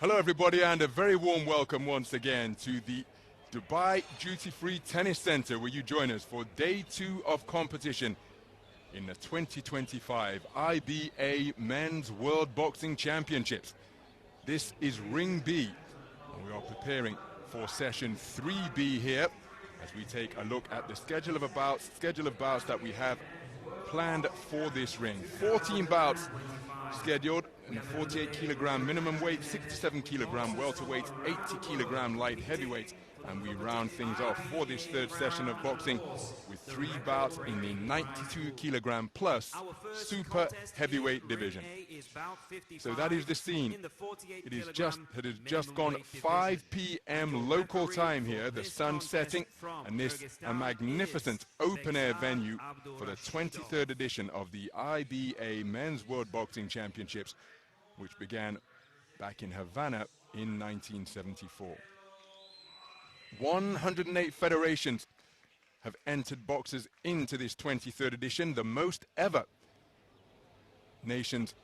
Hello everybody, and a very warm welcome once again to the Dubai Duty Free Tennis Center, where you join us for day 2 of competition in the 2025 IBA Men's World Boxing Championships. This is Ring B, and we are preparing for session 3B here as we take a look at the schedule of bouts that we have planned for this ring. 14 bouts scheduled in a 48 kilogram minimum weight, 67 kilogram welterweight, 80 kilogram light heavyweight, and we round things off for this third session of boxing with 3 bouts in the 92 kilogram plus super heavyweight division. So that is the scene. It has just gone 5 p.m. local time here, the sun setting, and this a magnificent open-air venue for the 23rd edition of the IBA Men's World Boxing Championships, which began back in Havana in 1974. 108 federations have entered boxers into this 23rd edition, the most ever nations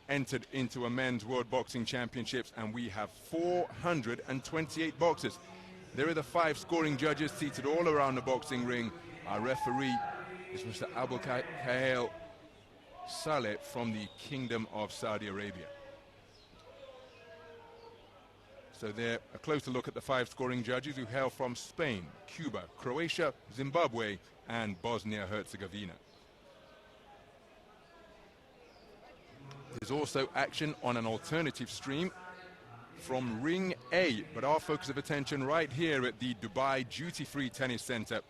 entered into a Men's World Boxing Championships, and we have 428 boxers. There are the 5 scoring judges seated all around the boxing ring. Our referee is Mr. Abul Saleh from the Kingdom of Saudi Arabia. So there, a closer look at the 5 scoring judges who hail from Spain, Cuba, Croatia, Zimbabwe, and Bosnia-Herzegovina. There's also action on an alternative stream from Ring A, but our focus of attention right here at the Dubai Duty Free Tennis Center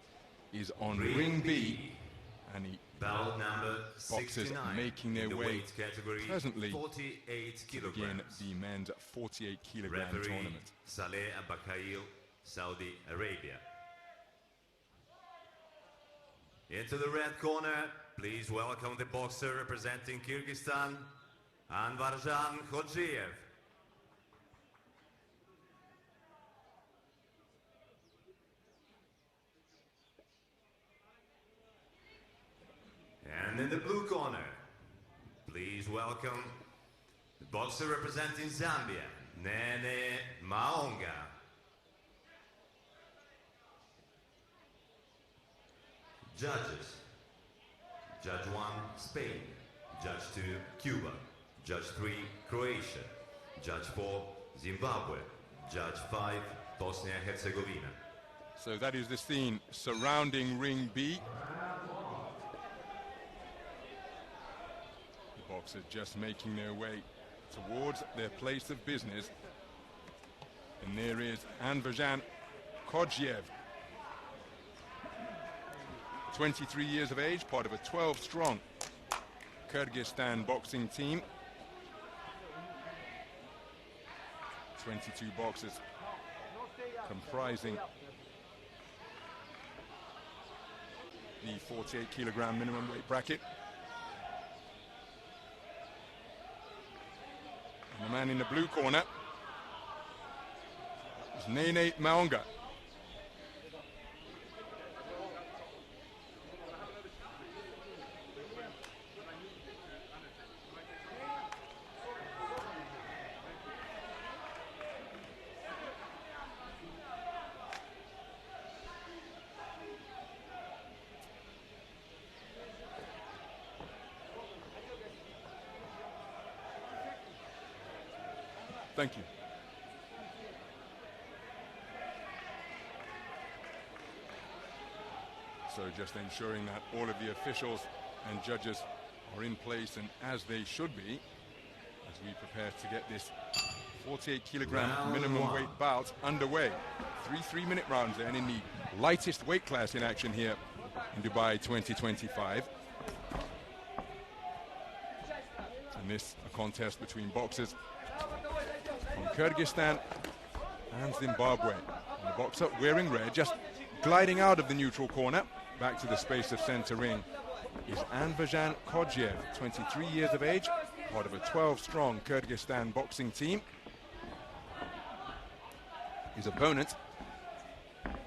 is on Ring B, and the boxers making their way presently to begin the men's 48 kilogram tournament. Saleh Abakhail, Saudi Arabia. Into the red corner, please welcome the boxer representing Kyrgyzstan, Anvarzhan Khodzhiev. And in the blue corner, please welcome the boxer representing Zambia, Nene Maonga. Judges: Judge 1, Spain; Judge 2, Cuba; Judge 3, Croatia; Judge 4, Zimbabwe; Judge 5, Bosnia-Herzegovina. So that is the scene surrounding Ring B. Boxers just making their way towards their place of business, and there is Anvarzhan Khodzhiev, 23 years of age, part of a 12-strong Kyrgyzstan boxing team. 22 boxers comprising the 48 kilogram minimum weight bracket. And the man in the blue corner is Nene Maonga. Thank you. So just ensuring that all of the officials and judges are in place and as they should be as we prepare to get this 48 kilogram minimum weight bout underway. 3 3-minute rounds then in the lightest weight class in action here in Dubai 2025. And this a contest between boxers from Kyrgyzstan and Zimbabwe. And the boxer wearing red, just gliding out of the neutral corner back to the space of center ring, is Anvarzhan Khodzhiev, 23 years of age, part of a 12-strong Kyrgyzstan boxing team. His opponent,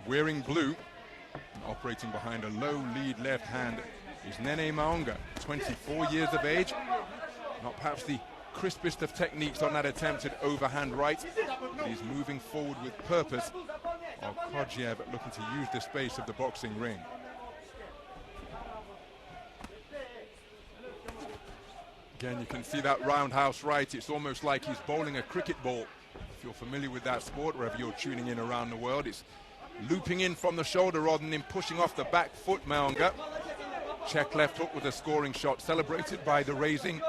wearing blue and operating behind a low lead left hand, is Nene Maonga, 24 years of age. Not perhaps the crispest of techniques on that attempted overhand right. He's moving forward with purpose. While Khodzhiev looking to use the space of the boxing ring. Again, you can see that roundhouse right. It's almost like he's bowling a cricket ball. If you're familiar with that sport, wherever you're tuning in around the world, it's looping in from the shoulder rather than pushing off the back foot. Maonga. Check left hook with a scoring shot, celebrated by the raising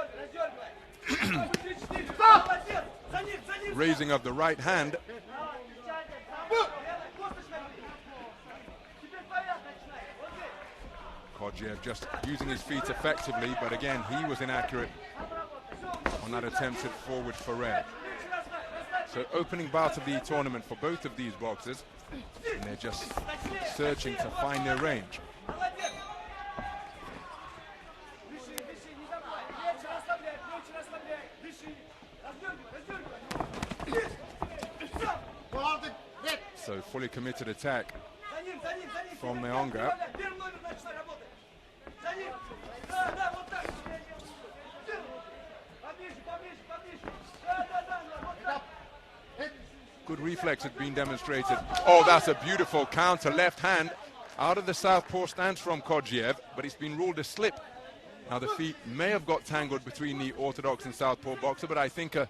raising of the right hand. Khodzhiev just using his feet effectively, but again, he was inaccurate on that attempted forward foray. So opening bout of the tournament for both of these boxers, and they're just searching to find their range. So fully committed attack from Maonga. Good reflex had been demonstrated. Oh, that's a beautiful counter left hand out of the southpaw stance from Khodzhiev, but it's been ruled a slip. Now the feet may have got tangled between the orthodox and southpaw boxer, but I think a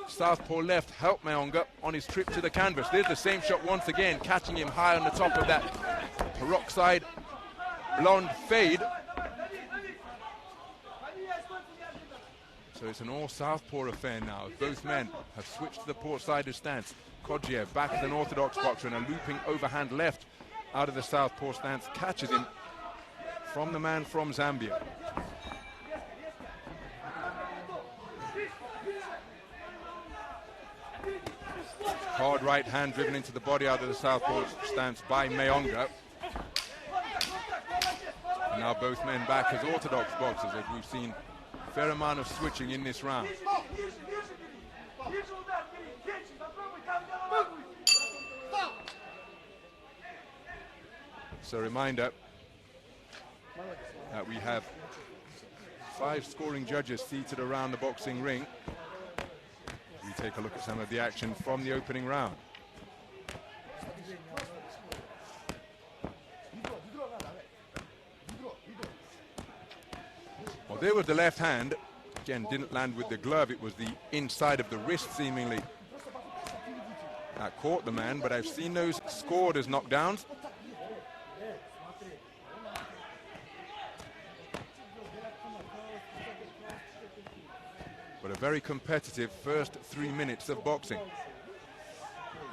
southpaw left helped Maonga on his trip to the canvas. There's the same shot once again, catching him high on the top of that peroxide blonde fade. So it's an all southpaw affair now. Both men have switched to the port-sided stance. Khodzhiev back as an orthodox boxer, and a looping overhand left out of the southpaw stance catches him from the man from Zambia. Hard right hand driven into the body out of the southpaw stance by Maonga. And now both men back as orthodox boxers, as we've seen a fair amount of switching in this round. So a reminder that we have 5 scoring judges seated around the boxing ring. We take a look at some of the action from the opening round. Well, there was the left hand. Again, didn't land with the glove. It was the inside of the wrist, seemingly, that caught the man. But I've seen those scored as knockdowns. But a very competitive first 3 minutes of boxing.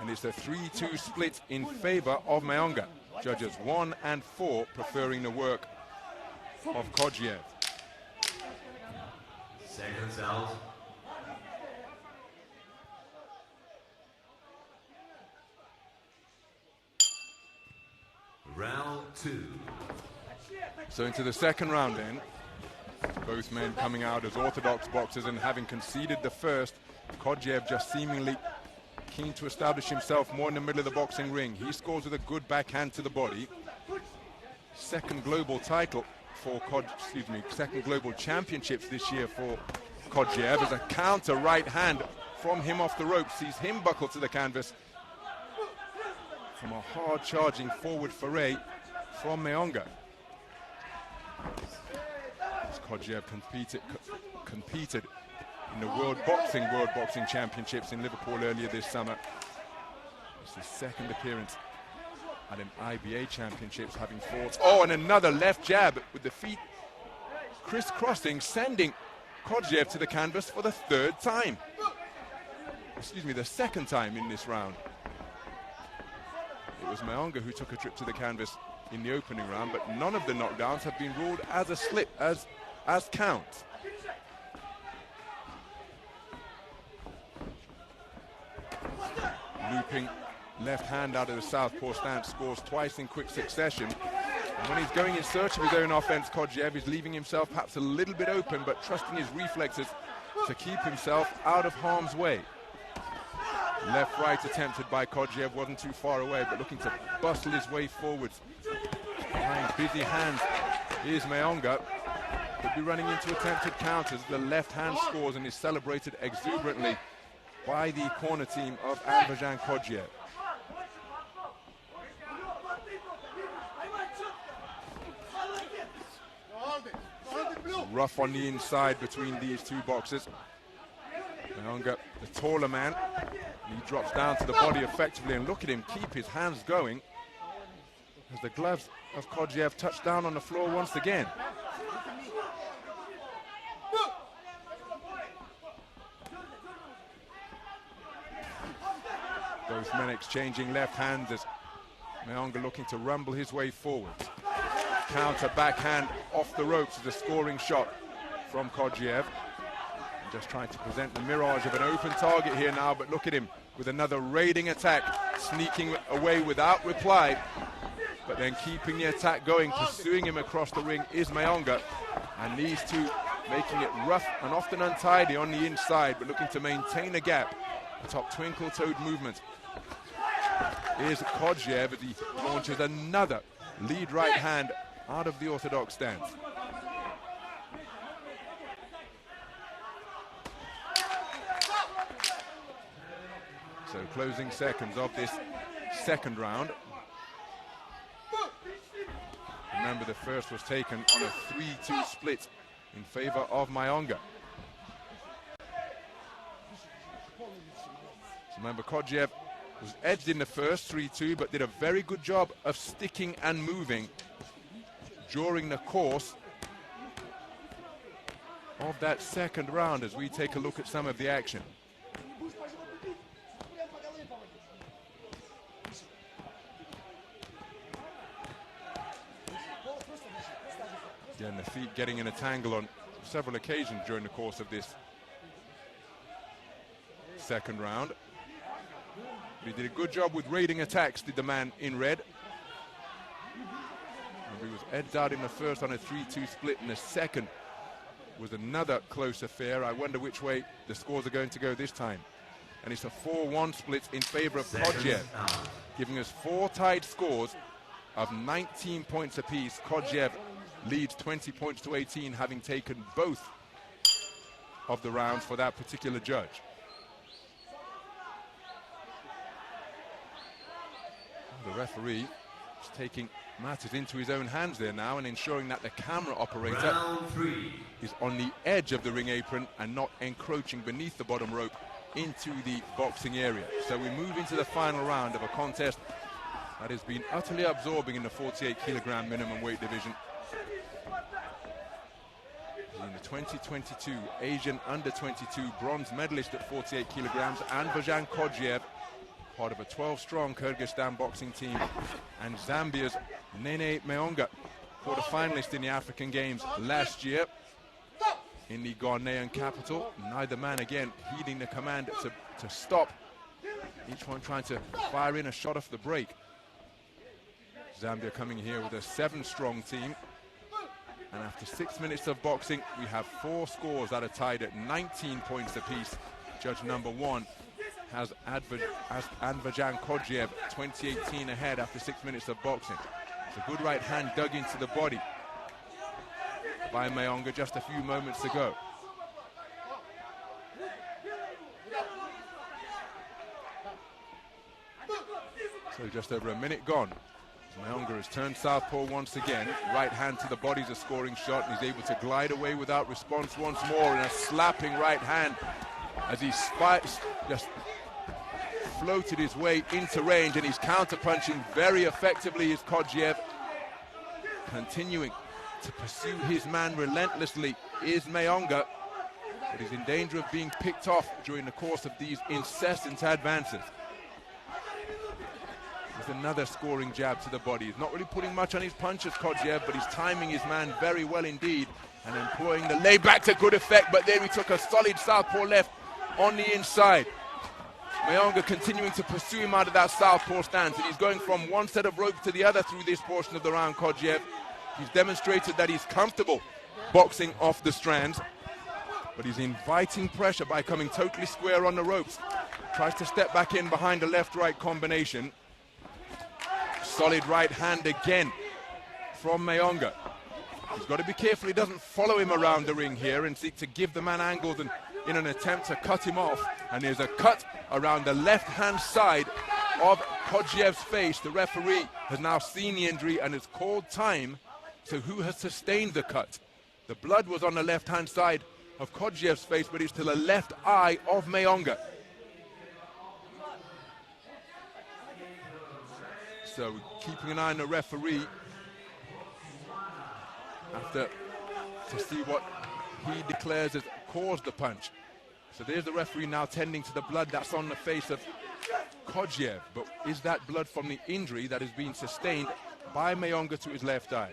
And it's a 3-2 split in favor of Maonga. Judges 1 and 4 preferring the work of Khodzhiev. Seconds out. Round 2. So into the second round then. Both men coming out as orthodox boxers, and having conceded the first, Khodzhiev just seemingly keen to establish himself more in the middle of the boxing ring. He scores with a good backhand to the body. Second global title for second global championships this year for Khodzhiev, as a counter right hand from him off the rope sees him buckle to the canvas from a hard charging forward foray from Maonga. Khodzhiev competed in the World Boxing Championships in Liverpool earlier this summer. It's his second appearance at an IBA Championships, having fought. Oh, and another left jab with the feet crisscrossing, sending Khodzhiev to the canvas for the third time. Excuse me, the second time in this round. It was Maonga who took a trip to the canvas in the opening round, but none of the knockdowns have been ruled as a slip, as counts. Looping left hand out of the southpaw stance, scores twice in quick succession. And when he's going in search of his own offense, Khodzhiev is leaving himself perhaps a little bit open, but trusting his reflexes to keep himself out of harm's way. Left-right attempted by Khodzhiev, wasn't too far away, but looking to bustle his way forwards. Behind busy hands is Maonga. could be running into attempted counters. The left hand scores and is celebrated exuberantly by the corner team of Anvarzhan Khodzhiev. Rough on the inside between these two boxers. Maonga, the taller man, he drops down to the body effectively, and look at him keep his hands going as the gloves of Khodzhiev touch down on the floor once again. Both men exchanging left hands as Maonga looking to rumble his way forward. Counter backhand off the ropes is a scoring shot from Khodzhiev. Just trying to present the mirage of an open target here now, but look at him with another raiding attack, sneaking away without reply, but then keeping the attack going. Pursuing him across the ring is Maonga, and these two making it rough and often untidy on the inside, but looking to maintain a gap. Top twinkle-toed movement. Here's Khodzhiev as he launches another lead right hand out of the orthodox stance. So closing seconds of this second round. Remember, the first was taken on a 3-2 split in favor of Maonga. So remember, Khodzhiev was edged in the first 3-2, but did a very good job of sticking and moving during the course of that second round as we take a look at some of the action. Again, the feet getting in a tangle on several occasions during the course of this second round. But he did a good job with raiding attacks, did the man in red. And he was edged out in the first on a 3-2 split, and the second was another close affair. I wonder which way the scores are going to go this time. And it's a 4-1 split in favor of Khodzhiev, giving us 4 tied scores of 19 points apiece. Khodzhiev leads 20 points to 18, having taken both of the rounds for that particular judge. The referee is taking matters into his own hands there now and ensuring that the camera operator is on the edge of the ring apron and not encroaching beneath the bottom rope into the boxing area. So we move into the final round of a contest that has been utterly absorbing in the 48 kilogram minimum weight division. In the 2022 Asian under-22 bronze medalist at 48 kilograms, Anvarzhan Khodzhiev, part of a 12-strong Kyrgyzstan boxing team, and Zambia's Nene Maonga, quarter-finalist in the African Games last year in the Ghanaian capital. Neither man again heeding the command to stop, each one trying to fire in a shot off the break. Zambia coming here with a 7-strong team, and after 6 minutes of boxing, we have 4 scores that are tied at 19 points apiece. Judge number 1 has Anvarzhan Khodzhiev 2018 ahead after 6 minutes of boxing. It's a good right hand dug into the body by Maonga just a few moments ago. So just over a minute gone. Maonga has turned southpaw once again. Right hand to the body is a scoring shot, and he's able to glide away without response once more, and a slapping right hand as he just floated his way into range, and he's counter-punching very effectively is Khodzhiev. Continuing to pursue his man relentlessly is Maonga, but he's in danger of being picked off during the course of these incessant advances. There's another scoring jab to the body. He's not really putting much on his punches, Khodzhiev, but he's timing his man very well indeed and employing the layback to good effect, but there he took a solid southpaw left on the inside. Maonga continuing to pursue him out of that southpaw stance, and he's going from one set of rope to the other through this portion of the round, Khodzhiev. He's demonstrated that he's comfortable boxing off the strands, but he's inviting pressure by coming totally square on the ropes. Tries to step back in behind the left-right combination. Solid right hand again from Maonga. He's got to be careful he doesn't follow him around the ring here and seek to give the man angles and in an attempt to cut him off. And there's a cut around the left-hand side of Khodzhiev's face. The referee has now seen the injury and has called time. So who has sustained the cut? The blood was on the left-hand side of Khodzhiev's face, but it's to the left eye of Maonga. So keeping an eye on the referee to see what he declares has caused the punch. So there's the referee now tending to the blood that's on the face of Khodzhiev. But is that blood from the injury that has been sustained by Maonga to his left eye?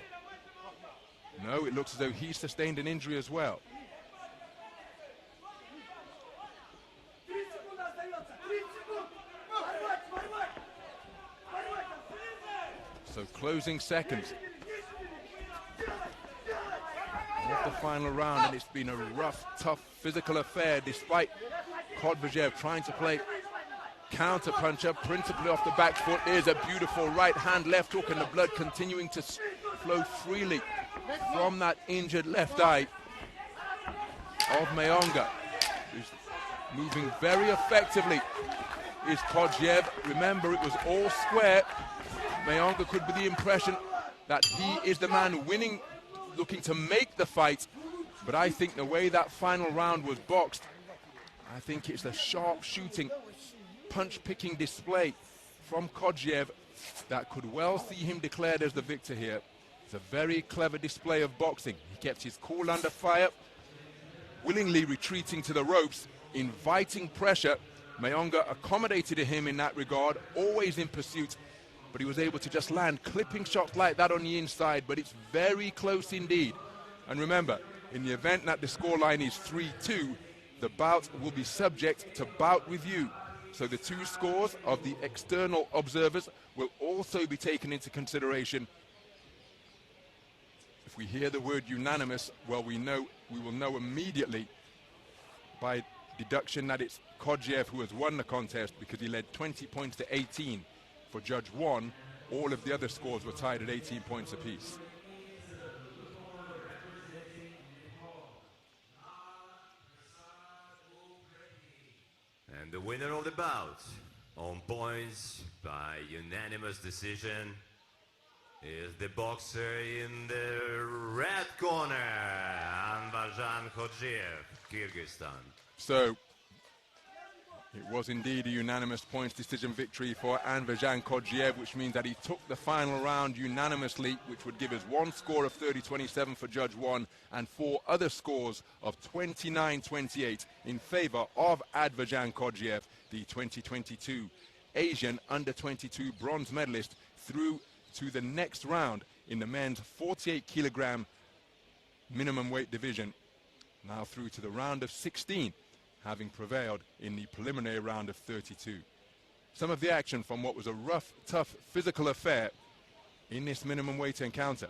No, it looks as though he sustained an injury as well. So closing seconds of the final round, and it's been a rough, tough physical affair despite Khodzhiev trying to play counter-puncher, principally off the back foot. There's a beautiful right hand left hook, and the blood continuing to flow freely from that injured left eye of Maonga, who's moving very effectively, is Khodzhiev. Remember, it was all square. Maonga could be the impression that he is the man winning, looking to make the fight, but I think the way that final round was boxed, I think it's a sharp shooting, punch-picking display from Khodzhiev that could well see him declared as the victor here. It's a very clever display of boxing. He kept his cool under fire, willingly retreating to the ropes, inviting pressure. Maonga accommodated him in that regard, always in pursuit, but he was able to just land clipping shots like that on the inside, but it's very close indeed. And remember, in the event that the scoreline is 3-2, the bout will be subject to bout review. So the two scores of the external observers will also be taken into consideration. If we hear the word unanimous, well, we will know immediately by deduction that it's Khodzhiev who has won the contest, because he led 20 points to 18 for Judge 1. All of the other scores were tied at 18 points apiece. And the winner of the bout, on points by unanimous decision, is the boxer in the red corner, Anvarzhan Khodzhiev, Kyrgyzstan. So it was indeed a unanimous points decision victory for Anvarzhan Khodzhiev, which means that he took the final round unanimously, which would give us one score of 30-27 for Judge 1 and 4 other scores of 29-28 in favor of Anvarzhan Khodzhiev, the 2022 Asian Under-22 bronze medalist, through to the next round in the men's 48-kilogram minimum weight division, now through to the round of 16. Having prevailed in the preliminary round of 32. Some of the action from what was a rough, tough physical affair in this minimum weight encounter.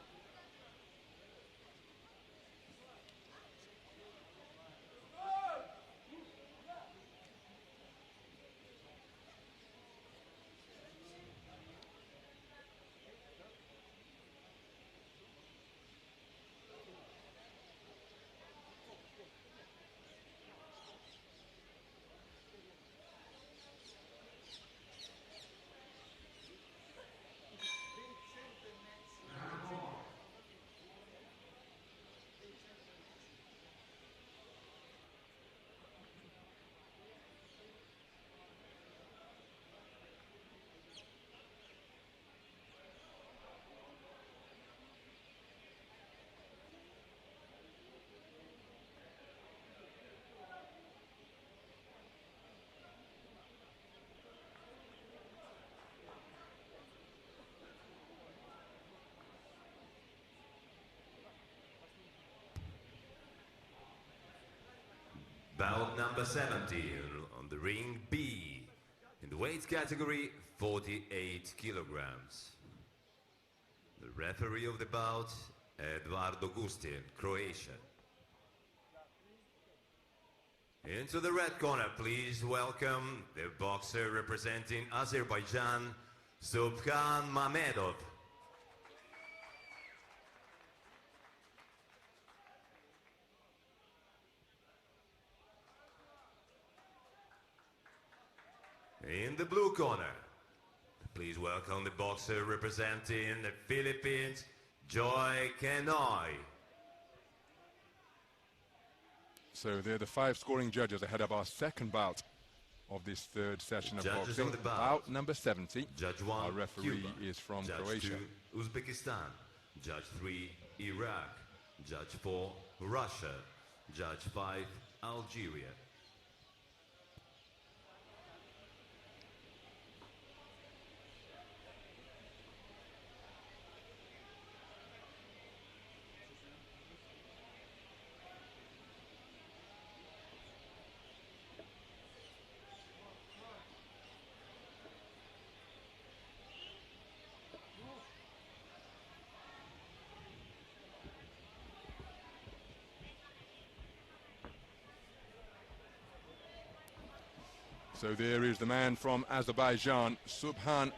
Bout number 70 on the ring B, in the weight category 48 kilograms. The referee of the bout, Eduardo Gustin, Croatia. Into the red corner, please welcome the boxer representing Azerbaijan, Subhan Mamedov. In the blue corner, please welcome the boxer representing the Philippines, Joy Canoy. So they're the 5 scoring judges ahead of our second bout of this third session of Judges boxing. of the bout. Bout number 70. Judge 1, Our referee Cuba. is from Judge Croatia. 2, Uzbekistan. Judge 3, Iraq. Judge 4, Russia. Judge 5, Algeria. So there is the man from Azerbaijan, Subhan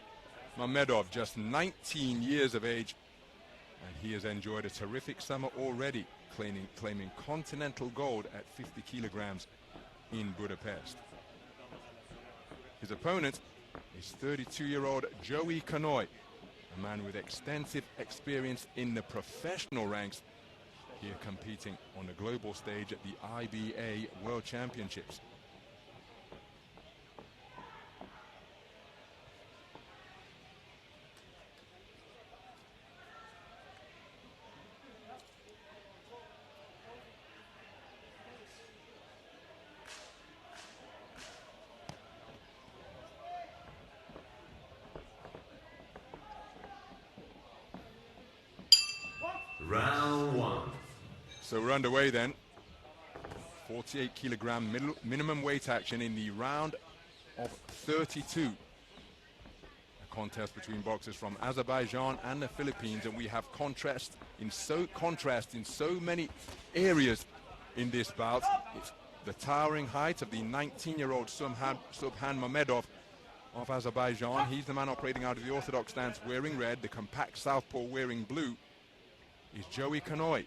Mamedov, just 19 years of age, and he has enjoyed a terrific summer already, claiming continental gold at 50 kilograms in Budapest. His opponent is 32-year-old Joey Canoy, a man with extensive experience in the professional ranks, here competing on the global stage at the IBA World Championships. Round 1. So we're underway then. 48 kilogram minimum weight action in the round of 32. A contest between boxers from Azerbaijan and the Philippines, and we have contrast in so many areas in this bout. It's the towering height of the 19-year-old Subhan Mamedov of Azerbaijan. He's the man operating out of the orthodox stance wearing red, the compact southpaw wearing blue. Is Joey Canoy,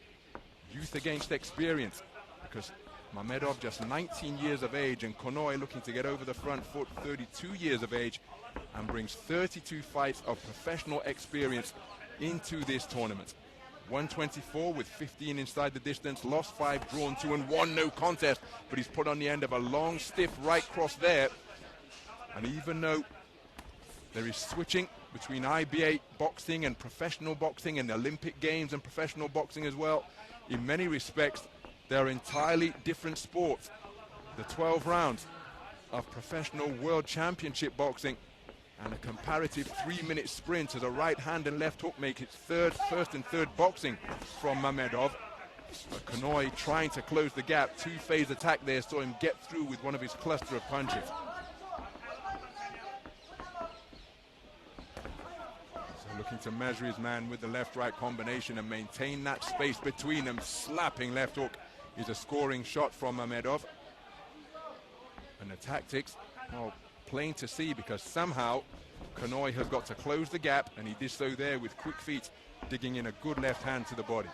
youth against experience, because Mamedov just 19 years of age and Canoy looking to get over the front foot, 32 years of age, and brings 32 fights of professional experience into this tournament. 124 with 15 inside the distance, lost 5, drawn 2, and 1 no contest, but he's put on the end of a long, stiff right cross there. And even though there is switching between IBA boxing and professional boxing and Olympic Games and professional boxing as well, in many respects, they're entirely different sports. The 12 rounds of professional world championship boxing and a comparative 3-minute sprint as a right hand and left hook make it first and third boxing from Mamedov. But Canoy trying to close the gap, 2-phase attack there, saw him get through with one of his cluster of punches. Looking to measure his man with the left-right combination and maintain that space between them. Slapping left hook is a scoring shot from Mamedov. And the tactics, well, plain to see, because somehow Canoy has got to close the gap, and he did so there with quick feet, digging in a good left hand to the body.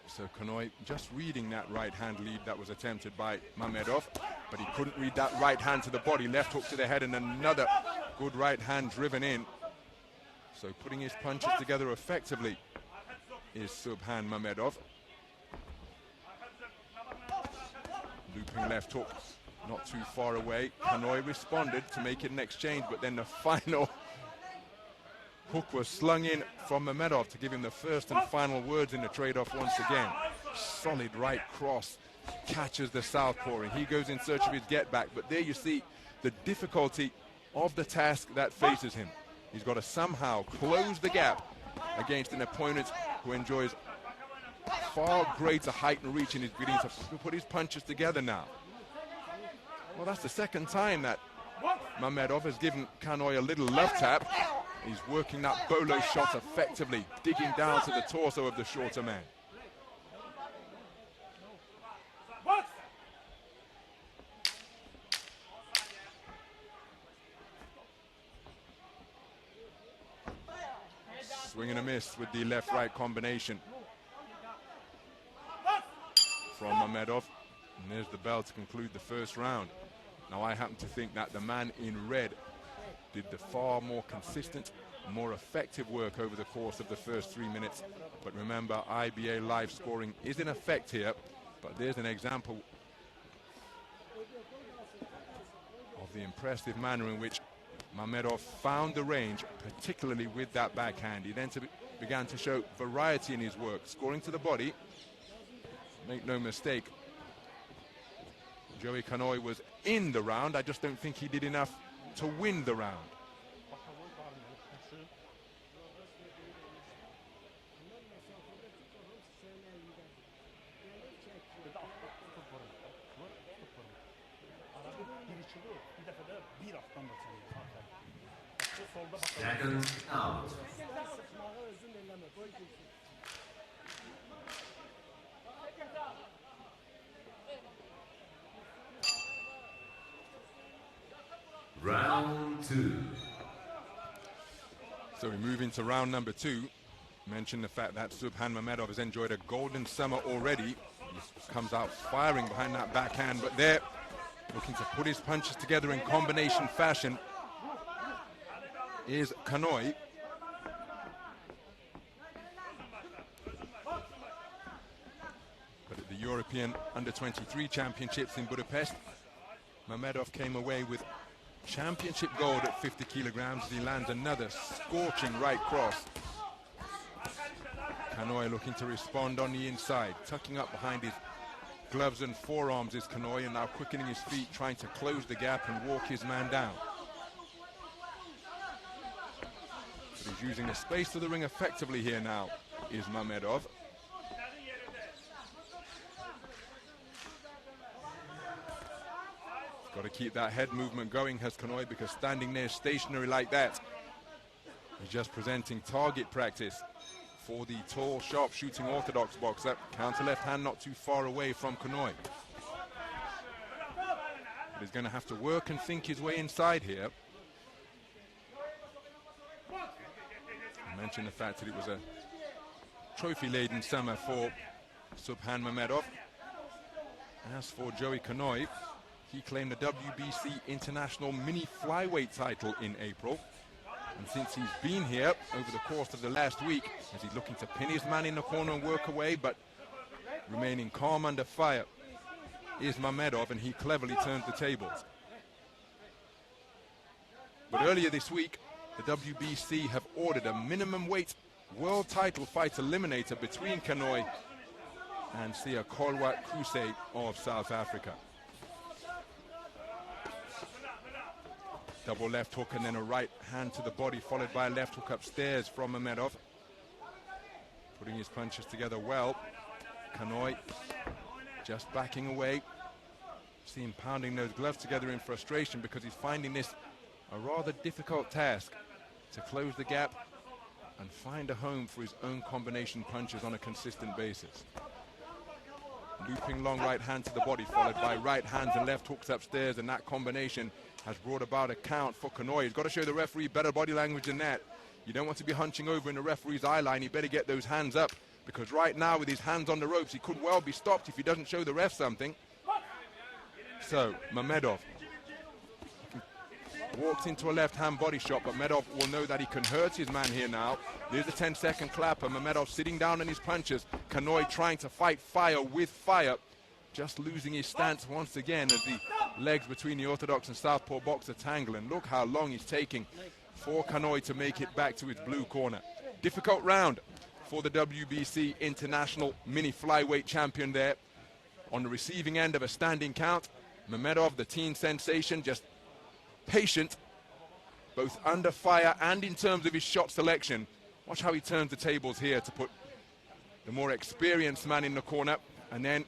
So Canoy just reading that right hand lead that was attempted by Mamedov, but he couldn't read that right hand to the body. Left hook to the head and another good right hand driven in. So putting his punches together effectively is Subhan Mamedov. Looping left hook, not too far away. Canoy responded to make it an exchange, but then the final hook was slung in from Mamedov to give him the first and final words in the trade-off once again. Solid right cross, catches the southpaw, and he goes in search of his get-back. But there you see the difficulty of the task that faces him. He's got to somehow close the gap against an opponent who enjoys far greater height and reach, and he's beginning to put his punches together now. Well, that's the second time that Mamedov has given Canoy a little love tap. He's working that bolo shot effectively, digging down to the torso of the shorter man. Swing and a miss with the left-right combination from Mamedov. And there's the bell to conclude the first round. Now, I happen to think that the man in red did the far more consistent, more effective work over the course of the first 3 minutes. But remember, IBA live scoring is in effect here. But there's an example of the impressive manner in which Mamedov found the range, particularly with that backhand. He then began to show variety in his work, scoring to the body. Make no mistake, Joey Canoy was in the round. I just don't think he did enough to win the round. Second out. Round 2. So we move into round number 2. Mention the fact that Subhan Mamedov has enjoyed a golden summer already. He comes out firing behind that backhand, but there, looking to put his punches together in combination fashion, is Canoy. But at the European Under-23 Championships in Budapest, Mamedov came away with championship gold at 50 kilograms as he lands another scorching right cross. Canoy looking to respond on the inside, tucking up behind his gloves and forearms is Canoy, and now quickening his feet, trying to close the gap and walk his man down. But he's using the space of the ring effectively here now, is Mamedov. Got to keep that head movement going, has Canoy, because standing there stationary like that, he's just presenting target practice for the tall, sharp-shooting orthodox boxer. Counter left hand not too far away from Canoy. But he's going to have to work and think his way inside here. I mentioned the fact that it was a trophy-laden summer for Subhan Mamedov. As for Joey Canoy, he claimed the WBC International Mini Flyweight title in April. And since he's been here over the course of the last week, as he's looking to pin his man in the corner and work away, but remaining calm under fire, is Mamedov, and he cleverly turns the tables. But earlier this week, the WBC have ordered a minimum weight world title fight eliminator between Canoy and Sia Kolwat Kruse of South Africa. Double left hook and then a right hand to the body, followed by a left hook upstairs from Mamedov. Putting his punches together well. Canoy just backing away. See him pounding those gloves together in frustration because he's finding this a rather difficult task to close the gap and find a home for his own combination punches on a consistent basis. Looping long right hand to the body, followed by right hands and left hooks upstairs, and that combination has brought about a count for Canoy. He's got to show the referee better body language than that. You don't want to be hunching over in the referee's eye line. He better get those hands up, because right now with his hands on the ropes, he could well be stopped if he doesn't show the ref something. So, Mamedov walks into a left-hand body shot, but Mamedov will know that he can hurt his man here now. There's a 10-second clapper. Mamedov sitting down on his punches. Canoy trying to fight fire with fire. Just losing his stance once again as the legs between the orthodox and southpaw boxer tangle. And look how long he's taking for Canoy to make it back to his blue corner. Difficult round for the WBC International Mini Flyweight champion there. On the receiving end of a standing count, Mamedov, the teen sensation, just patient, both under fire and in terms of his shot selection. Watch how he turns the tables here to put the more experienced man in the corner, and then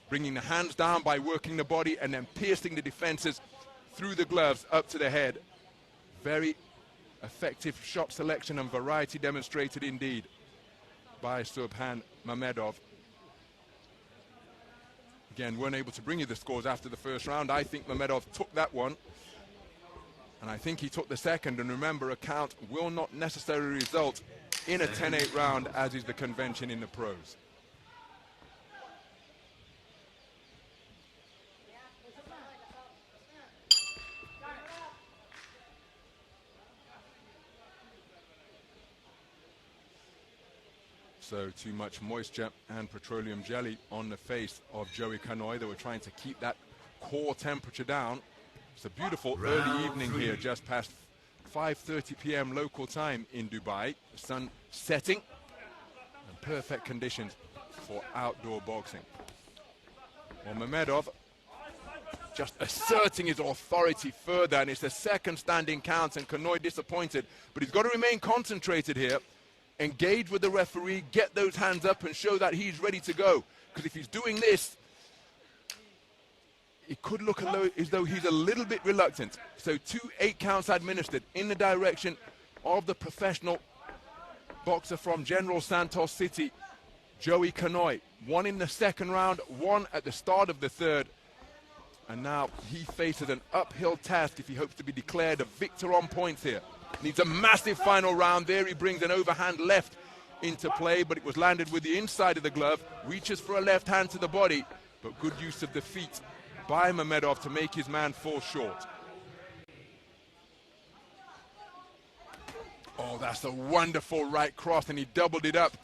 bringing the hands down by working the body and then piercing the defenses through the gloves up to the head. Very effective shot selection and variety demonstrated indeed by Subhan Mamedov. Again, weren't able to bring you the scores after the first round. I think Mamedov took that one, and I think he took the second. And remember, a count will not necessarily result in a 10-8 round, as is the convention in the pros. So too much moisture and petroleum jelly on the face of Joey Canoy. They were trying to keep that core temperature down. It's a beautiful early evening here, just past 5:30 p.m. local time in Dubai. The sun setting and perfect conditions for outdoor boxing. Well, Mamedov just asserting his authority further, and it's the second standing count, and Canoy disappointed. But he's got to remain concentrated here, engage with the referee, get those hands up and show that he's ready to go. Because if he's doing this, it could look as though he's a little bit reluctant. So 2 8 counts administered in the direction of the professional boxer from General Santos City, Joey Canoy. 1 in the second round, 1 at the start of the third. And now he faces an uphill task if he hopes to be declared a victor on points here. Needs a massive final round there. He brings an overhand left into play, but it was landed with the inside of the glove. Reaches for a left hand to the body, but good use of the feet by Mamedov to make his man fall short. Oh, that's a wonderful right cross, and he doubled it up,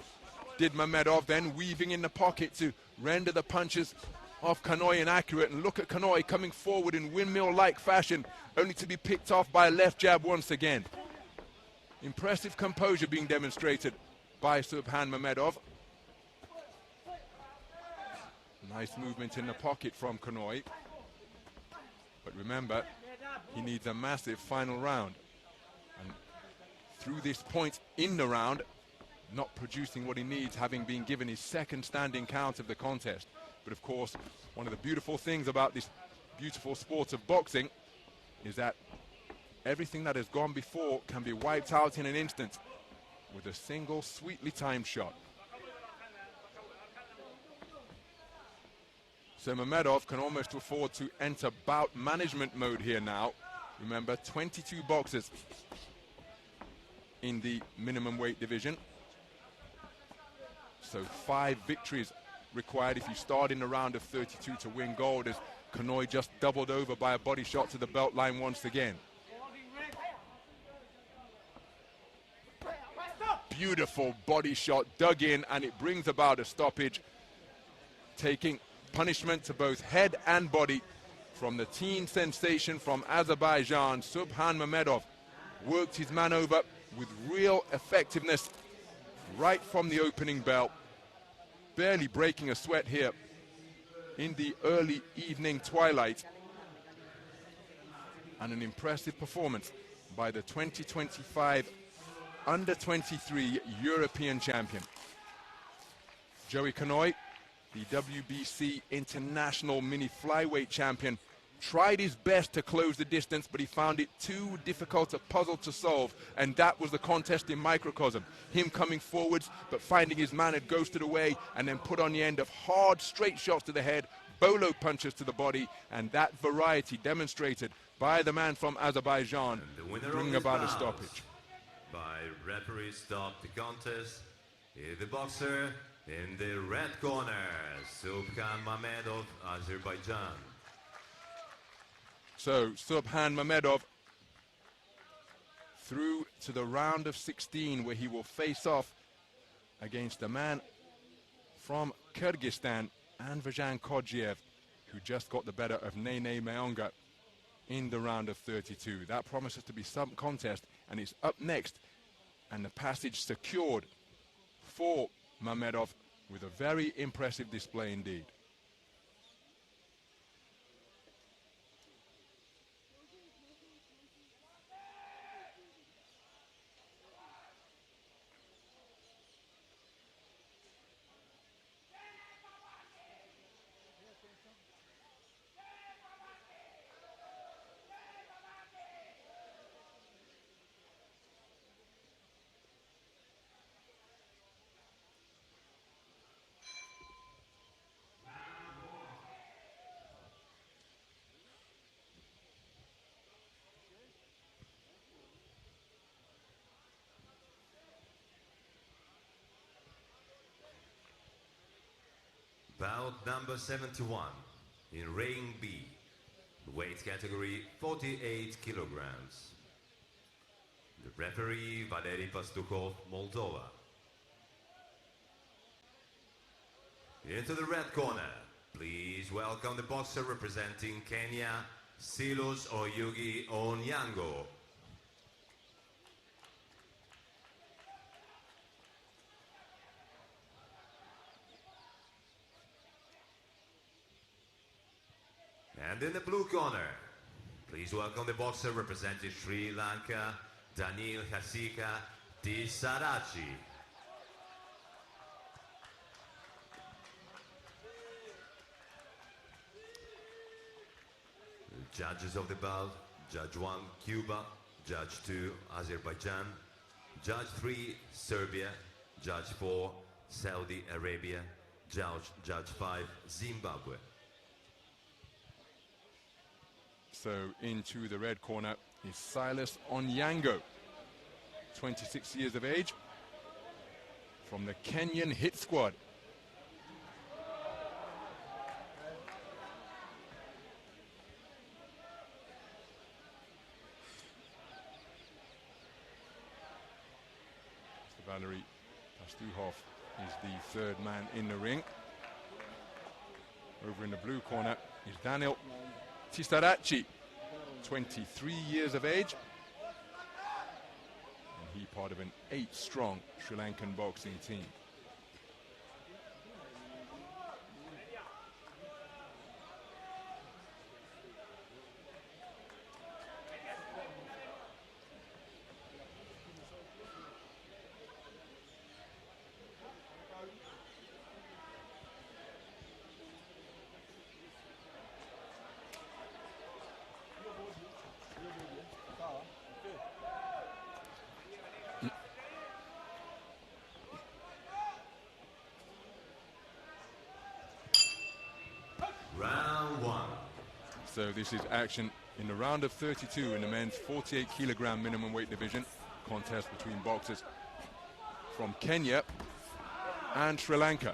did Mamedov, then weaving in the pocket to render the punches of Canoy inaccurate. And look at Canoy coming forward in windmill-like fashion, only to be picked off by a left jab once again. Impressive composure being demonstrated by Subhan Mamedov. Nice movement in the pocket from Canoy. But remember, he needs a massive final round. And through this point in the round, not producing what he needs, having been given his second standing count of the contest. But of course, one of the beautiful things about this beautiful sport of boxing is that everything that has gone before can be wiped out in an instant with a single sweetly timed shot. So Mamedov can almost afford to enter bout management mode here now. Remember, 22 boxers in the minimum weight division. So 5 victories required if you start in the round of 32 to win gold, as Canoy just doubled over by a body shot to the belt line once again. Beautiful body shot dug in, and it brings about a stoppage, taking punishment to both head and body from the teen sensation from Azerbaijan. Subhan Mamedov worked his man over with real effectiveness right from the opening bell, barely breaking a sweat here in the early evening twilight. And an impressive performance by the 2025 Under-23 European champion. Joey Canoy, the WBC International Mini Flyweight champion, tried his best to close the distance, but he found it too difficult a puzzle to solve, and that was the contest in microcosm. Him coming forwards, but finding his man had ghosted away, and then put on the end of hard, straight shots to the head, bolo punches to the body, and that variety demonstrated by the man from Azerbaijan, bringing about a stoppage. By referee stopped the contest is the boxer in the red corner, Subhan Mamedov, Azerbaijan. So Subhan Mamedov through to the round of 16, where he will face off against a man from Kyrgyzstan, Anvarzhan Khodzhiev, who just got the better of Nene Maonga in the round of 32. That promises to be some contest, and it's up next, and the passage secured for Mamedov with a very impressive display indeed. Bout number 71 in ring B, weight category 48 kilograms. The referee, Valery Pastukhov, Moldova. Into the red corner, please welcome the boxer representing Kenya, Sylus Oyugi Onyango. And in the blue corner, please welcome the boxer representing Sri Lanka, Danil Hasika TISSAARATCHY. The judges of the bout, Judge 1, Cuba, Judge 2, Azerbaijan, Judge 3, Serbia, Judge 4, Saudi Arabia, Judge 5, Zimbabwe. So into the red corner is Sylus Onyango, 26 years of age, from the Kenyan hit squad. Valery Pastuhov is the third man in the ring. Over in the blue corner is Danil TISSAARATCHY, 23 years of age. And he part of an 8-strong Sri Lankan boxing team. Round 1. So this is action in the round of 32 in the men's 48-kilogram minimum weight division. Contest between boxers from Kenya and Sri Lanka.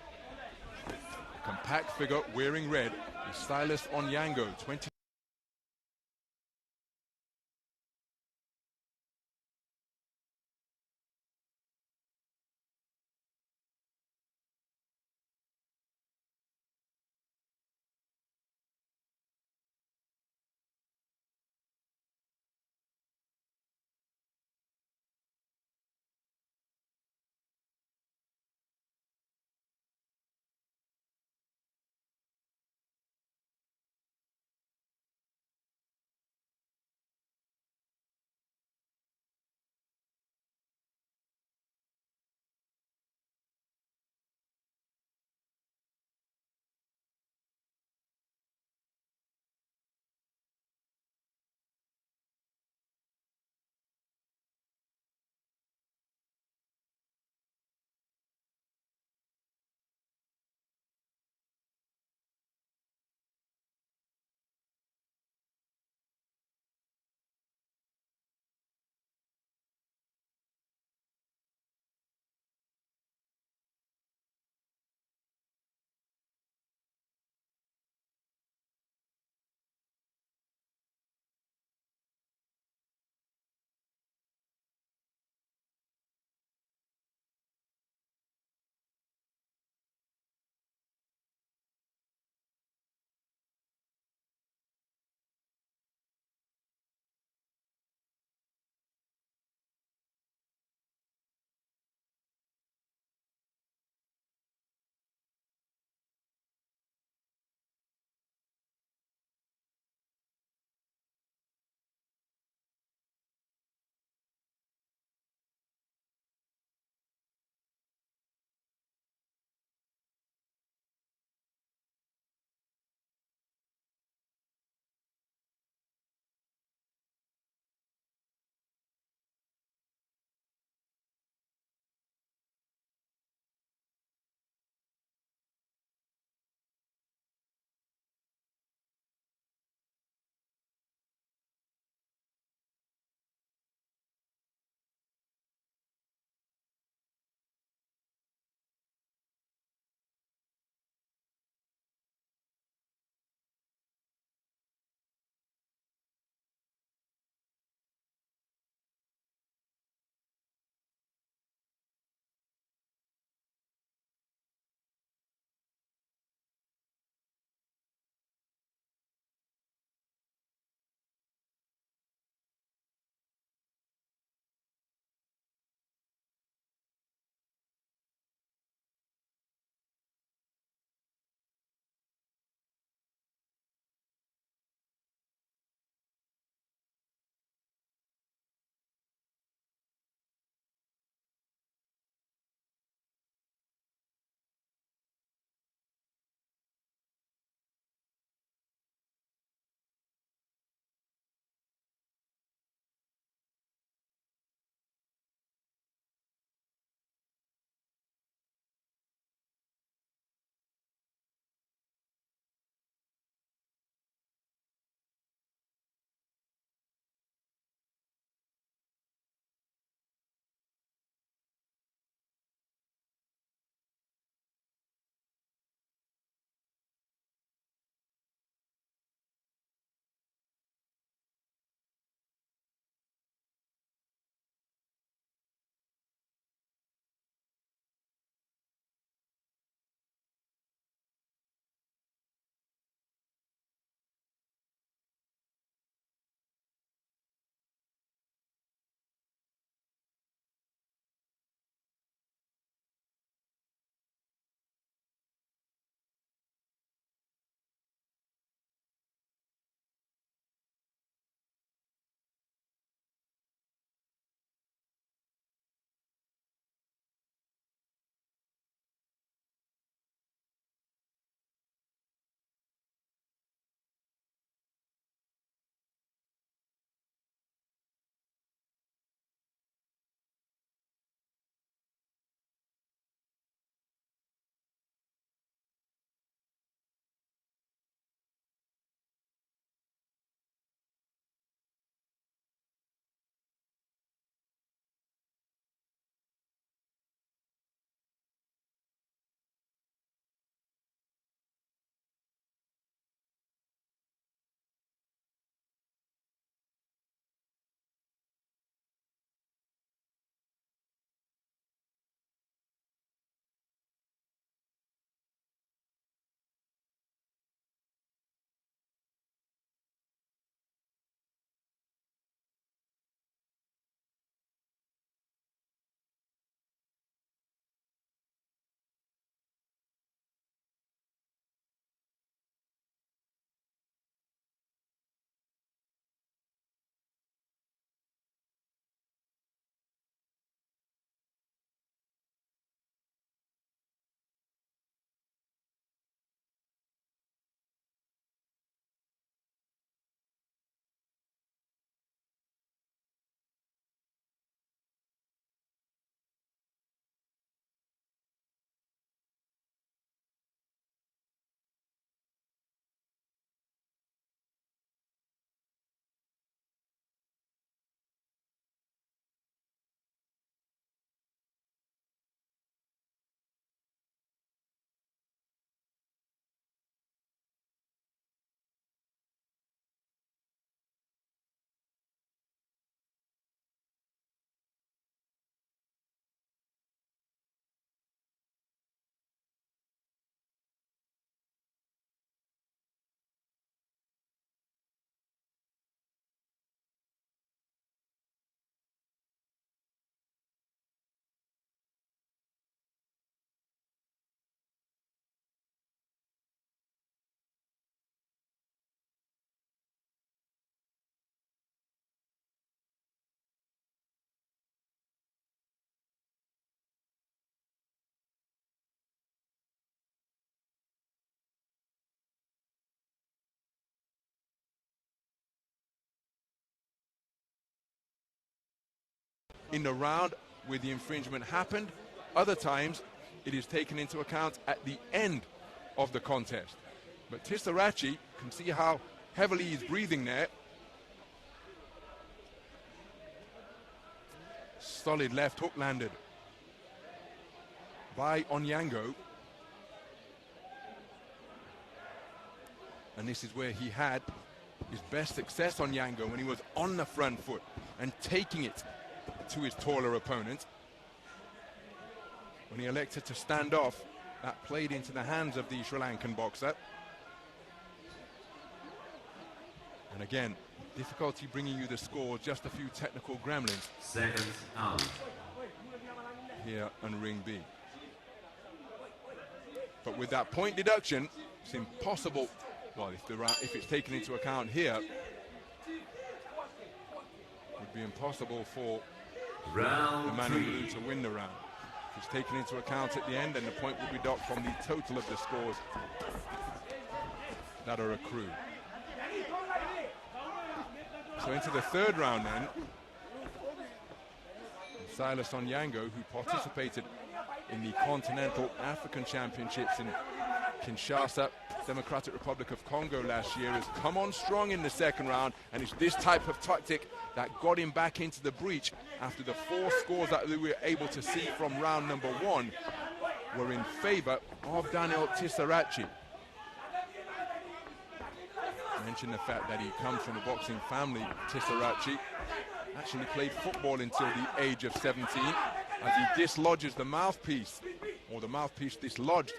A compact figure wearing red is Sylus Onyango, 20. in the round where the infringement happened. Other times, it is taken into account at the end of the contest. But TISSAARATCHY, can see how heavily he's breathing there. Solid left hook landed by Onyango. And this is where he had his best success, Onyango, when he was on the front foot and taking it to his taller opponent. When he elected to stand off, that played into the hands of the Sri Lankan boxer. And again, difficulty bringing you the score, just a few technical gremlins. Seconds out. Here on ring B. But with that point deduction, it's impossible. Well, if it's taken into account here, it would be impossible for the man in blue to win the round. If it's taken into account at the end, then the point will be docked from the total of the scores that are accrued. So into the third round then. Sylus Onyango, who participated in the Continental African Championships in Kinshasa, Democratic Republic of Congo last year, has come on strong in the second round, and it's this type of tactic that got him back into the breach after the 4 scores that we were able to see from round number 1 were in favor of Danil TISSAARATCHY. I mentioned the fact that he comes from a boxing family. TISSAARATCHY actually played football until the age of 17, as he dislodges the mouthpiece, or the mouthpiece dislodged.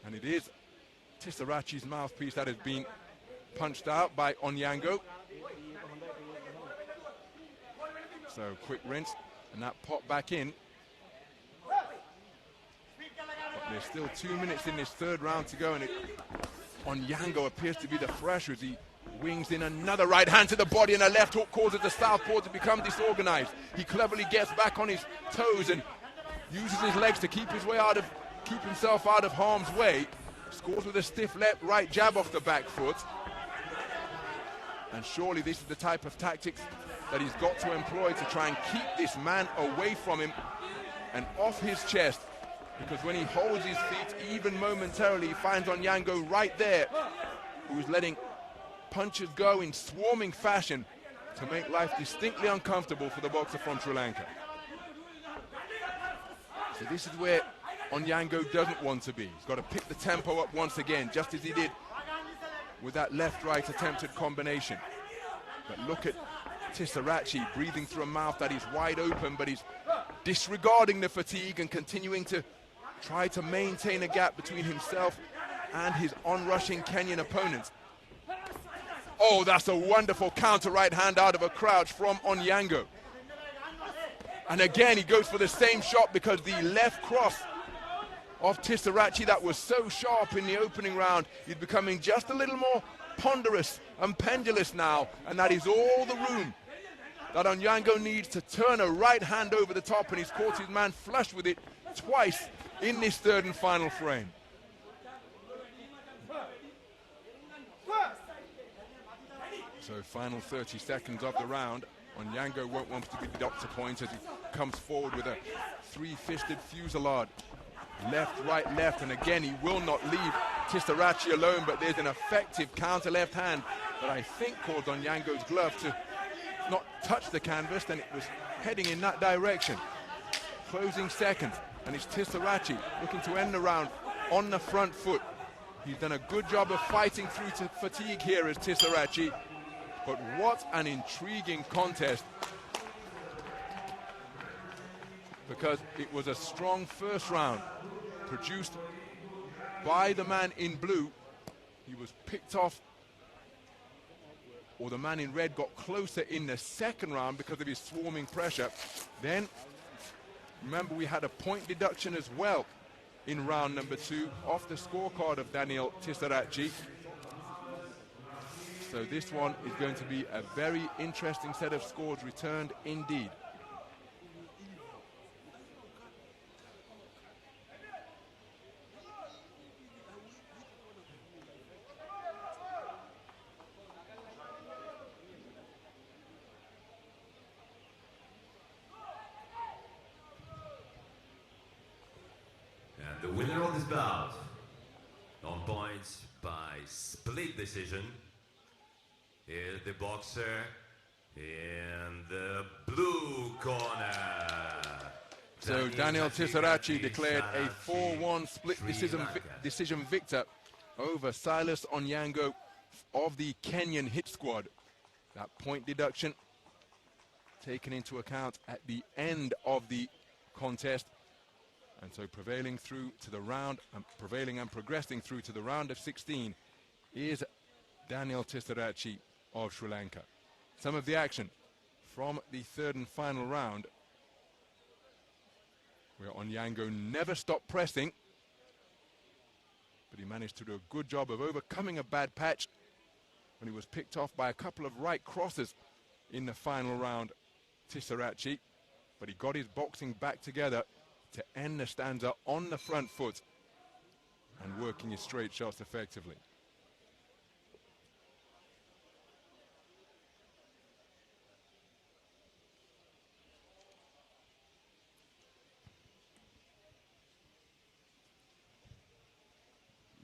And it is TISSAARATCHY's mouthpiece that has been punched out by Onyango. So quick rinse, and that popped back in. But there's still 2 minutes in this third round to go, and Onyango appears to be the fresher as he wings in another right hand to the body, and a left hook causes the southpaw to become disorganized. He cleverly gets back on his toes and uses his legs to keep himself out of harm's way. Scores with a stiff left right jab off the back foot. And surely this is the type of tactics that he's got to employ to try and keep this man away from him and off his chest. Because when he holds his feet, even momentarily, he finds Onyango right there, who is letting punches go in swarming fashion to make life distinctly uncomfortable for the boxer from Sri Lanka. So this is where Onyango doesn't want to be. He's got to pick the tempo up once again, just as he did with that left-right attempted combination. But look at TISSAARATCHY breathing through a mouth that is wide open, but he's disregarding the fatigue and continuing to try to maintain a gap between himself and his onrushing Kenyan opponent. Oh, that's a wonderful counter right hand out of a crouch from Onyango. And again, he goes for the same shot, because the left cross of TISSAARATCHY that was so sharp in the opening round is becoming just a little more ponderous and pendulous now, and that is all the room that Onyango needs to turn a right hand over the top, and he's caught his man flush with it twice in this third and final frame. So final 30 seconds of the round. Onyango won't want to be docked to points as he comes forward with a 3-fisted fusillade. Left, right, left, and again he will not leave TISSAARATCHY alone, but there's an effective counter left hand that I think caused Onyango's glove to not touch the canvas, and it was heading in that direction. Closing seconds, and it's TISSAARATCHY looking to end the round on the front foot. He's done a good job of fighting through to fatigue here as TISSAARATCHY, but what an intriguing contest, because it was a strong first round produced by the man in blue. He was picked off, or the man in red got closer in the second round because of his swarming pressure. Then, remember, we had a point deduction as well in round number 2 off the scorecard of Danil TISSAARATCHY. So this one is going to be a very interesting set of scores returned indeed. the winner of this bout, on points by split decision, is the boxer in the blue corner. So Danil TISSAARATCHY declared a 4-1 split decision victor over Sylus Onyango of the Kenyan hit squad. That point deduction taken into account at the end of the contest, and so prevailing through to the round, prevailing and progressing through to the round of 16 is Danil TISSAARATCHY of Sri Lanka. Some of the action from the third and final round, where Onyango never stopped pressing, but he managed to do a good job of overcoming a bad patch when he was picked off by a couple of right crosses in the final round, TISSAARATCHY, but he got his boxing back together to end the stanza on the front foot and working his straight shots effectively.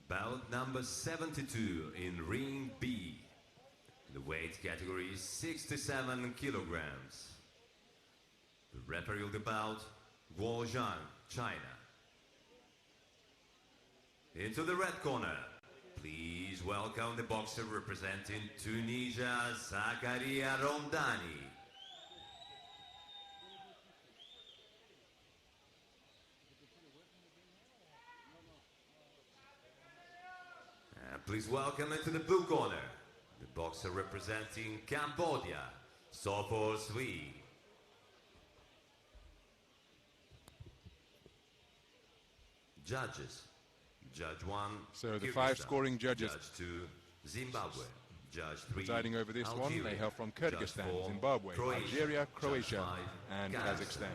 Bout number 72 in ring B. The weight category is 67 kilograms. The referee of the bout, Khodzhiev, China. Into the red corner, please welcome the boxer representing Tunisia, Zakaria Romdhani. And please welcome into the blue corner, the boxer representing Cambodia, Sophors. Judges. Judge 1, so the 5 scoring judges. Judge 2, Zimbabwe. Judge 3, presiding over this Algeria. one, they hail from Kyrgyzstan, 4, Zimbabwe, Croatia. Algeria, Croatia, Judge 5, and Kazakhstan. Kazakhstan.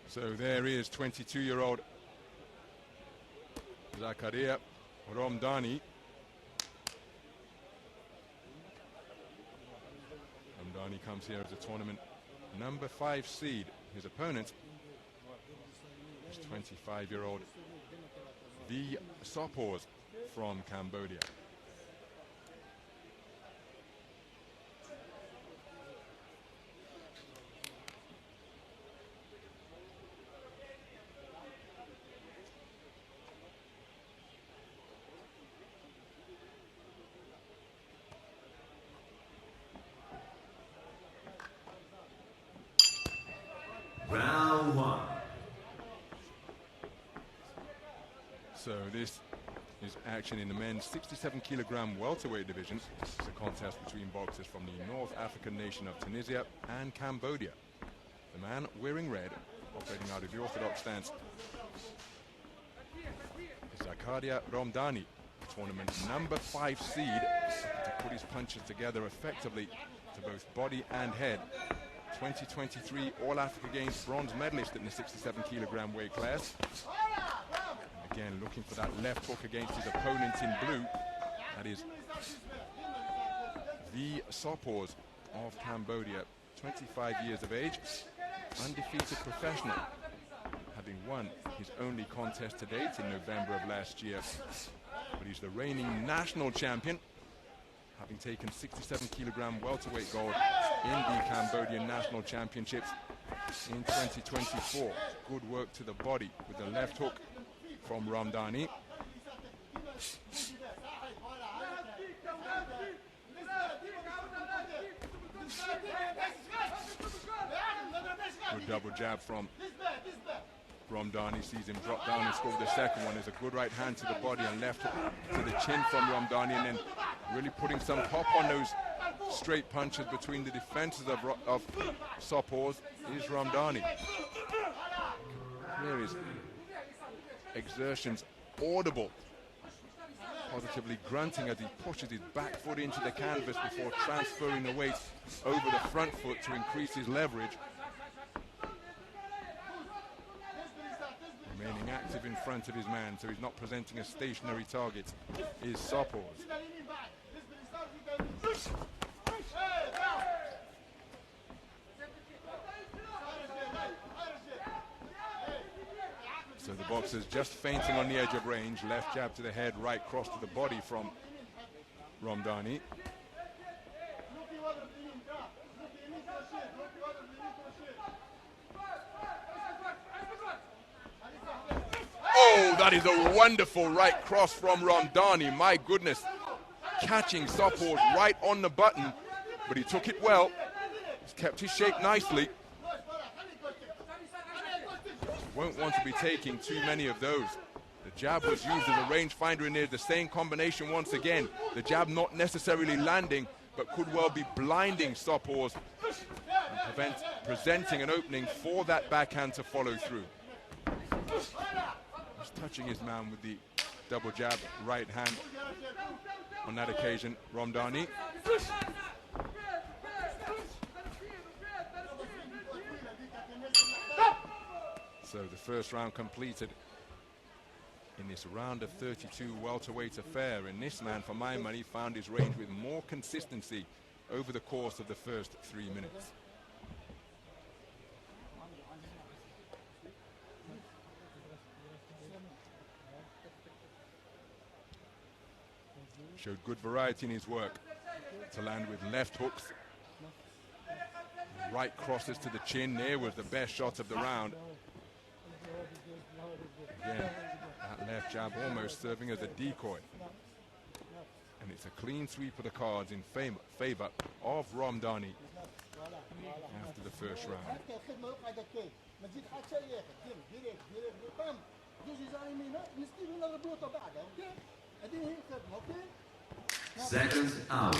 So there is 22-year-old Zakaria Romdhani. Romdhani comes here as a tournament number 5 seed. His opponent is 25-year-old the Sophors from Cambodia. Round 1. So this is action in the men's 67-kilogram welterweight division. It's a contest between boxers from the North African nation of Tunisia and Cambodia. The man wearing red, operating out of the orthodox stance, is Zakaria Romdhani, tournament number 5 seed, to put his punches together effectively to both body and head. 2023 All-Africa Games bronze medalist in the 67-kilogram weight class. And again, looking for that left hook against his opponent in blue. That is the Sophors of Cambodia, 25 years of age, undefeated professional, having won his only contest to date in November of last year. But he's the reigning national champion, having taken 67-kilogram welterweight gold in the Cambodian National Championships in 2024. Good work to the body with the left hook from Romdhani. Good double jab from Romdhani, sees him drop down and score the second one. There's a good right hand to the body and left hook to the chin from Romdhani, and then really putting some pop on those straight punches between the defenses of Sophors is Romdhani. Here is exertions audible, positively grunting as he pushes his back foot into the canvas before transferring the weight over the front foot to increase his leverage. Remaining active in front of his man, so he's not presenting a stationary target, is Sophors. So the boxer's just feinting on the edge of range, left jab to the head, right cross to the body from Romdhani. Oh, that is a wonderful right cross from Romdhani. My goodness. Catching Sophors right on the button, but he took it well. He's kept his shape nicely. Won't want to be taking too many of those. The jab was used as a rangefinder in there. The same combination once again. The jab not necessarily landing, but could well be blinding Sophors and presenting an opening for that backhand to follow through. He's touching his man with the double jab right hand on that occasion, Romdhani. So the first round completed in this round of 32 welterweight affair, and this man, for my money, found his range with more consistency over the course of the first 3 minutes. Showed good variety in his work to land with left hooks, right crosses to the chin. There was the best shot of the round. Again, that left jab almost serving as a decoy. And it's a clean sweep of the cards in favor of Romdhani after the first round. Seconds out.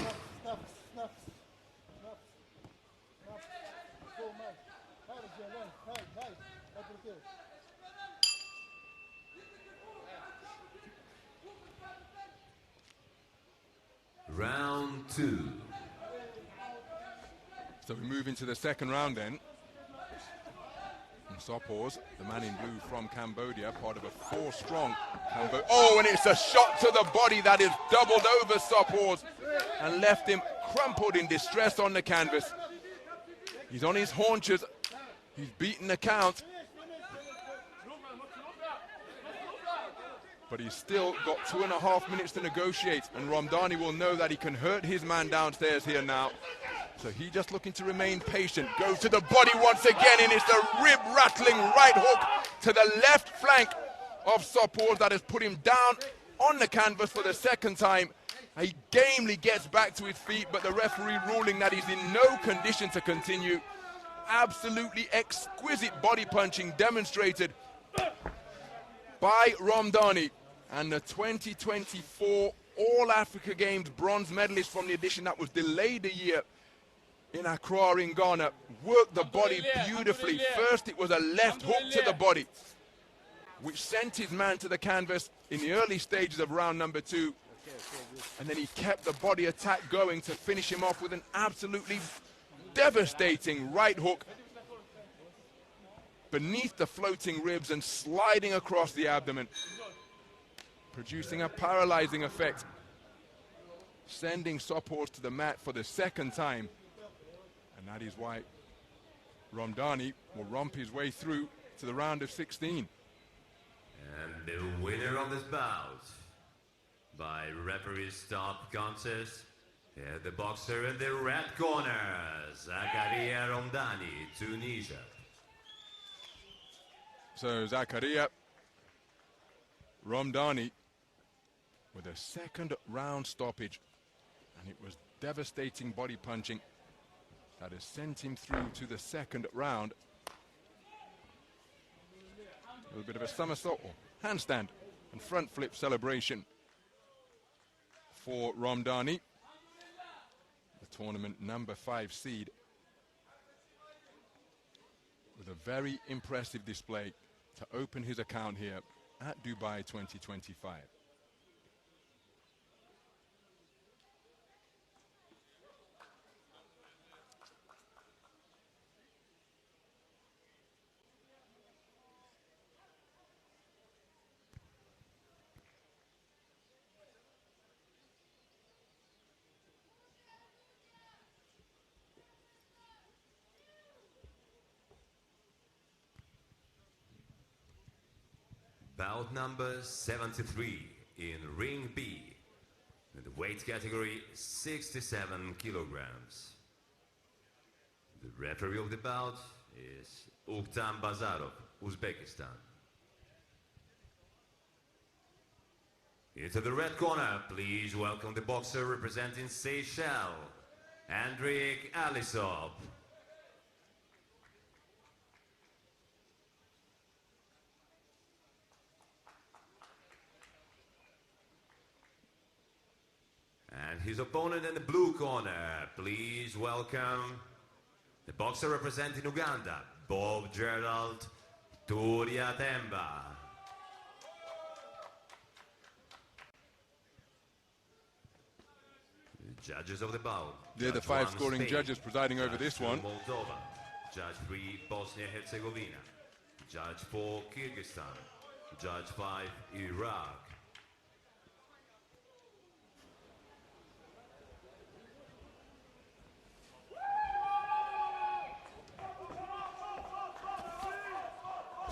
Round 2. So we move into the second round then. And Sophors, the man in blue from Cambodia, part of a 4-strong Cambodia. Oh, and it's a shot to the body that is doubled over Sophors and left him crumpled in distress on the canvas. He's on his haunches. He's beaten the count. But he's still got 2.5 minutes to negotiate, and Romdhani will know that he can hurt his man downstairs here now. So he's just looking to remain patient. Goes to the body once again, and it's a rib-rattling right hook to the left flank of Sophors that has put him down on the canvas for the second time. He gamely gets back to his feet, but the referee ruling that he's in no condition to continue. Absolutely exquisite body punching demonstrated by Romdhani. And the 2024 All-Africa Games bronze medalist from the edition that was delayed a year in Accra in Ghana worked the body beautifully. First it was a left hook to the body, which sent his man to the canvas in the early stages of round number 2. And then he kept the body attack going to finish him off with an absolutely devastating right hook beneath the floating ribs and sliding across the abdomen, producing a paralyzing effect, sending Sophors to the mat for the second time. And that is why Romdhani will romp his way through to the round of 16. And the winner of this bout, by referee's stop contest, the boxer in the red corner, Zakaria Romdhani, Tunisia. So Zakaria Romdhani with a second round stoppage, and it was devastating body punching that has sent him through to the second round. A little bit of a somersault or handstand and front flip celebration for Romdhani. The tournament number 5 seed, with a very impressive display to open his account here at Dubai 2025. Bout number 73 in Ring B, in the weight category 67 kilograms. The referee of the bout is Ukhtam Bazarov, Uzbekistan. Into the red corner, please welcome the boxer representing Seychelles, Andrik Allisop. And his opponent in the blue corner, please welcome the boxer representing Uganda, Bob Gerald Turyatemba. The judges of the bout. They're the 5 scoring judges presiding over this one. Moldova, Judge 3, Bosnia-Herzegovina, Judge 4, Kyrgyzstan, Judge 5, Iraq.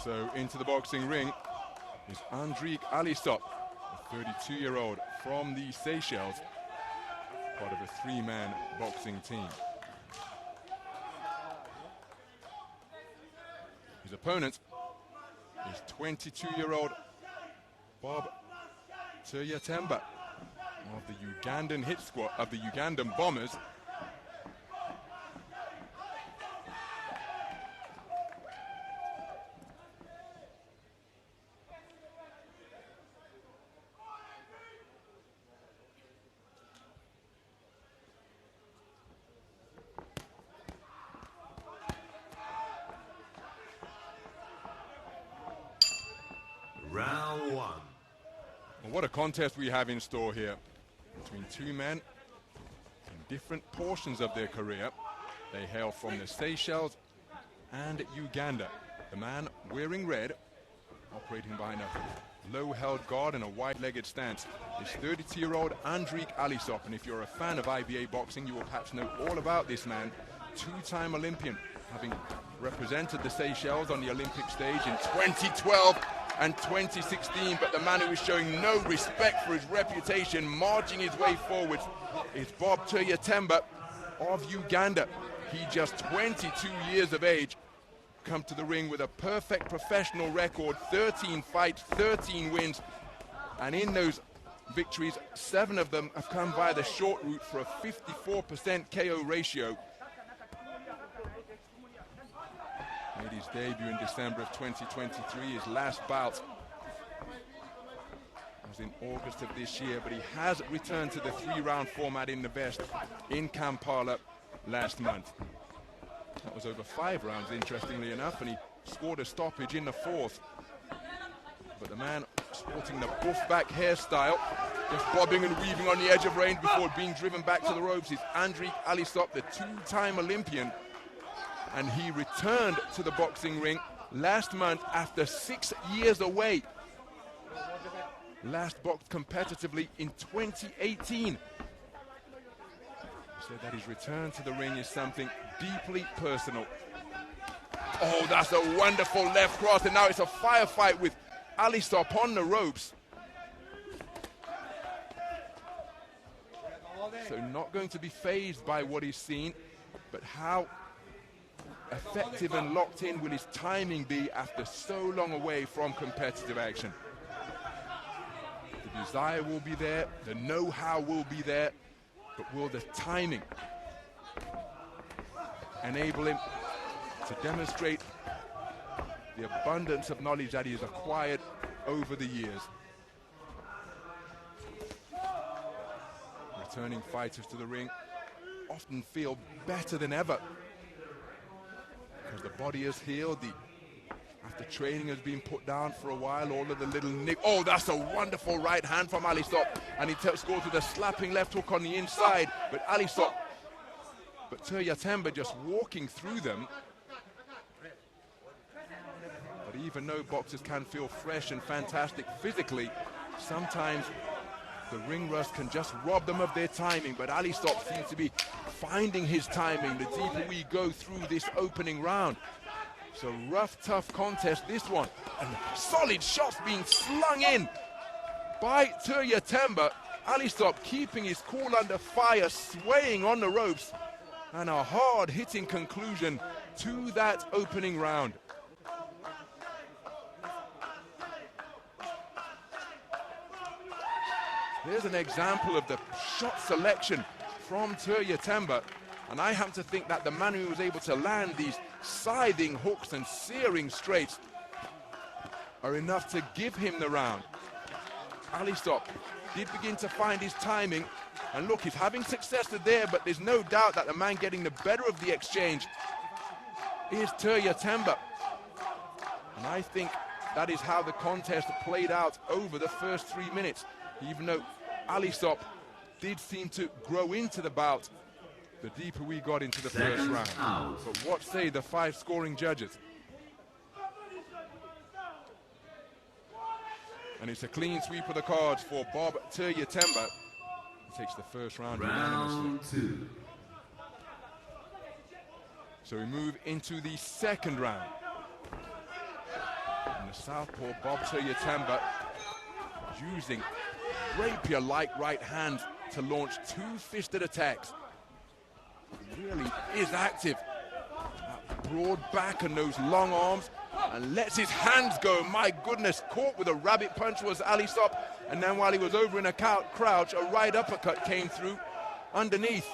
So into the boxing ring is Andrik Allisop, a 32-year-old from the Seychelles, part of a 3-man boxing team. His opponent is 22-year-old Bob Turyatemba of the Ugandan hit squad, of the Ugandan Bombers. Round 1. Well, what a contest we have in store here between 2 men in different portions of their career. They hail from the Seychelles and Uganda. The man wearing red, operating behind a low-held guard and a wide-legged stance, is 32-year-old Andrik Allisop. And if you're a fan of IBA boxing, you will perhaps know all about this man, 2-time Olympian, having represented the Seychelles on the Olympic stage in 2012 and 2016, but the man who is showing no respect for his reputation, marching his way forwards, is Bob Turyatemba of Uganda. He just 22 years of age, come to the ring with a perfect professional record, 13 fights, 13 wins, and in those victories, 7 of them have come via the short route for a 54% KO ratio. Made his debut in December of 2023. His last bout was in August of this year, but he has returned to the 3-round format in the vest in Kampala last month. That was over 5 rounds, interestingly enough, and he scored a stoppage in the 4th. But the man sporting the buff-back hairstyle, just bobbing and weaving on the edge of range before being driven back to the ropes, is Andrik Allisop, the 2-time Olympian. And he returned to the boxing ring last month after 6 years away. Last boxed competitively in 2018. So that his return to the ring is something deeply personal. Oh, that's a wonderful left cross, and now it's a firefight with Allisop on the ropes. So not going to be fazed by what he's seen, but how effective and locked in will his timing be after so long away from competitive action. The desire will be there, the know-how will be there, but will the timing enable him to demonstrate the abundance of knowledge that he has acquired over the years? Returning fighters to the ring, often feel better than ever. Because the body has healed, after training has been put down for a while, all of the little oh, that's a wonderful right hand from Allisop, and he scores with a slapping left hook on the inside, but Turyatemba just walking through them. But even though boxers can feel fresh and fantastic physically, sometimes the ring rust can just rob them of their timing, but Allisop seems to be finding his timing the deeper we go through this opening round. It's a rough, tough contest, this one. And solid shots being slung in by Turyatemba. Allisop keeping his cool under fire, swaying on the ropes. And a hard-hitting conclusion to that opening round. Here's an example of the shot selection from Turyatemba. And I happen to think that the man who was able to land these scything hooks and searing straights are enough to give him the round. Allisop did begin to find his timing, and look, he's having success there, but there's no doubt that the man getting the better of the exchange is Turyatemba. And I think that is how the contest played out over the first 3 minutes, even though Allisop did seem to grow into the bout the deeper we got into the first round. But what say the 5 scoring judges? And it's a clean sweep of the cards for Bob Turyatemba. He takes the first round unanimously. So we move into the second round. And the southpaw Bob Turyatemba using rapier-like right hand to launch 2-fisted attacks. He really is active. That broad back and those long arms, and lets his hands go. My goodness, caught with a rabbit punch was Allisop, and then while he was over in a crouch, a right uppercut came through underneath.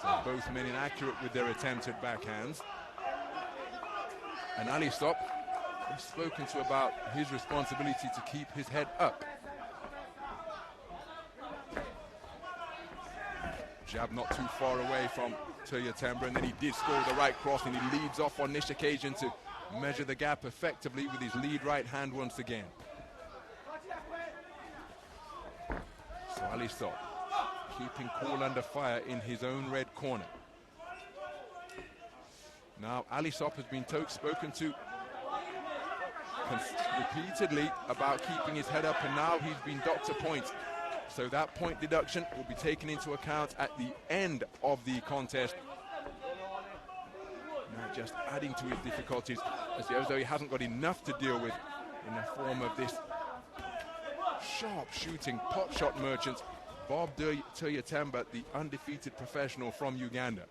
So both men inaccurate with their attempted backhands. And Allisop has spoken to about his responsibility to keep his head up. Jab not too far away from Turyatemba, and then he did score the right cross, and he leads off on this occasion to measure the gap effectively with his lead right hand once again. So Allisop keeping cool under fire in his own red corner. Now Allisop has been spoken to repeatedly about keeping his head up, and now he's been docked a point. So that point deduction will be taken into account at the end of the contest. Now just adding to his difficulties, as though he hasn't got enough to deal with in the form of this sharp shooting pot shot merchant, Bob Turyatemba, the undefeated professional from Uganda.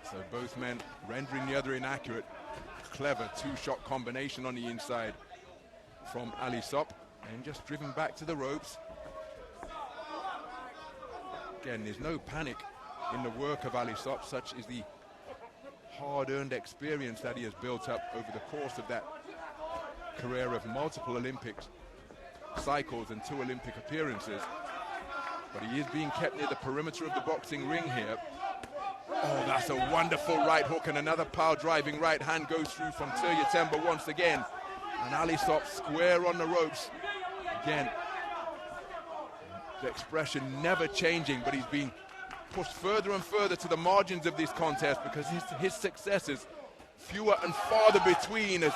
So both men rendering the other inaccurate. Clever two-shot combination on the inside from Allisop, and just driven back to the ropes. Again, there's no panic in the work of Allisop, such is the hard-earned experience that he has built up over the course of that career of multiple Olympics cycles and 2 Olympic appearances. But he is being kept near the perimeter of the boxing ring here. Oh, that's a wonderful right hook, and another power-driving right hand goes through from Turyatemba once again. And Allisop square on the ropes. Again, the expression never changing, but he's been pushed further and further to the margins of this contest because his successes fewer and farther between, as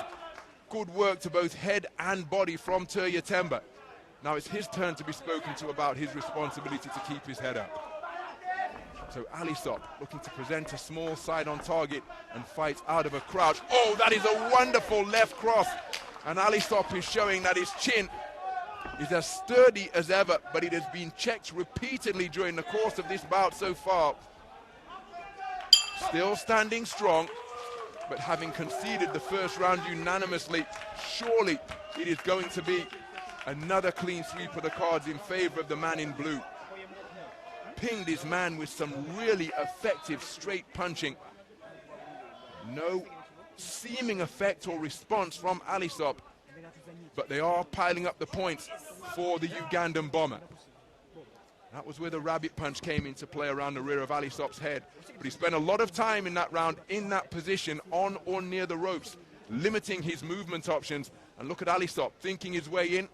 good work to both head and body from Turyatemba. Now it's his turn to be spoken to about his responsibility to keep his head up. So Allisop looking to present a small side on target and fight out of a crouch. Oh, that is a wonderful left cross. And Allisop is showing that his chin is as sturdy as ever, but it has been checked repeatedly during the course of this bout so far. Still standing strong, but having conceded the first round unanimously, surely it is going to be another clean sweep of the cards in favor of the man in blue. Pinged his man with some really effective straight punching. No seeming effect or response from Allisop, but they are piling up the points for the Ugandan bomber. That was where the rabbit punch came into play around the rear of Allisop's head. But he spent a lot of time in that round in that position on or near the ropes, limiting his movement options. And look at Allisop thinking his way in,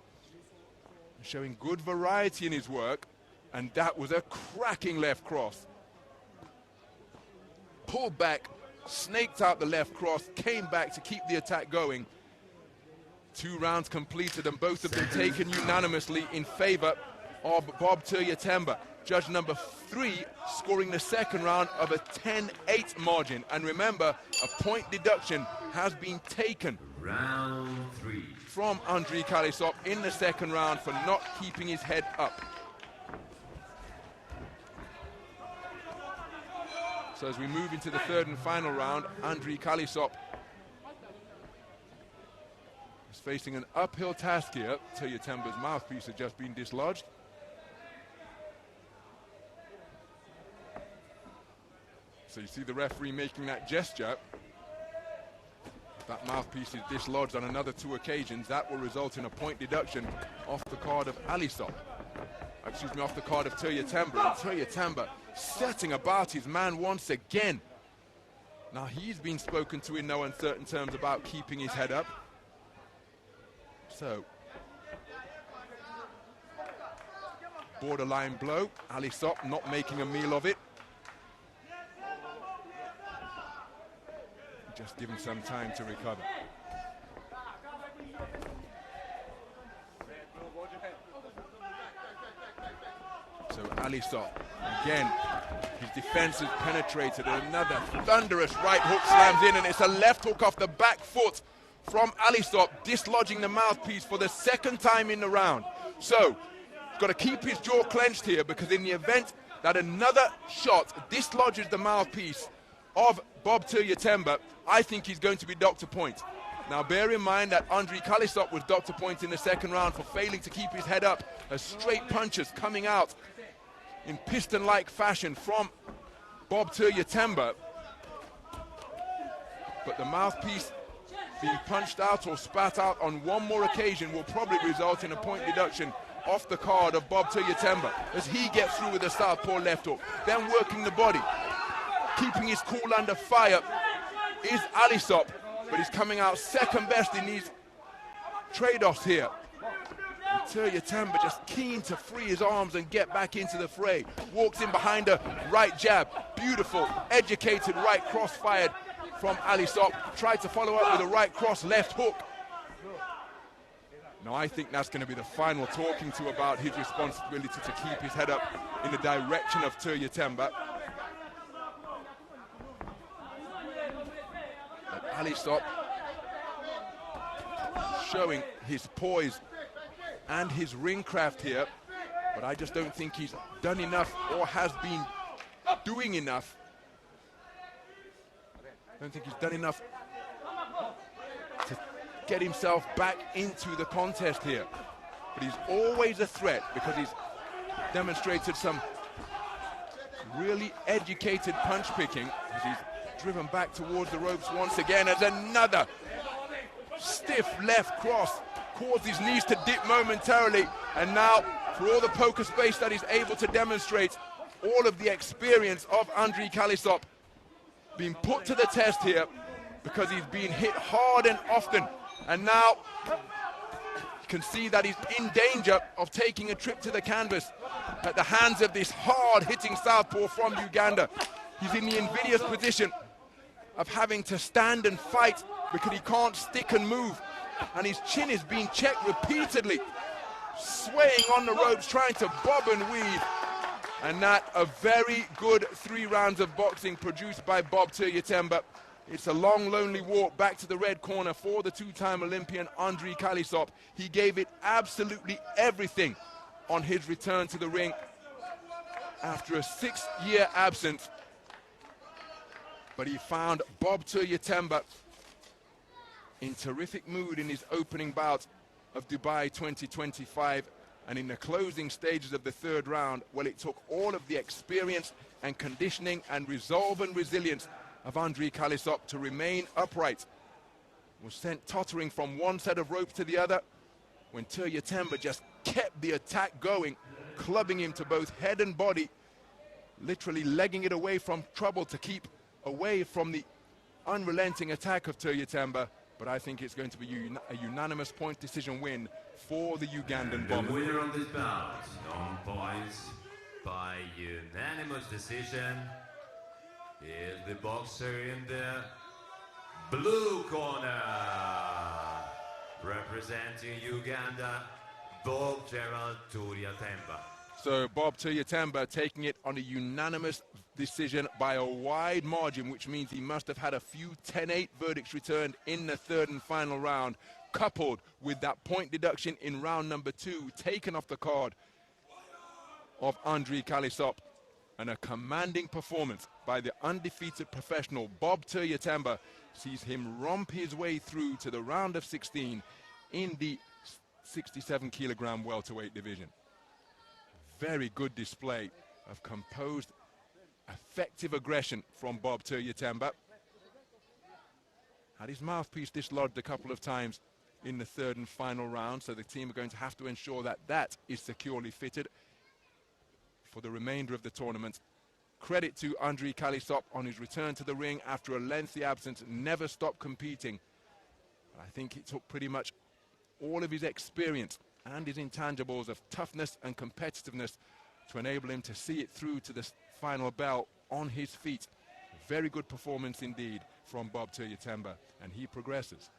showing good variety in his work. And that was a cracking left cross. Pulled back, snaked out the left cross, came back to keep the attack going. 2 rounds completed and both of them taken unanimously in favor of Bob Turyatemba. Judge number 3 scoring the second round of a 10-8 margin. And remember, a point deduction has been taken Round 3 from Andrei Allisop in the second round for not keeping his head up. So as we move into the third and final round, Andrei Allisop is facing an uphill task here. Turyatemba's mouthpiece has just been dislodged. So you see the referee making that gesture. If that mouthpiece is dislodged on another 2 occasions, that will result in a point deduction off the card of Allisop. Excuse me, off the card of Turyatemba. And Turyatemba setting about his man once again. Now he's been spoken to in no uncertain terms about keeping his head up. So, borderline blow. Allisop not making a meal of it. Just give him some time to recover. So Allisop, again, his defense has penetrated. Another thunderous right hook slams in, and it's a left hook off the back foot from Allisop, dislodging the mouthpiece for the second time in the round. So, got to keep his jaw clenched here, because in the event that another shot dislodges the mouthpiece of Bob Turyatemba, I think he's going to be docked a point. Now bear in mind that Andrei Allisop was docked a point in the second round for failing to keep his head up, as straight punches coming out in piston-like fashion from Bob Turyatemba. But the mouthpiece being punched out or spat out on one more occasion will probably result in a point deduction off the card of Bob Turyatemba, as he gets through with a southpaw left hook, then working the body. Keeping his cool under fire is Allisop, but he's coming out second best in these trade-offs here. And Turyatemba just keen to free his arms and get back into the fray. Walks in behind a right jab. Beautiful, educated right cross fired from Allisop. Tried to follow up with a right cross left hook. Now I think that's going to be the final talking to about his responsibility to keep his head up in the direction of Turyatemba. Allisop showing his poise and his ring craft here, but I just don't think he's done enough or has been doing enough. I don't think he's done enough to get himself back into the contest here. But he's always a threat, because he's demonstrated some really educated punch picking as he's driven back towards the ropes once again, as another stiff left cross caused his knees to dip momentarily. And now, for all the poker space that he's able to demonstrate, all of the experience of Andrei Allisop being put to the test here, because he's been hit hard and often. And now you can see that he's in danger of taking a trip to the canvas at the hands of this hard-hitting southpaw from Uganda. He's in the invidious position of having to stand and fight, because he can't stick and move, and his chin is being checked repeatedly, swaying on the ropes, trying to bob and weave. And that, a very good 3 rounds of boxing produced by Bob Turyatemba. It's a long, lonely walk back to the red corner for the 2-time Olympian Andrei Allisop. He gave it absolutely everything on his return to the ring after a 6-year absence. But he found Bob Turyatemba in terrific mood in his opening bout of Dubai 2025. And in the closing stages of the third round, well, it took all of the experience and conditioning and resolve and resilience of Andrei Allisop to remain upright was sent tottering from one set of ropes to the other when Turyatemba just kept the attack going, clubbing him to both head and body, literally legging it away from trouble to keep away from the unrelenting attack of Turyatemba. But I think it's going to be a unanimous point decision win for the Ugandan Bomber. The winner on this bout, on points by unanimous decision, is the boxer in the blue corner, representing Uganda, Bob Gerald Turyatemba. So Bob Turyatemba taking it on a unanimous decision by a wide margin, which means he must have had a few 10-8 verdicts returned in the third and final round, coupled with that point deduction in round number 2 taken off the card of Andrei Allisop, and a commanding performance by the undefeated professional Bob Turyatemba sees him romp his way through to the round of 16 in the 67-kilogram welterweight division. Very good display of composed, effective aggression from Bob Turyatemba. Had his mouthpiece dislodged a couple of times in the third and final round, so the team are going to have to ensure that that is securely fitted for the remainder of the tournament. Credit to Andrei Allisop on his return to the ring after a lengthy absence, never stopped competing. I think it took pretty much all of his experience and his intangibles of toughness and competitiveness to enable him to see it through to the final bell on his feet. Very good performance indeed from Bob Turyatemba, and he progresses.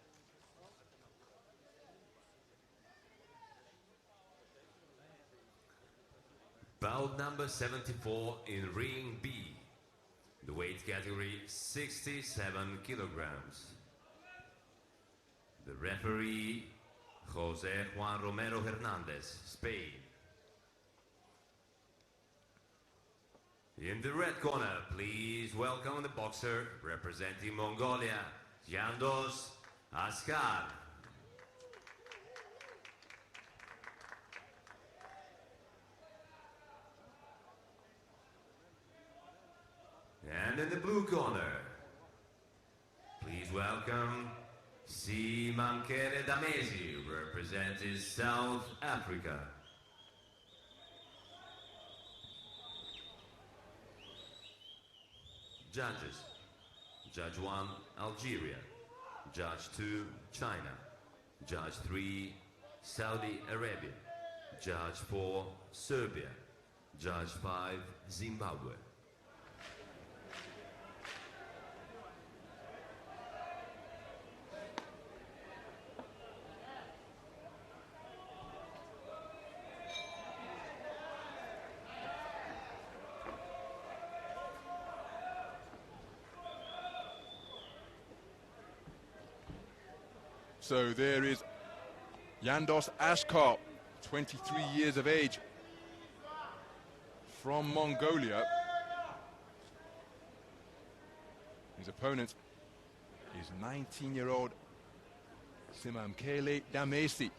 Bout number 74 in ring B, the weight category 67 kilograms. The referee, Jose Juan Romero Hernandez, Spain. In the red corner, please welcome the boxer representing Mongolia, Yandos Askhar. And in the blue corner, please welcome Simankere Damesi, representing South Africa. Judges: Judge 1, Algeria. Judge 2, China. Judge 3, Saudi Arabia. Judge 4, Serbia. Judge 5, Zimbabwe. So there is Yandos Askhar, 23 years of age, from Mongolia. His opponent is 19-year-old Simankere Damesi.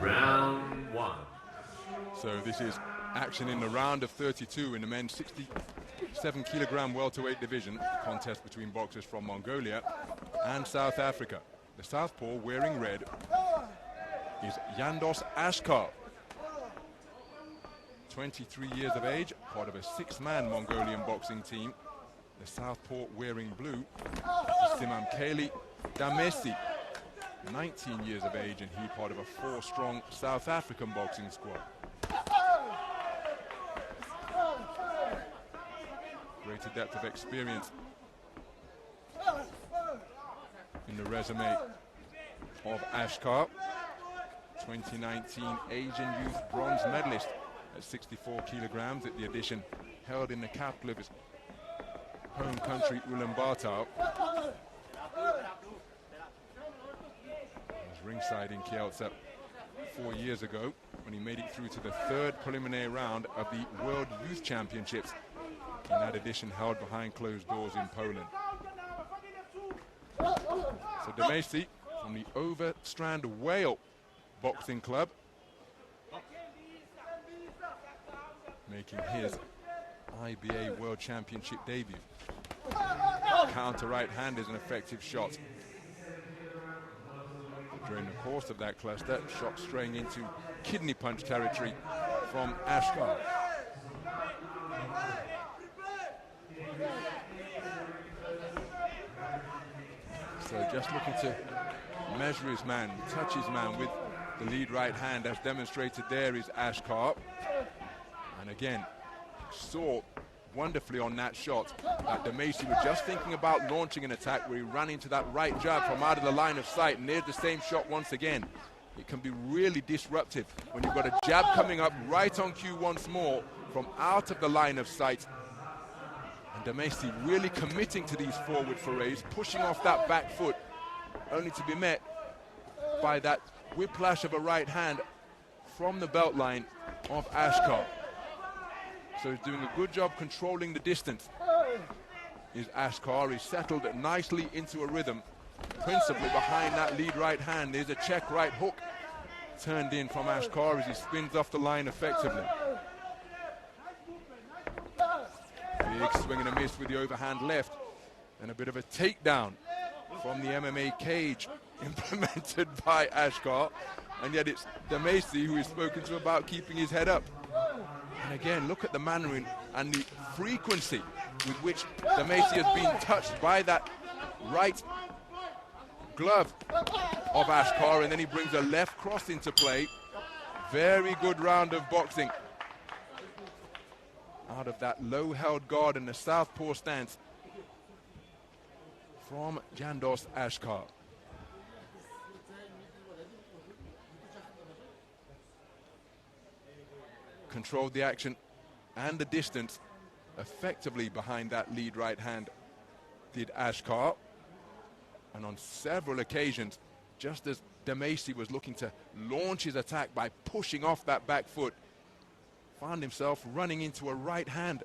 Round 1. So this is action in the round of 32 in the men's 67-kilogram welterweight division, contest between boxers from Mongolia and South Africa. The southpaw wearing red is Yandos Askhar, 23 years of age, part of a 6-man Mongolian boxing team. The southpaw wearing blue is Simankere Damesi, 19 years of age, and he part of a 4-strong South African boxing squad. Greater depth of experience in the resume of Askhar. 2019 Asian Youth Bronze Medalist at 64 kilograms at the edition held in the capital of his home country, Ulaanbaatar. He was ringside in Kielce 4 years ago when he made it through to the third preliminary round of the World Youth Championships, in that edition held behind closed doors in Poland. So Damesi from the Overstrand Whale Boxing Club, making his IBA World Championship debut. Counter right hand is an effective shot. During the course of that cluster, shot straying into kidney punch territory from Askhar. So just looking to measure his man, touch his man with the lead right hand, as demonstrated there is Askhar. And again, saw wonderfully on that shot that Damesi was just thinking about launching an attack where he ran into that right jab from out of the line of sight, and there's the same shot once again. It can be really disruptive when you've got a jab coming up right on cue once more from out of the line of sight. And Damesi really committing to these forward forays, pushing off that back foot, only to be met by that whiplash of a right hand from the belt line of Askhar. So he's doing a good job controlling the distance. Is Askhar. He's settled nicely into a rhythm, principally behind that lead right hand. There's a check right hook turned in from Askhar as he spins off the line effectively. Big swing and a miss with the overhand left, and a bit of a takedown from the MMA cage implemented by Askhar. And yet it's Damesi who is spoken to about keeping his head up. And again, look at the manner and the frequency with which Damesi has been touched by that right glove of Askhar, and then he brings a left cross into play. Very good round of boxing out of that low held guard and the southpaw stance from Jandos Askhar. Controlled the action and the distance effectively behind that lead right hand did Askhar. And on several occasions, just as Damesi was looking to launch his attack by pushing off that back foot, found himself running into a right hand.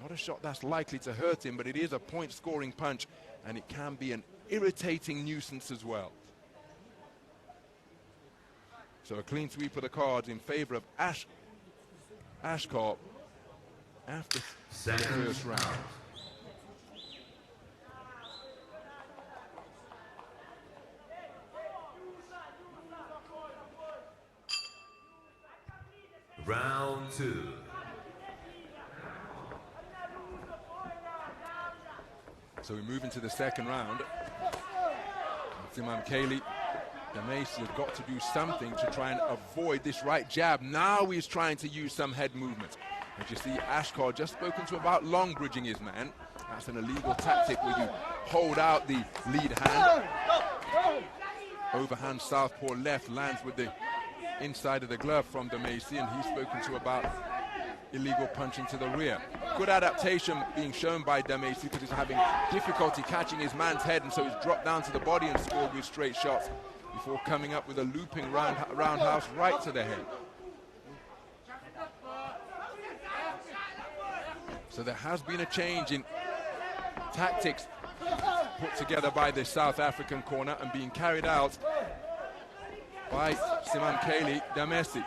Not a shot that's likely to hurt him, but it is a point scoring punch, and it can be an irritating nuisance as well. So a clean sweep of the cards in favor of Askhar after the first round. Round 2. So we move into the second round. Simam Kaylee, Damesi has got to do something to try and avoid this right jab. Now he's trying to use some head movement. As you see, Askhar just spoken to about long bridging his man. That's an illegal tactic where you hold out the lead hand. Overhand southpaw left lands with the inside of the glove from Damesi, and he's spoken to about illegal punching to the rear. Good adaptation being shown by Damesi because he's having difficulty catching his man's head, and so he's dropped down to the body and scored with straight shots before coming up with a looping roundhouse right to the head. So there has been a change in tactics put together by the South African corner and being carried out by Simam Kaylee Damesi.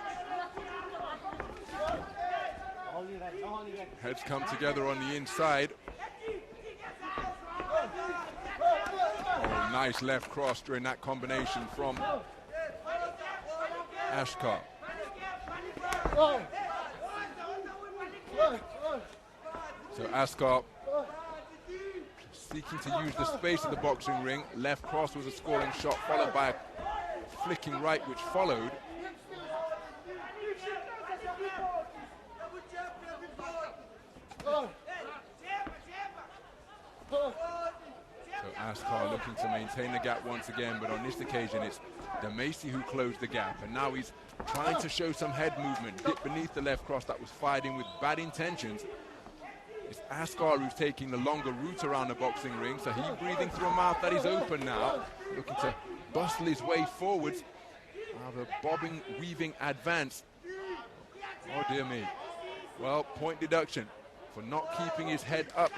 Heads come together on the inside. Oh, nice left cross during that combination from Askhar. So Askhar seeking to use the space of the boxing ring. Left cross was a scoring shot, followed by a flicking right which followed. So Askhar looking to maintain the gap once again, but on this occasion it's Damesi who closed the gap, and now he's trying to show some head movement, dip beneath the left cross that was fired in with bad intentions. It's Askhar who's taking the longer route around the boxing ring, so he's breathing through a mouth that is open now, looking to bustle his way forwards. Have a bobbing, weaving advance. Oh dear me. Well, point deduction for not keeping his head up,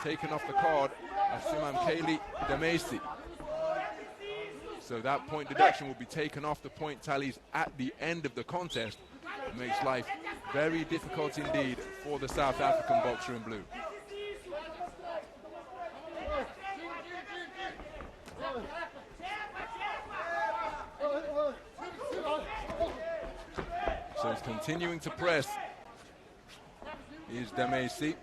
taken off the card of Simam Damesi. So that point deduction will be taken off the point tallies at the end of the contest. It makes life very difficult indeed for the South African boxer in blue. So he's continuing to press. Here's Damesi.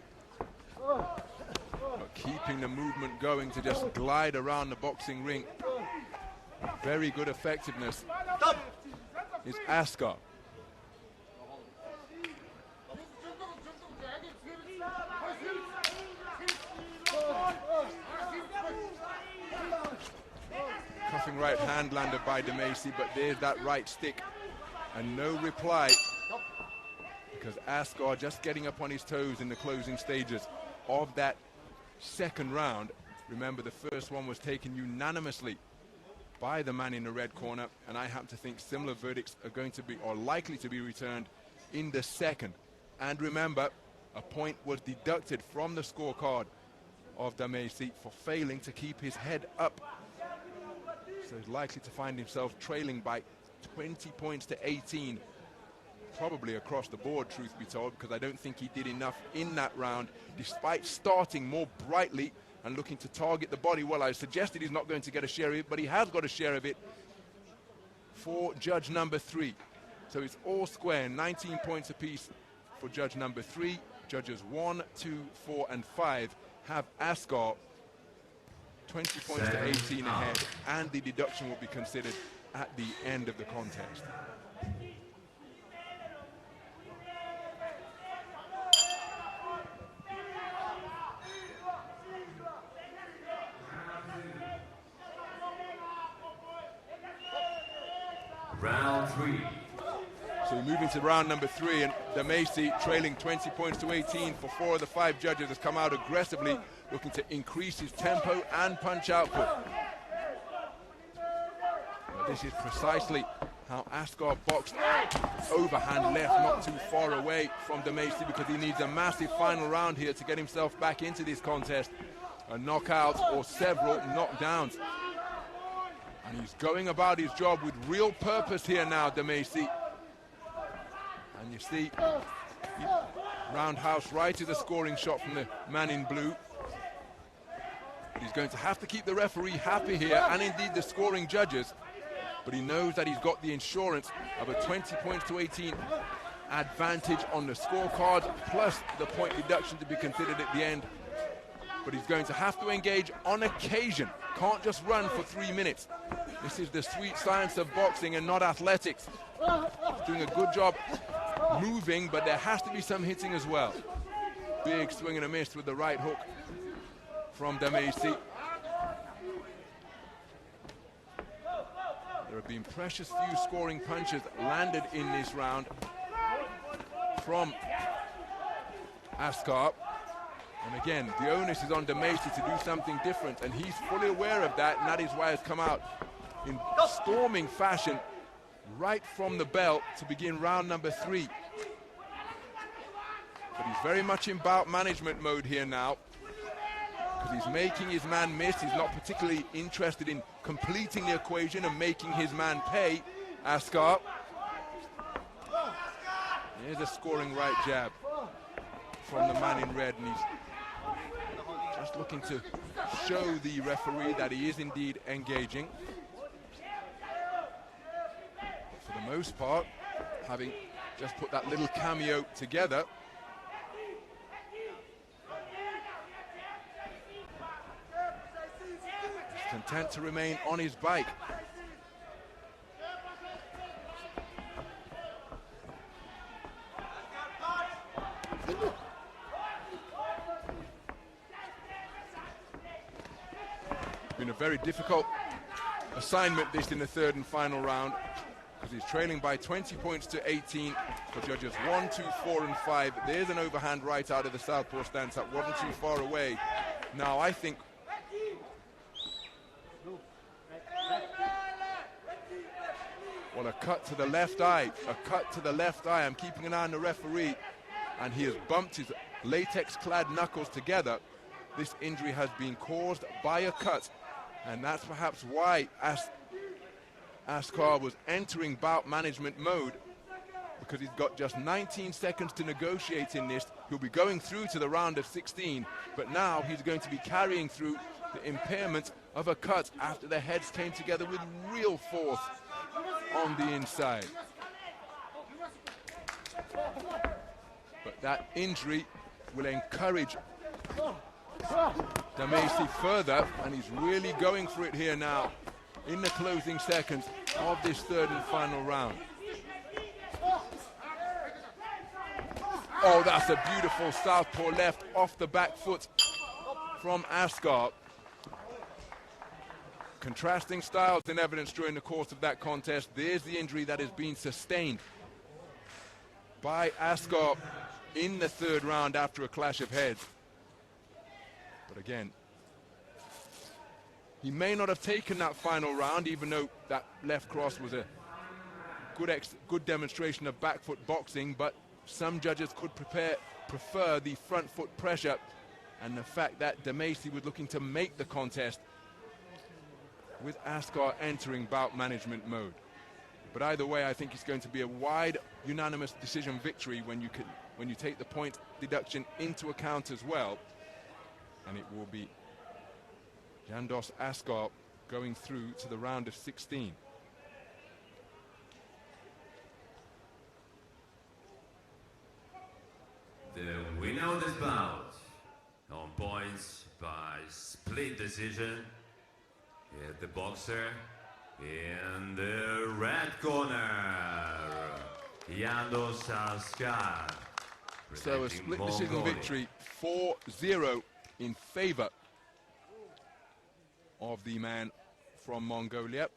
But keeping the movement going to just glide around the boxing ring. Very good effectiveness. Is Askhar. Cuffing right hand landed by Damesi, but there's that right stick. And no reply, because Askhar just getting up on his toes in the closing stages of that second round. Remember, the first one was taken unanimously by the man in the red corner, and I happen to think similar verdicts are going to be, or likely to be, returned in the second. And remember, a point was deducted from the scorecard of Damesi for failing to keep his head up. So he's likely to find himself trailing by 20 points to 18, probably across the board, truth be told, because I don't think he did enough in that round, despite starting more brightly and looking to target the body. Well, I suggested he's not going to get a share of it, but he has got a share of it for judge number 3. So it's all square, 19 points apiece for judge number 3. Judges 1, 2, 4, and 5 have Askhar 20 points to 18 ahead, and the deduction will be considered at the end of the contest. Round 3. So we move into round number 3, and Damesi, trailing 20 points to 18 for 4 of the 5 judges, has come out aggressively, looking to increase his tempo and punch output. This is precisely how Askhar boxed. Overhand left, not too far away from Damesi, because he needs a massive final round here to get himself back into this contest. A knockout or several knockdowns. And he's going about his job with real purpose here now, Damesi. And you see, roundhouse right to the scoring shot from the man in blue. But he's going to have to keep the referee happy here, and indeed the scoring judges. But he knows that he's got the insurance of a 20 points to 18 advantage on the scorecard, plus the point deduction to be considered at the end. But he's going to have to engage on occasion. Can't just run for 3 minutes. This is the sweet science of boxing and not athletics. He's doing a good job moving, but there has to be some hitting as well. Big swing and a miss with the right hook from Damesi. There have been precious few scoring punches landed in this round from Askhar. And again, the onus is on Damesi to do something different, and he's fully aware of that, and that is why he's come out in storming fashion right from the bell to begin round number 3. But he's very much in bout management mode here now, because he's making his man miss. He's not particularly interested in completing the equation and making his man pay, Askhar. Here's a scoring right jab from the man in red, and he's just looking to show the referee that he is indeed engaging. But for the most part, having just put that little cameo together, he's content to remain on his bike. a very difficult assignment this in the third and final round, because he's trailing by 20 points to 18 for judges 1, 2, 4, and 5. There's an overhand right out of the southpaw stance that wasn't too far away. Now I think well, a cut to the left eye, a cut to the left eye. I'm keeping an eye on the referee, and he has bumped his latex-clad knuckles together. This injury has been caused by a cut, and that's perhaps why Askhar was entering bout management mode, because he's got just 19 seconds to negotiate in this. He'll be going through to the round of 16, but now he's going to be carrying through the impairment of a cut after the heads came together with real force on the inside. But that injury will encourage Damesi further, and he's really going for it here now in the closing seconds of this third and final round. Oh, that's a beautiful southpaw left off the back foot from Askhar. Contrasting styles in evidence during the course of that contest. There's the injury that is being sustained by Askhar in the third round after a clash of heads. But again, he may not have taken that final round, even though that left cross was a good demonstration of back foot boxing, but some judges could prefer the front foot pressure, and the fact that Damesi was looking to make the contest with Askhar entering bout management mode. But either way, I think it's going to be a wide unanimous decision victory when you take the point deduction into account as well. And it will be Jandos Askhar going through to the round of 16. The winner of this bout, on points by split decision, is the boxer in the red corner, Jandos Askhar. So a split decision victory, 4-0 in favor of the man from Mongolia.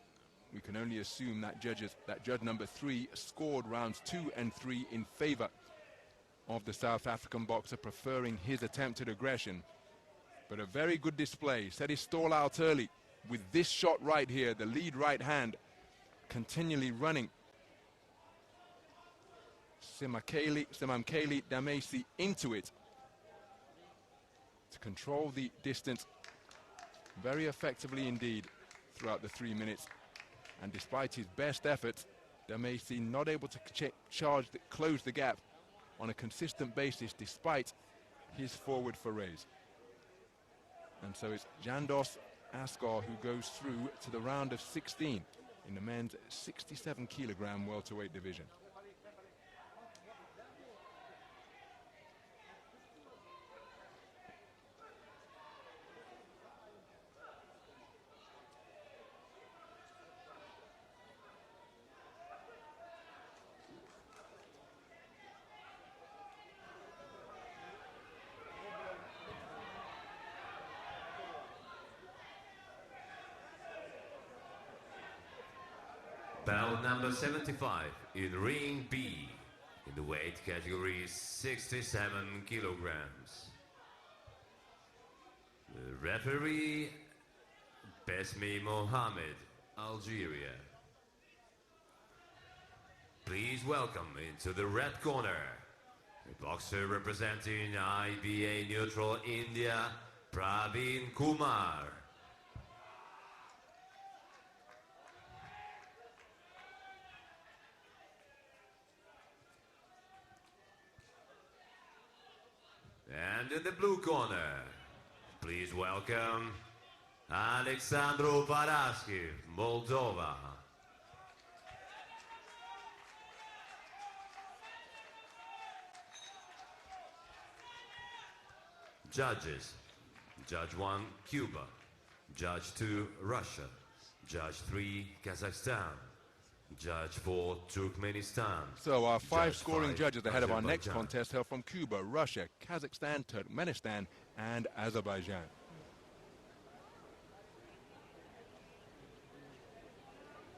We can only assume that judge number 3 scored rounds 2 and 3 in favor of the South African boxer, preferring his attempted aggression. But a very good display. Set his stall out early with this shot right here, the lead right hand, continually running Simamkeli Damesi into it to control the distance very effectively indeed throughout the 3 minutes. And despite his best efforts, Damesi not able to close the gap on a consistent basis despite his forward forays. And so it's Jandos Askhar who goes through to the round of 16 in the men's 67 kilogram welterweight division. Bout number 75 in ring B, in the weight category 67 kilograms. The referee, Besmi Mohammed, Algeria. Please welcome into the red corner, a boxer representing IBA neutral India, Praveen Kumar. And in the blue corner, please welcome Alexandru Paraschiv, Moldova. Judges: Judge 1, Cuba. Judge 2, Russia. Judge 3, Kazakhstan. Judge 4, Turkmenistan. So our 5 scoring judges ahead of our next contest hail from Cuba, Russia, Kazakhstan, Turkmenistan, and Azerbaijan.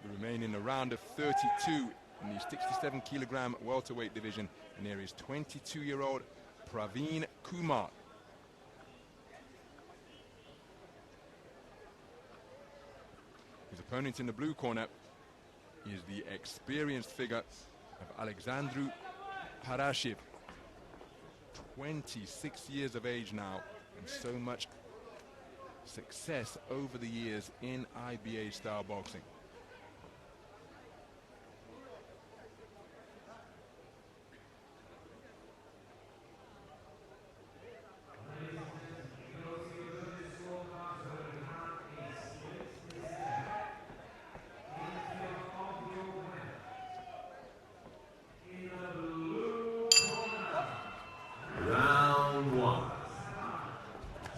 We remain in the round of 32 in the 67 kilogram welterweight division, and there is 22-year-old Praveen Kumar. His opponent in the blue corner is the experienced figure of Alexandru Paraschiv, 26 years of age now, and so much success over the years in IBA style boxing.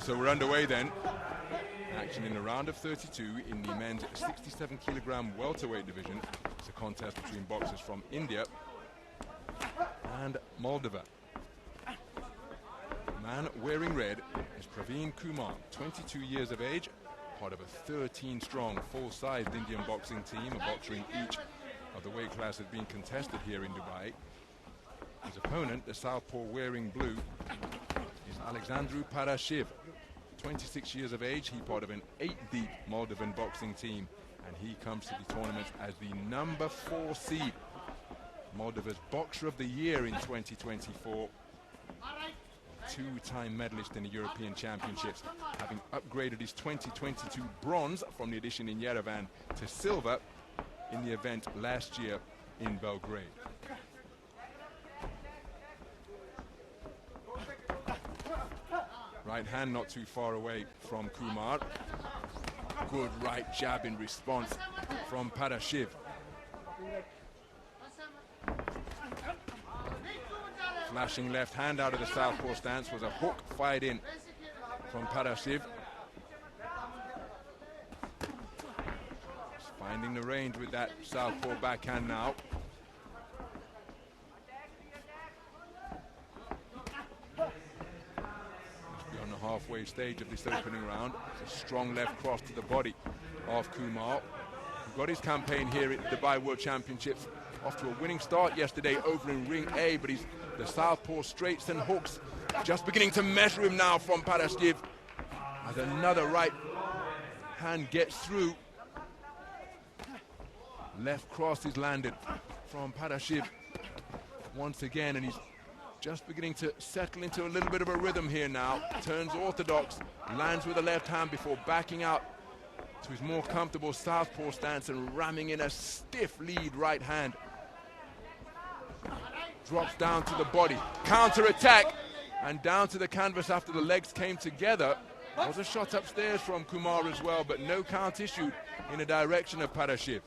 So we're underway then. Action in the round of 32 in the men's 67 kilogram welterweight division. It's a contest between boxers from India and Moldova. The man wearing red is Praveen Kumar, 22 years of age, part of a 13-strong, full-sized Indian boxing team, a boxer in each of the weight classes being contested here in Dubai. His opponent, the southpaw wearing blue, is Alexandru Paraschiv, 26 years of age. He part of an 8-deep Moldovan boxing team, and he comes to the tournament as the number 4 seed. Moldova's Boxer of the Year in 2024. Two-time medalist in the European Championships, having upgraded his 2022 bronze from the edition in Yerevan to silver in the event last year in Belgrade. Right hand not too far away from Kumar. Good right jab in response from Paraschiv. Flashing left hand out of the southpaw stance was a hook fired in from Paraschiv. Just finding the range with that southpaw backhand now. Halfway stage of this opening round. It's a strong left cross to the body of Kumar. He got his campaign here at the Dubai World Championships off to a winning start yesterday over in Ring A, but the southpaw straights and hooks just beginning to measure him now from Paraschiv as another right hand gets through. Left cross is landed from Paraschiv once again, and he's just beginning to settle into a little bit of a rhythm here now. Turns orthodox, lands with the left hand before backing out to his more comfortable southpaw stance and ramming in a stiff lead right hand. Drops down to the body, counter-attack, and down to the canvas after the legs came together. There was a shot upstairs from Kumar as well, but no count issued in the direction of Paraschiv.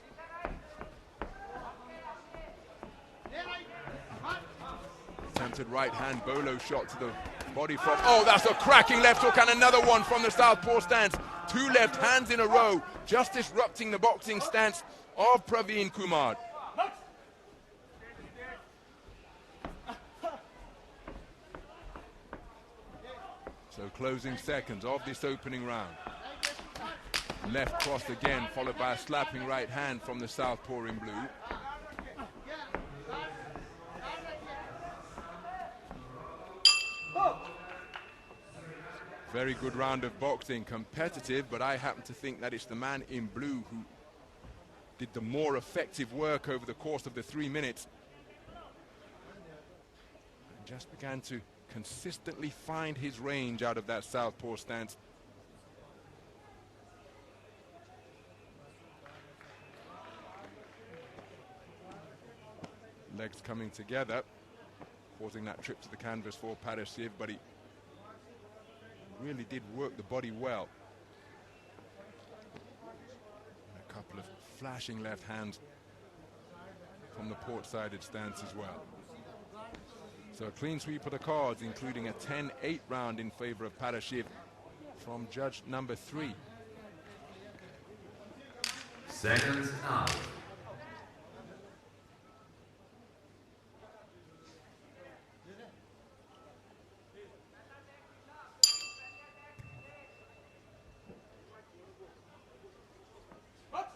Attempted right hand bolo shot to the body from, oh, that's a cracking left hook, and another one from the southpaw stance. 2 left hands in a row, just disrupting the boxing stance of Praveen Kumar. So closing seconds of this opening round. Left cross again, followed by a slapping right hand from the southpaw in blue. Very good round of boxing, competitive, but I happen to think that it's the man in blue who did the more effective work over the course of the 3 minutes. And just began to consistently find his range out of that southpaw stance. Legs coming together, causing that trip to the canvas for Paraschiv, but he really did work the body well. And a couple of flashing left hands from the port-sided stance as well. So a clean sweep of the cards, including a 10-8 round in favor of Paraschiv from judge number 3. Seconds out.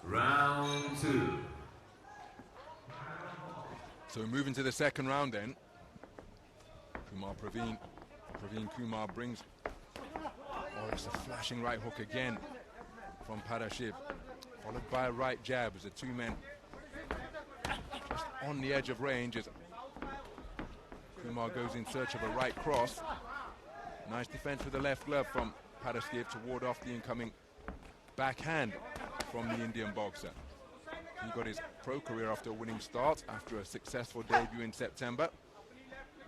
Round 2. So moving to the second round then. Praveen Kumar brings, oh, it's a flashing right hook again from Paraschiv, followed by a right jab as the two men just on the edge of range as Kumar goes in search of a right cross. Nice defense with the left glove from Paraschiv to ward off the incoming backhand from the Indian boxer. He got his pro career after a winning start after a successful debut in September,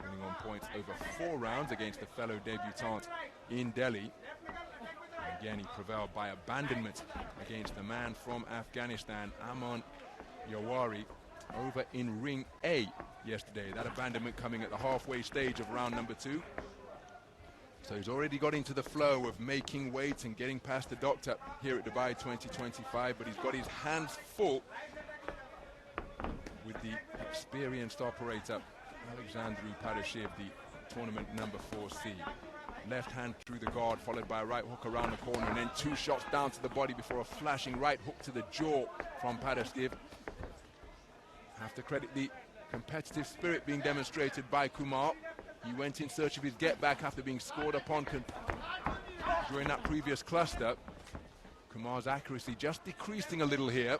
winning on points over 4 rounds against a fellow debutant in Delhi. And again, he prevailed by abandonment against the man from Afghanistan, Aman Yawari, over in ring A yesterday. That abandonment coming at the halfway stage of round number 2. So he's already got into the flow of making weight and getting past the doctor here at Dubai 2025, but he's got his hands full with the experienced operator, Alexandru Paraschiv, the tournament number 4 seed. Left hand through the guard, followed by a right hook around the corner, and then 2 shots down to the body before a flashing right hook to the jaw from Paraschiv. Have to credit the competitive spirit being demonstrated by Kumar. He went in search of his get-back after being scored upon during that previous cluster. Kumar's accuracy just decreasing a little here,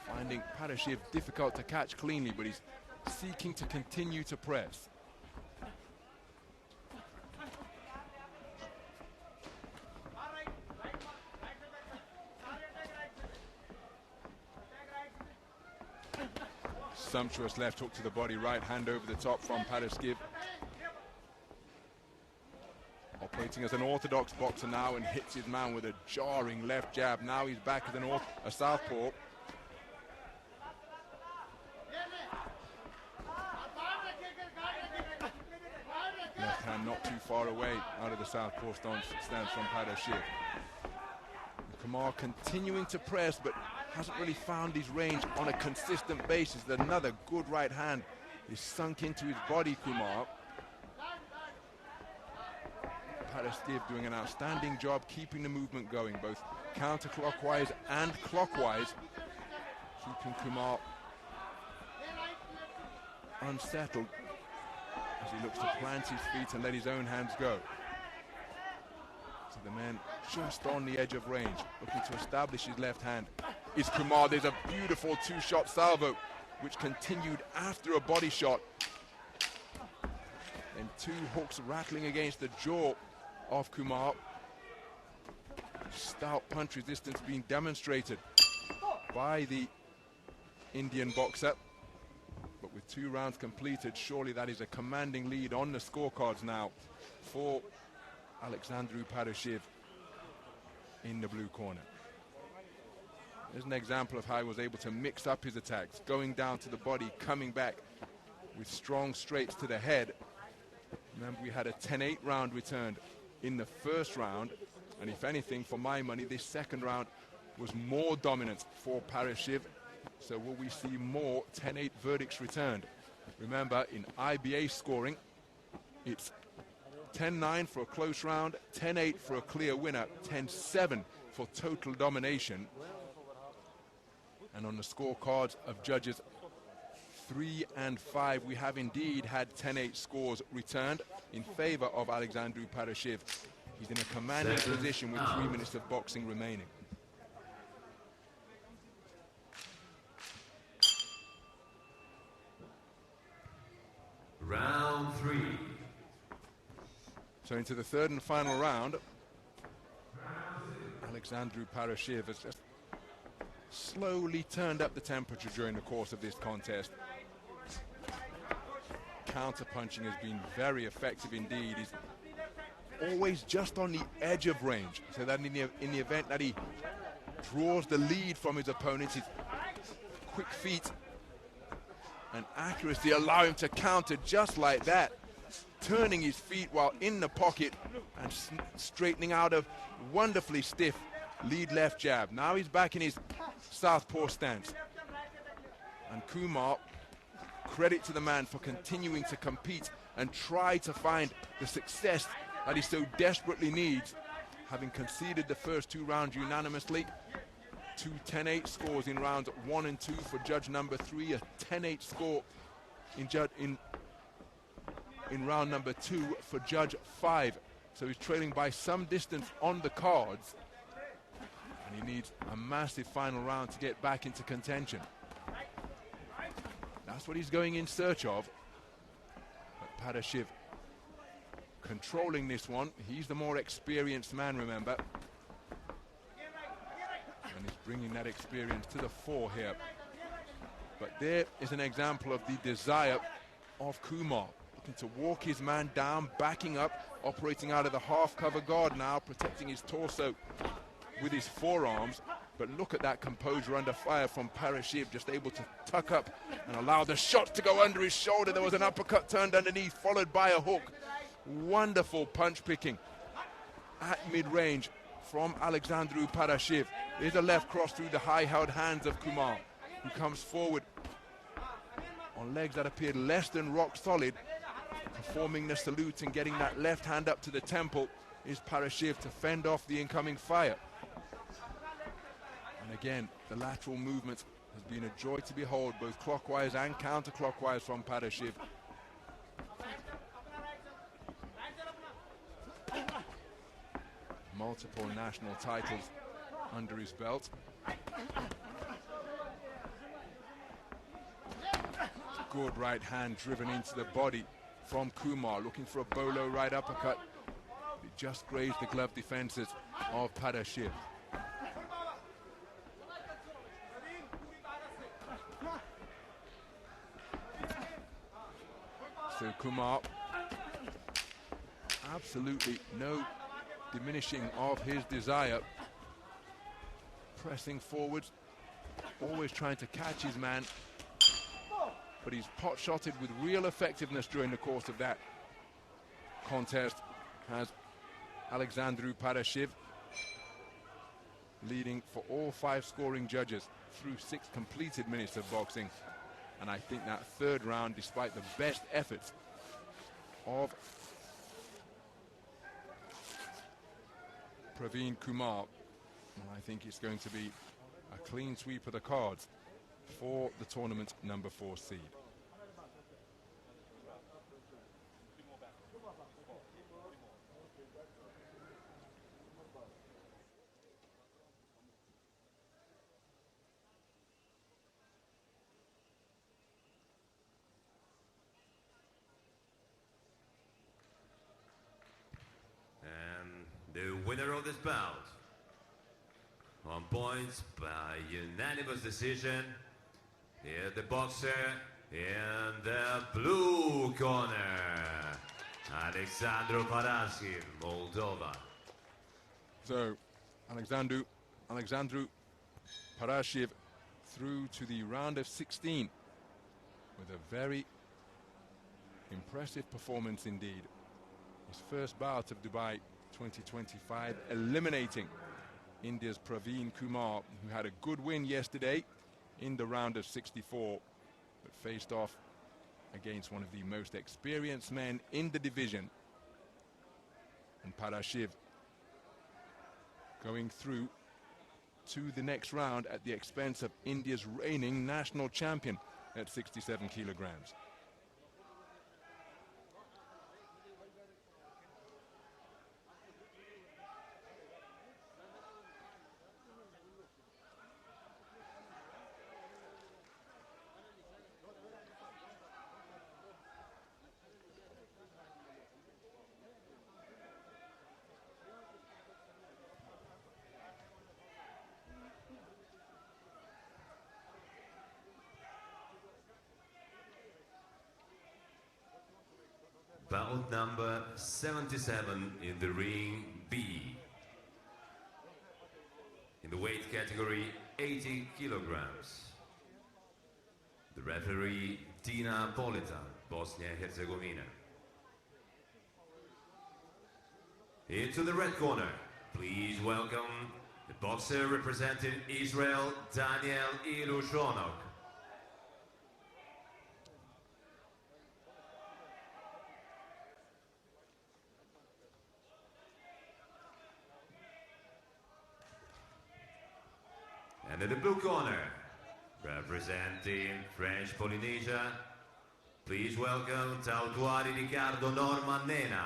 finding Paraschiv difficult to catch cleanly, but he's seeking to continue to press. Sumptuous left hook to the body, right hand over the top from Paraschiv. Operating as an orthodox boxer now and hits his man with a jarring left jab. Now he's back as a southpaw. Left hand not too far away out of the southpaw stance from Paraschiv. Kumar continuing to press, but hasn't really found his range on a consistent basis. Another good right hand is sunk into his body, Kumar. Paraschiv doing an outstanding job keeping the movement going, both counterclockwise and clockwise, keeping Kumar unsettled as he looks to plant his feet and let his own hands go. So the man just on the edge of range, looking to establish his left hand, is Kumar. There's a beautiful 2-shot salvo, which continued after a body shot. And 2 hooks rattling against the jaw of Kumar. Stout punch resistance being demonstrated by the Indian boxer. But with 2 rounds completed, surely that is a commanding lead on the scorecards now for Alexandru Paraschiv in the blue corner. There's an example of how he was able to mix up his attacks, going down to the body, coming back with strong straights to the head. Remember, we had a 10-8 round returned in the first round, and if anything, for my money, this second round was more dominant for Paraschiv. So will we see more 10-8 verdicts returned? Remember, in IBA scoring, it's 10-9 for a close round, 10-8 for a clear winner, 10-7 for total domination. And on the scorecards of judges 3 and 5, we have indeed had 10-8 scores returned in favor of Alexandru Paraschiv. He's in a commanding position with 3 minutes of boxing remaining. Round 3. So into the third and final round, Alexandru Paraschiv has just slowly turned up the temperature during the course of this contest. Counter-punching has been very effective indeed. He's always just on the edge of range, so that in the event that he draws the lead from his opponents, his quick feet and accuracy allow him to counter just like that, turning his feet while in the pocket and straightening out a wonderfully stiff lead left jab. Now he's back in his southpaw stance. And Kumar, credit to the man for continuing to compete and try to find the success that he so desperately needs, having conceded the first 2 rounds unanimously. 2 10-8 scores in rounds 1 and 2 for judge number 3, a 10-8 score in round number 2 for Judge 5. So he's trailing by some distance on the cards. And he needs a massive final round to get back into contention. That's what he's going in search of. But Paraschiv controlling this one. He's the more experienced man, remember. And he's bringing that experience to the fore here. But there is an example of the desire of Kumar. Looking to walk his man down, backing up, operating out of the half-cover guard now, protecting his torso with his forearms. But look at that composure under fire from Paraschiv, just able to tuck up and allow the shot to go under his shoulder. There was an uppercut turned underneath, followed by a hook. Wonderful punch picking at mid-range from Alexandru Paraschiv. There's a left cross through the high-held hands of Kumar, who comes forward on legs that appeared less than rock solid. Performing the salute and getting that left hand up to the temple is Paraschiv to fend off the incoming fire. And again, the lateral movement has been a joy to behold, both clockwise and counterclockwise from Paraschiv. Multiple national titles under his belt. Good right hand driven into the body from Kumar, looking for a bolo right uppercut. It just grazed the glove defenses of Paraschiv. So Kumar, absolutely no diminishing of his desire. Pressing forwards, always trying to catch his man. But he's pot-shotted with real effectiveness during the course of that contest, has Alexandru Paraschiv, leading for all 5 scoring judges through 6 completed minutes of boxing. And I think that third round, despite the best efforts of Praveen Kumar, I think it's going to be a clean sweep of the cards for the tournament number 4 seed. And the winner of this bout, on points by unanimous decision, here the boxer in the blue corner, Alexandru Paraschiv, Moldova. So Alexandru Paraschiv through to the round of 16 with a very impressive performance indeed. His first bout of Dubai 2025, eliminating India's Praveen Kumar, who had a good win yesterday in the round of 64, but faced off against one of the most experienced men in the division. And Paraschiv going through to the next round at the expense of India's reigning national champion at 67 kilograms. Bout number 77 in the ring B. In the weight category 80 kilograms. The referee, Tina Polita, Bosnia-Herzegovina. Into the red corner, please welcome the boxer representing Israel, Danil Ilyushonok. And in the blue corner, representing French Polynesia, Please welcome Tautuari Riccardo Norman Nena.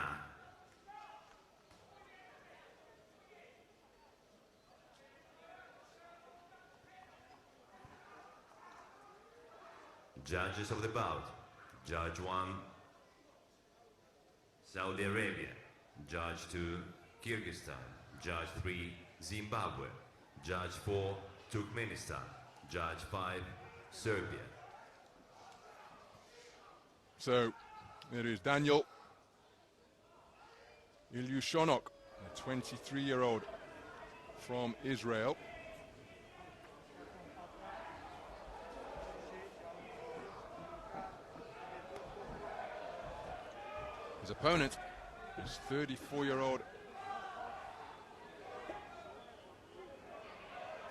Judges of the bout. Judge 1, Saudi Arabia. Judge 2, Kyrgyzstan. Judge 3, Zimbabwe. Judge 4, Turkmenistan. Judge 5, Serbia. So it is Danil Ilyushonok, a 23-year-old from Israel. His opponent is 34-year-old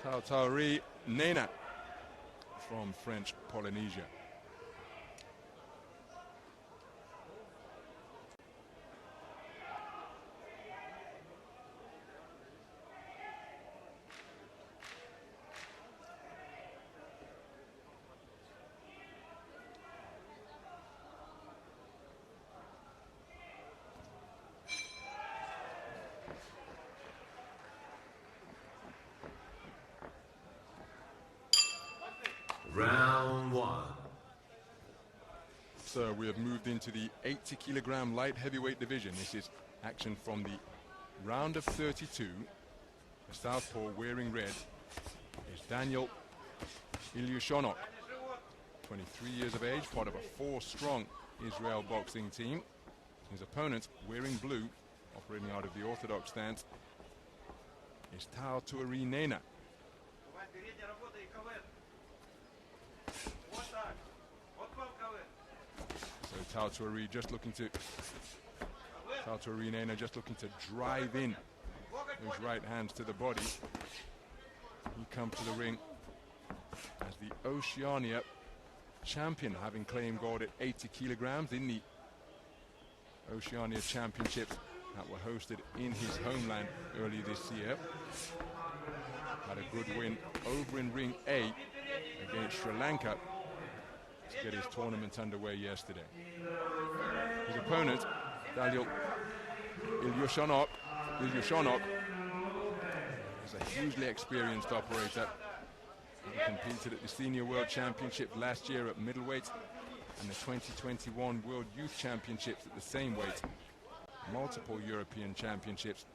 Tautuari Nena from French Polynesia. Round 1. So we have moved into the 80-kilogram light heavyweight division. This is action from the round of 32. The southpaw wearing red is Danil Ilyushonok, 23 years of age, part of a 4-strong Israel boxing team. His opponent, wearing blue, operating out of the orthodox stance, is Tautuari Nena. So Tautuari Nena just looking to drive in those right hands to the body. He comes to the ring as the Oceania champion, having claimed gold at 80 kilograms in the Oceania Championships that were hosted in his homeland early this year. Had a good win over in Ring A against Sri Lanka to get his tournament underway yesterday. His opponent, Danil Ilyushonok, is a hugely experienced operator. He competed at the Senior World Championship last year at middleweight and the 2021 World Youth Championships at the same weight. Multiple European Championships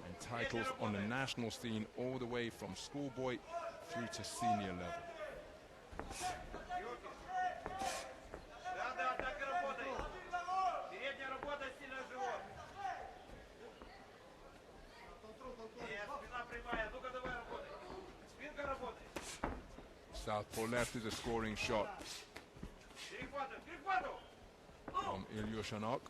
and titles on the national scene all the way from schoolboy through to senior level. Southpaw left is a scoring shot from Ilyushonok.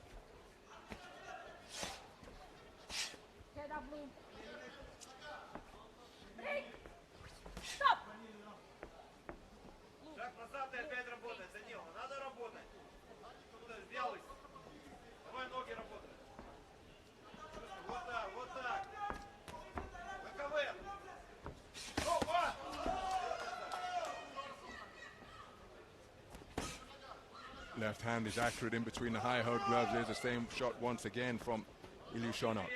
Left hand is accurate in between the high-held gloves. There's the same shot once again from Ilyushonok.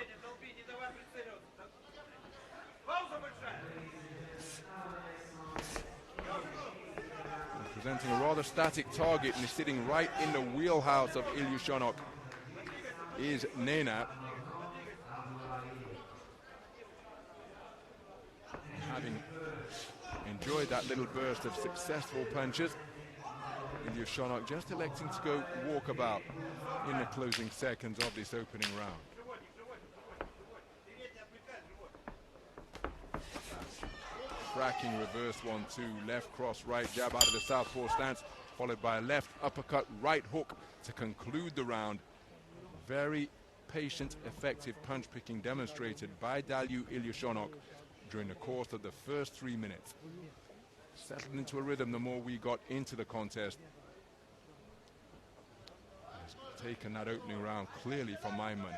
Presenting a rather static target and is sitting right in the wheelhouse of Ilyushonok is Nena. Having enjoyed that little burst of successful punches, Ilyushonok just electing to go walkabout in the closing seconds of this opening round. Cracking reverse 1-2, left cross, right jab out of the southpaw stance, followed by a left uppercut, right hook to conclude the round. Very patient, effective punch picking demonstrated by Danil Ilyushonok during the course of the first 3 minutes. Settled into a rhythm the more we got into the contest. Has taken that opening round clearly for my money.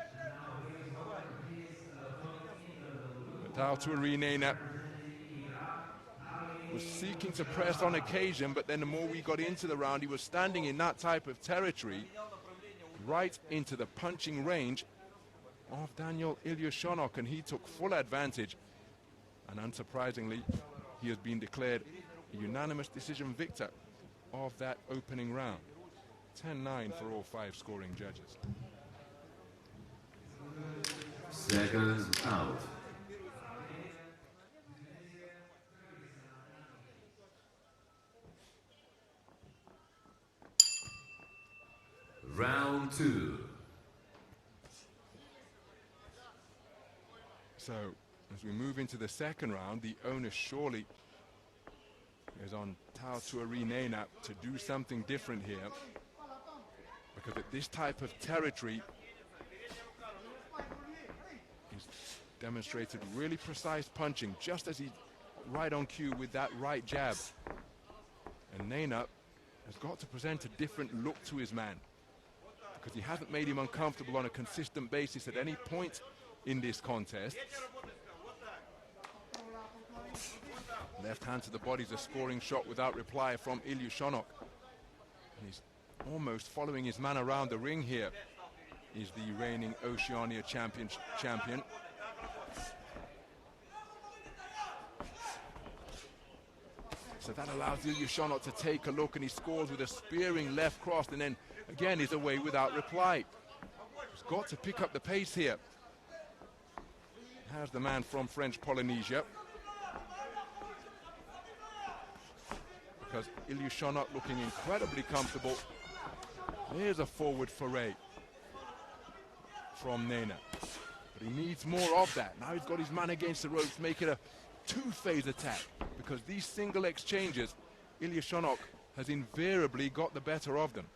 But Tautuari Nena was seeking to press on occasion, but then the more we got into the round, he was standing in that type of territory, right into the punching range of Daniel Ilyushonok, and he took full advantage. And unsurprisingly, he has been declared a unanimous decision victor of that opening round. 10-9 for all 5 scoring judges. Seconds out. Round 2. So, as we move into the second round, the onus surely is on Nena to do something different here. Because at this type of territory, he's demonstrated really precise punching, just as he's right on cue with that right jab. And Nena has got to present a different look to his man, because he hasn't made him uncomfortable on a consistent basis at any point in this contest. Left hand to the body is a scoring shot without reply from Ilyushonok. And he's almost following his man around the ring here. He's the reigning Oceania champion. So that allows Ilyushonok to take a look, and he scores with a spearing left cross, and then again is away without reply. He's got to pick up the pace here. Has the man from French Polynesia. Because Ilyushonok looking incredibly comfortable. Here's a forward foray from Nena. But he needs more of that. Now he's got his man against the ropes, make it a 2-phase attack. Because these single exchanges, Ilyushonok has invariably got the better of them.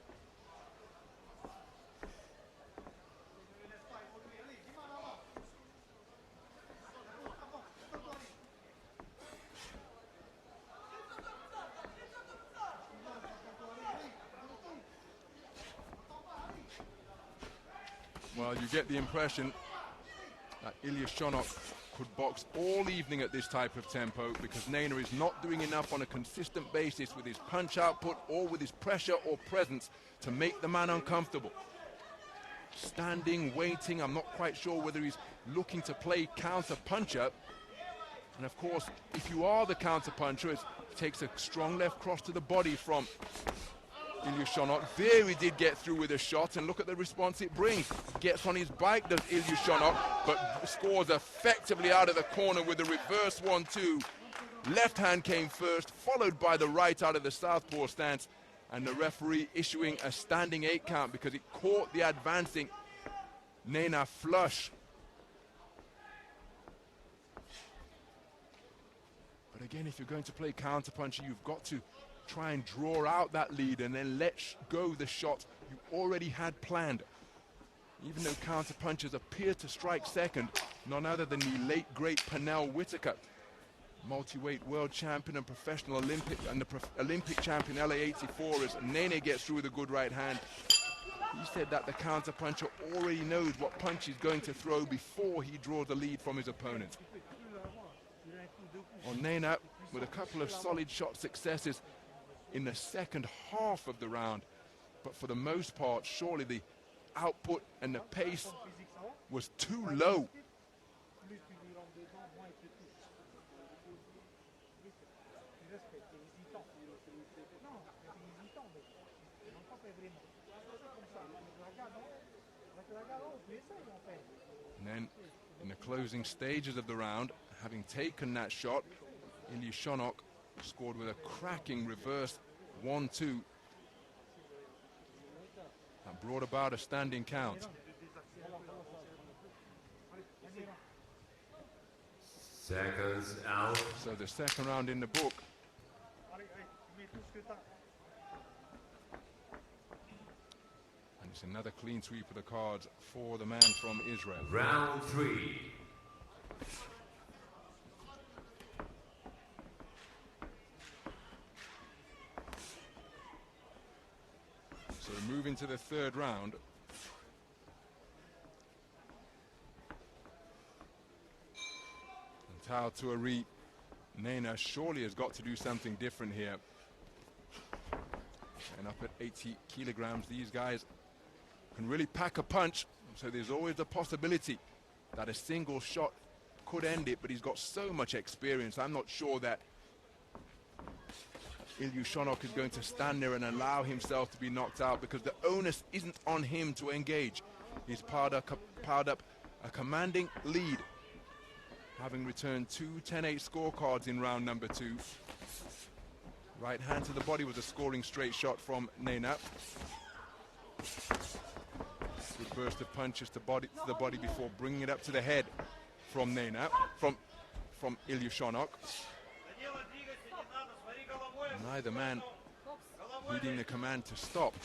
Well, you get the impression that Ilyushonok could box all evening at this type of tempo, because Nena is not doing enough on a consistent basis with his punch output or with his pressure or presence to make the man uncomfortable. Standing, waiting, I'm not quite sure whether he's looking to play counter-puncher. And of course, if you are the counter-puncher, it takes a strong left cross to the body from Ilyushonok. There he did get through with a shot, and look at the response it brings. Gets on his bike, does Ilyushonok, but scores effectively out of the corner with a reverse 1-2. Left hand came first, followed by the right out of the southpaw stance, and the referee issuing a standing 8 count because it caught the advancing Nena flush. But again, if you're going to play counterpuncher, you've got to try and draw out that lead and then let go the shot you already had planned. Even though counterpunchers appear to strike second, none other than the late great Pernell Whitaker, multi-weight world champion and professional Olympic and the Olympic champion LA84, as Nene gets through with a good right hand. He said that the counterpuncher already knows what punch he's going to throw before he draws the lead from his opponent. On Nena, with a couple of solid shot successes in the second half of the round, but for the most part, surely the output and the pace was too low. And then, in the closing stages of the round, having taken that shot, Ilyushonok scored with a cracking reverse 1-2 that brought about a standing count. Seconds out. So the second round in the book. And it's another clean sweep of the cards for the man from Israel. Round 3. So we move into the third round. And Tao Tuari Nena surely has got to do something different here. And up at 80 kilograms, these guys can really pack a punch. So there's always the possibility that a single shot could end it, but he's got so much experience. I'm not sure that Ilyushonok is going to stand there and allow himself to be knocked out, because the onus isn't on him to engage. He's piled up a commanding lead, having returned two 10-8 scorecards in round number 2. Right hand to the body was a scoring straight shot from Nena. Good burst of punches to the body before bringing it up to the head from Nena, from Ilyushonok. Neither man heeding the command to stop,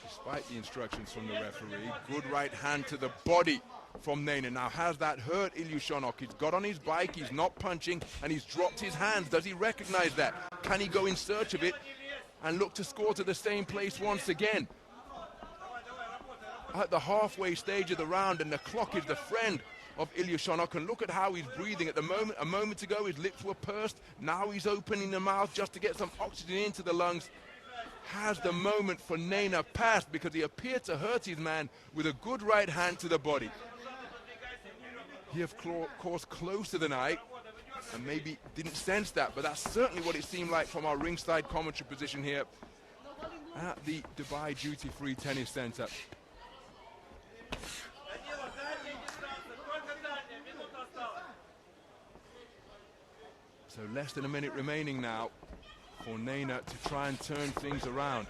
despite the instructions from the referee. Good right hand to the body from Nene. Now, has that hurt Ilyushonok? He's got on his bike, he's not punching, and he's dropped his hands. Does he recognize that? Can he go in search of it and look to score to the same place once again? At the halfway stage of the round, and the clock is the friend of Ilyushonok, and look at how he's breathing at the moment. A moment ago his lips were pursed, now he's opening the mouth just to get some oxygen into the lungs. Has the moment for Nena passed, because he appeared to hurt his man with a good right hand to the body? He of course closer than I, and maybe didn't sense that, but that's certainly what it seemed like from our ringside commentary position here at the Dubai Duty Free Tennis Center. So less than a minute remaining now for Nena to try and turn things around.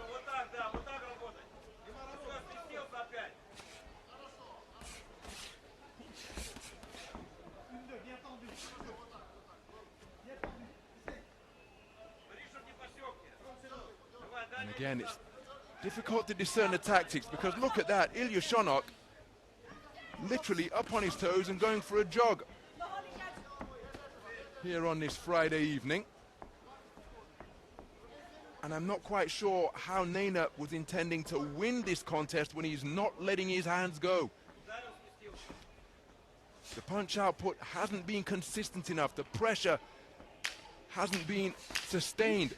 And again, it's difficult to discern the tactics, because look at that, Ilyushonok literally up on his toes and going for a jog here on this Friday evening. And I'm not quite sure how Nena was intending to win this contest when he's not letting his hands go. The punch output hasn't been consistent enough. The pressure hasn't been sustained.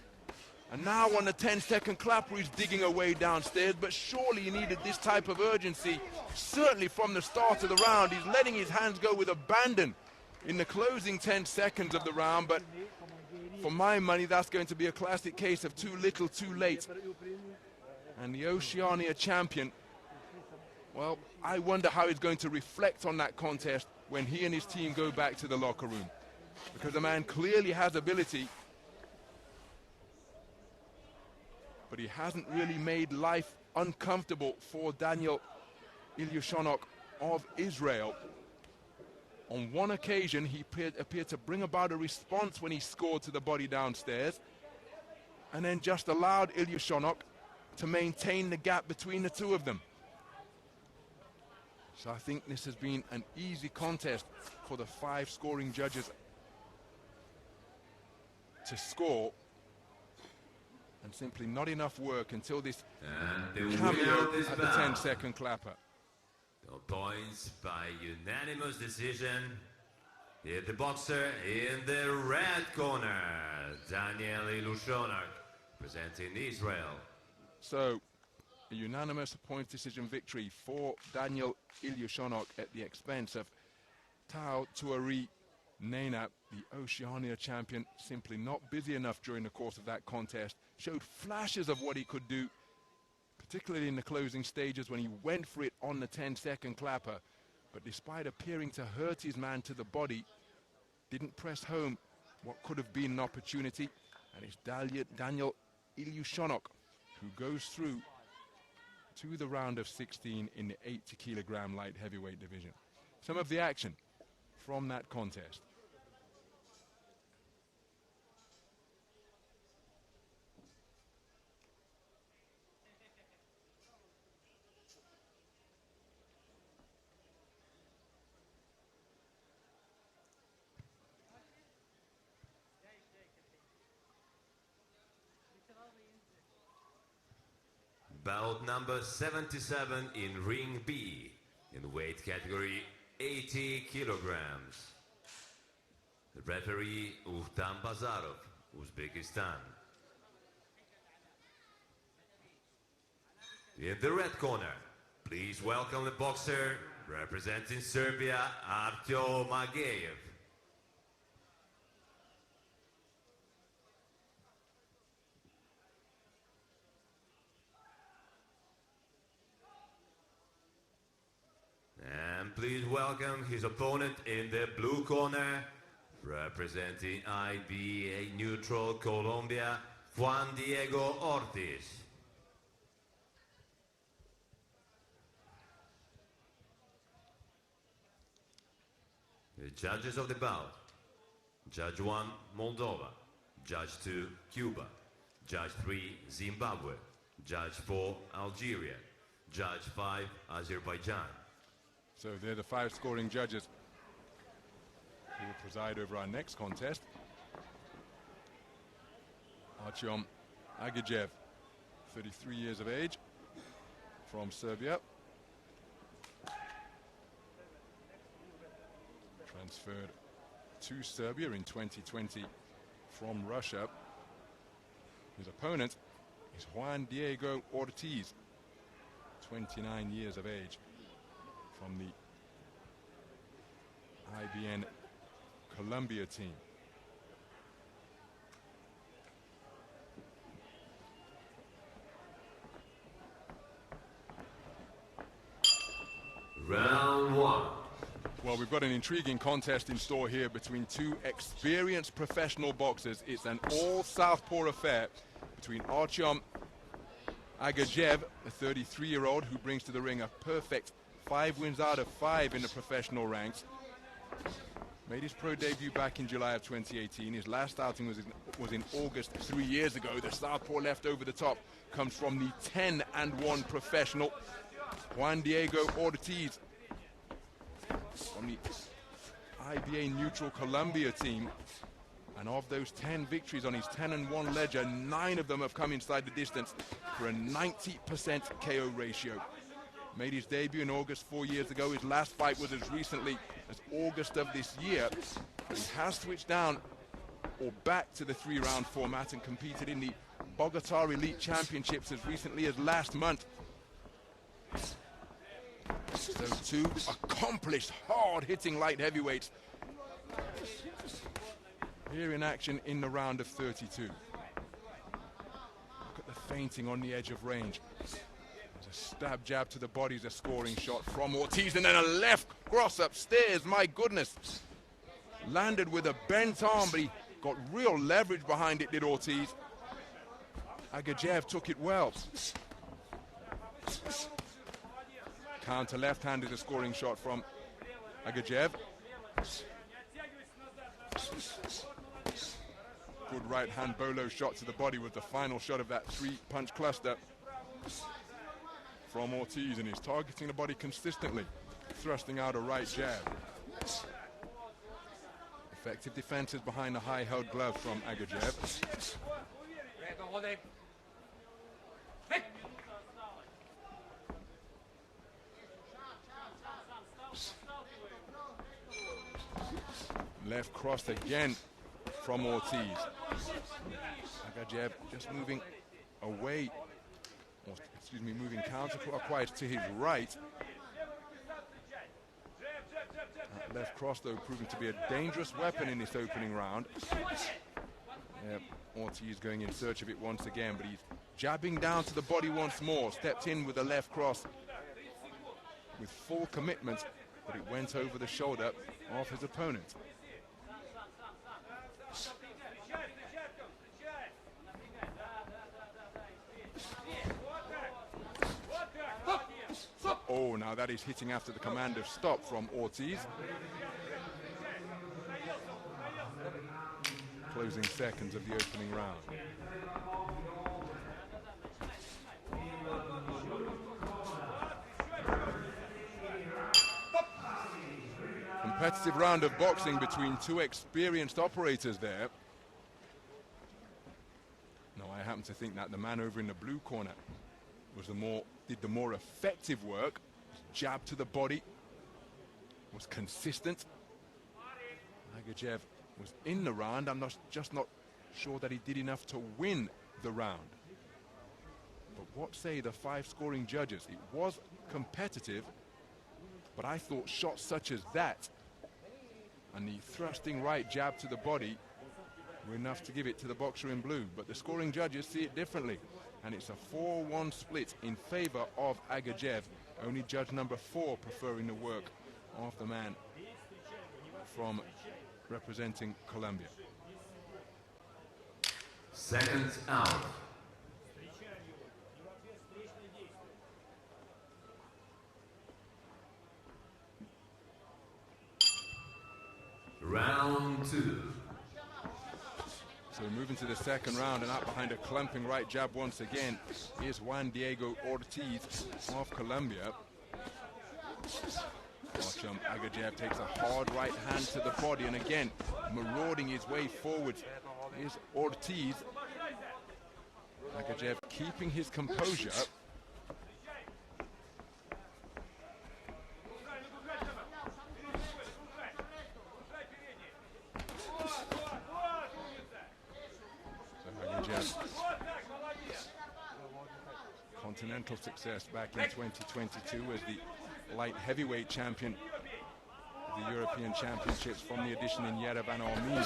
And now on the 10-second clapper, he's digging away downstairs, but surely he needed this type of urgency. Certainly from the start of the round, he's letting his hands go with abandon in the closing 10 seconds of the round, but for my money, that's going to be a classic case of too little, too late. And the Oceania champion, well, I wonder how he's going to reflect on that contest when he and his team go back to the locker room. Because the man clearly has ability, but he hasn't really made life uncomfortable for Daniil Ilyushonok of Israel. On one occasion, he appeared to bring about a response when he scored to the body downstairs, and then just allowed Ilyushonok to maintain the gap between the two of them. So I think this has been an easy contest for the 5 scoring judges to score, and simply not enough work until this cameo at the 10-second clapper. No points by unanimous decision. Here the boxer in the red corner, Daniil Ilyushonok, representing Israel. So, a unanimous point decision victory for Daniil Ilyushonok at the expense of Tao Tuari Nena, the Oceania champion. Simply not busy enough during the course of that contest. Showed flashes of what he could do, particularly in the closing stages when he went for it on the 10-second clapper. But despite appearing to hurt his man to the body, didn't press home what could have been an opportunity. And it's Daniil Ilyushonok who goes through to the round of 16 in the 80-kilogram light heavyweight division. Some of the action from that contest. Bout number 77 in ring B, in weight category 80 kilograms. The referee Uhtam Bazarov, Uzbekistan. In the red corner, please welcome the boxer representing Serbia, Artyom Agejev. And please welcome his opponent in the blue corner, representing IBA neutral Colombia, Juan Diego Ortiz. The judges of the bout: Judge 1, Moldova; Judge 2, Cuba; Judge 3, Zimbabwe; Judge 4, Algeria; Judge 5, Azerbaijan. So they're the 5 scoring judges who will preside over our next contest. Artyom Agejev, 33 years of age, from Serbia. Transferred to Serbia in 2020 from Russia. His opponent is Juan Diego Ortiz, 29 years of age, from the IBN Colombia team. Round 1. Well, we've got an intriguing contest in store here between 2 experienced professional boxers. It's an all-southpaw affair between Artyom Agejev, a 33-year-old who brings to the ring a perfect 5 wins out of 5 in the professional ranks. Made his pro debut back in July of 2018. His last outing was in August 3 years ago. The southpaw left over the top comes from the 10-1 professional Juan Diego Ortiz from the IBA neutral Colombia team. And of those 10 victories on his 10-1 ledger, 9 of them have come inside the distance for a 90% KO ratio. Made his debut in August 4 years ago. His last fight was as recently as August of this year. He has switched down or back to the 3-round format and competed in the Bogota Elite Championships as recently as last month. So 2 accomplished, hard-hitting light heavyweights here in action in the round of 32. Look at the feinting on the edge of range. There's a stab jab to the body, a scoring shot from Ortiz, and then a left cross upstairs. My goodness. Landed with a bent arm, but he got real leverage behind it, did Ortiz. Agejev took it well. Counter left hand is a scoring shot from Agejev. Good right hand bolo shot to the body was the final shot of that 3-punch cluster from Ortiz, and he's targeting the body consistently, thrusting out a right jab. Effective defenses behind the high held glove from Agejev. Left crossed again from Ortiz. Agejev just moving away, or excuse me, moving counterclockwise to his right. That left cross, though, proving to be a dangerous weapon in this opening round. Ortiz going in search of it once again, but he's jabbing down to the body once more. Stepped in with the left cross with full commitment, but it went over the shoulder of his opponent. Oh, now that is hitting after the command of stop from Ortiz. Closing seconds of the opening round. Competitive round of boxing between 2 experienced operators there. No, I happen to think that the man over in the blue corner was did the more effective work. Jab to the body was consistent. Agejev was in the round. I'm just not sure that he did enough to win the round. But what say the 5 scoring judges? It was competitive, but I thought shots such as that and the thrusting right jab to the body were enough to give it to the boxer in blue. But the scoring judges see it differently, and it's a 4-1 split in favor of Agejev. Only judge number 4 preferring the work of the man from representing Colombia. Seconds out. Round 2. So moving to the second round, and out behind a clumping right jab once again is Juan Diego Ortiz of Colombia. Agejev takes a hard right hand to the body, and again marauding his way forward is Ortiz. Agejev keeping his composure. Continental success back in 2022 as the light heavyweight champion of the European Championships from the edition in Yerevan, Armenia.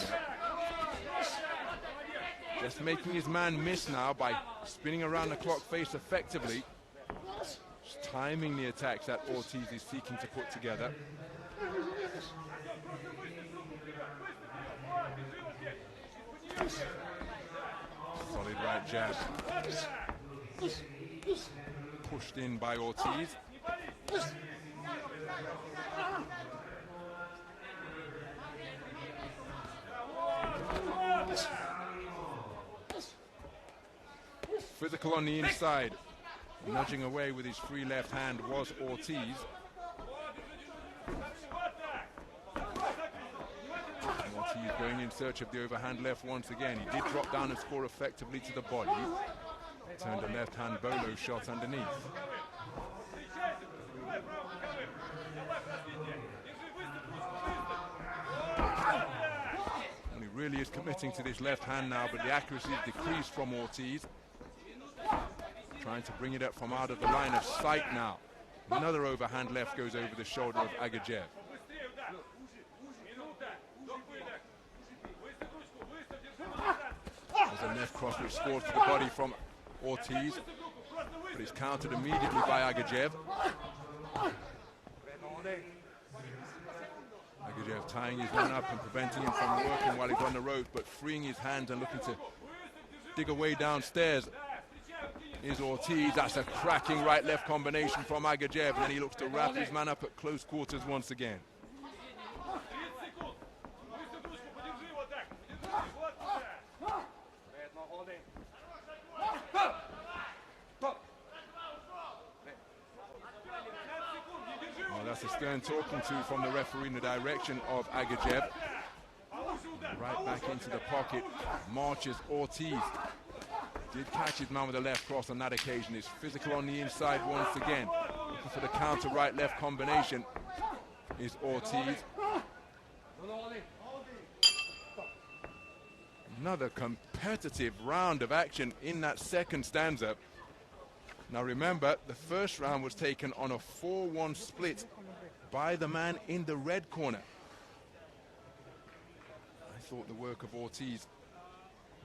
Just making his man miss now by spinning around the clock face effectively. Just timing the attacks that Ortiz is seeking to put together. Solid right jab. Pushed in by Ortiz. Physical on the inside. Nudging away with his free left hand was Ortiz. Ortiz going in search of the overhand left once again. He did drop down and score effectively to the body. Turned a left-hand bolo shot underneath. And he really is committing to this left hand now, but the accuracy is decreased from Ortiz. Trying to bring it up from out of the line of sight now. Another overhand left goes over the shoulder of Agejev. There's a left cross which scores to the body from Ortiz, but it's countered immediately by Agejev. Agejev tying his man up and preventing him from working while he's on the ropes, but freeing his hands and looking to dig away downstairs is Ortiz. That's a cracking right-left combination from Agejev, and then he looks to wrap his man up at close quarters once again. That's a stern talking to from the referee in the direction of Agejev. Right back into the pocket, marches Ortiz. Did catch his man with a left cross on that occasion. Is physical on the inside once again. Looking for the counter right-left combination is Ortiz. Another competitive round of action in that second stanza. Now remember, the first round was taken on a 4-1 split by the man in the red corner. I thought the work of Ortiz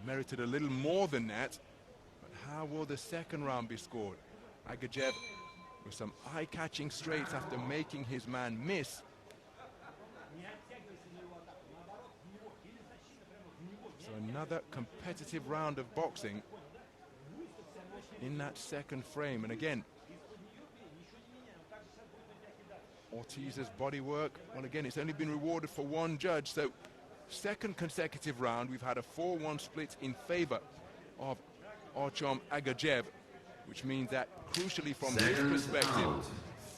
merited a little more than that, but how will the second round be scored? Agejev with some eye-catching straights after making his man miss. So another competitive round of boxing in that second frame. And again, Ortiz's body work, well again, it's only been rewarded for one judge, so second consecutive round we've had a 4-1 split in favor of Artyom Agejev, which means that crucially from his perspective,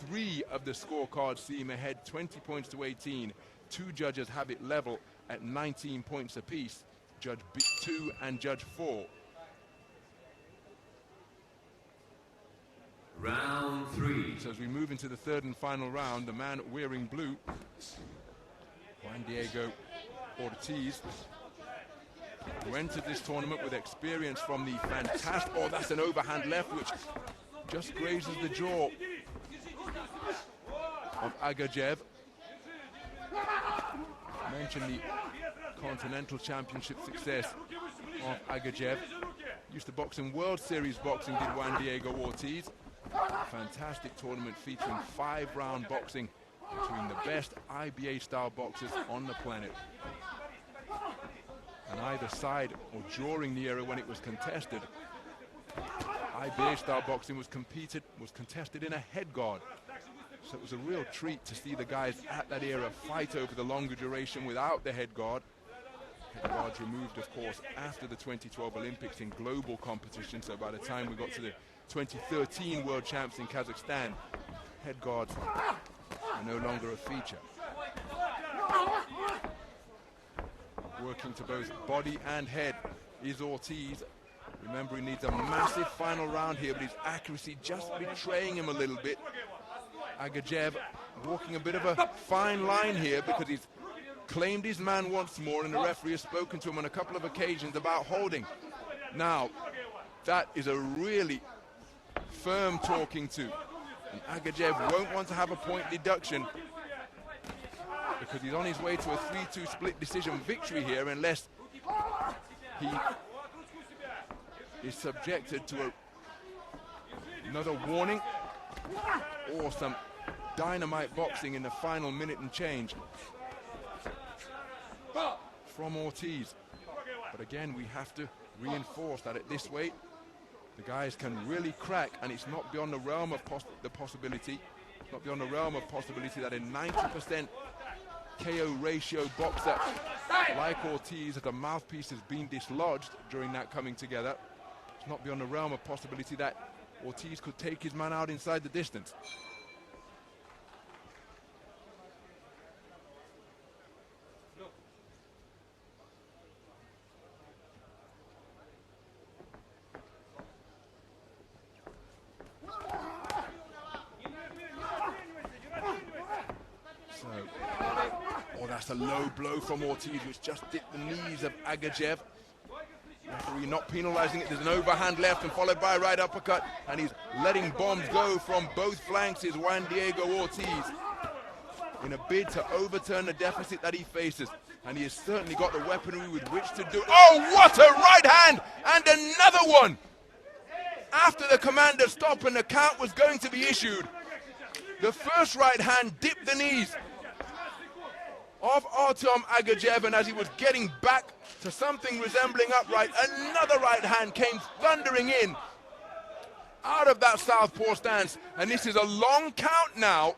3 of the scorecards see him ahead 20 points to 18. 2 judges have it level at 19 points apiece, Judge 2 and Judge 4. Round 3. So as we move into the third and final round, the man wearing blue, Juan Diego Ortiz, who entered this tournament with experience from the fantastic, oh, that's an overhand left which just grazes the jaw of Agejev. Mentioned the Continental Championship success of Agejev. Used to box in World Series boxing, did Juan Diego Ortiz. A fantastic tournament featuring 5-round boxing between the best IBA-style boxers on the planet. On either side, or during the era when it was contested, IBA-style boxing was contested in a head guard. So it was a real treat to see the guys at that era fight over the longer duration without the head guard. Head guards removed, of course, after the 2012 Olympics in global competition. So by the time we got to the 2013 World Champs in Kazakhstan, head guards are no longer a feature. Working to both body and head is Ortiz. Remember, he needs a massive final round here, but his accuracy just betraying him a little bit. Agejev walking a bit of a fine line here because he's claimed his man once more, and the referee has spoken to him on a couple of occasions about holding. Now, that is a really firm talking to, and Agejev won't want to have a point deduction because he's on his way to a 3-2 split decision victory here unless he is subjected to another warning or some dynamite boxing in the final minute and change from Ortiz. But again, we have to reinforce that at this weight, the guys can really crack, and it's not beyond the realm of possibility that a 90% KO ratio boxer like Ortiz, that the mouthpiece has been dislodged during that coming together, it's not beyond the realm of possibility that Ortiz could take his man out inside the distance. That's a low blow from Ortiz, which just dipped the knees of Agejev. Referee not penalizing it. There's an overhand left and followed by a right uppercut, and he's letting bombs go from both flanks is Juan Diego Ortiz in a bid to overturn the deficit that he faces, and he has certainly got the weaponry with which to do. Oh, what a right hand, and another one after the command of stop, and the count was going to be issued. The first right hand dipped the knees of Artem Agejev, and as he was getting back to something resembling upright, another right hand came thundering in out of that southpaw stance, and this is a long count now,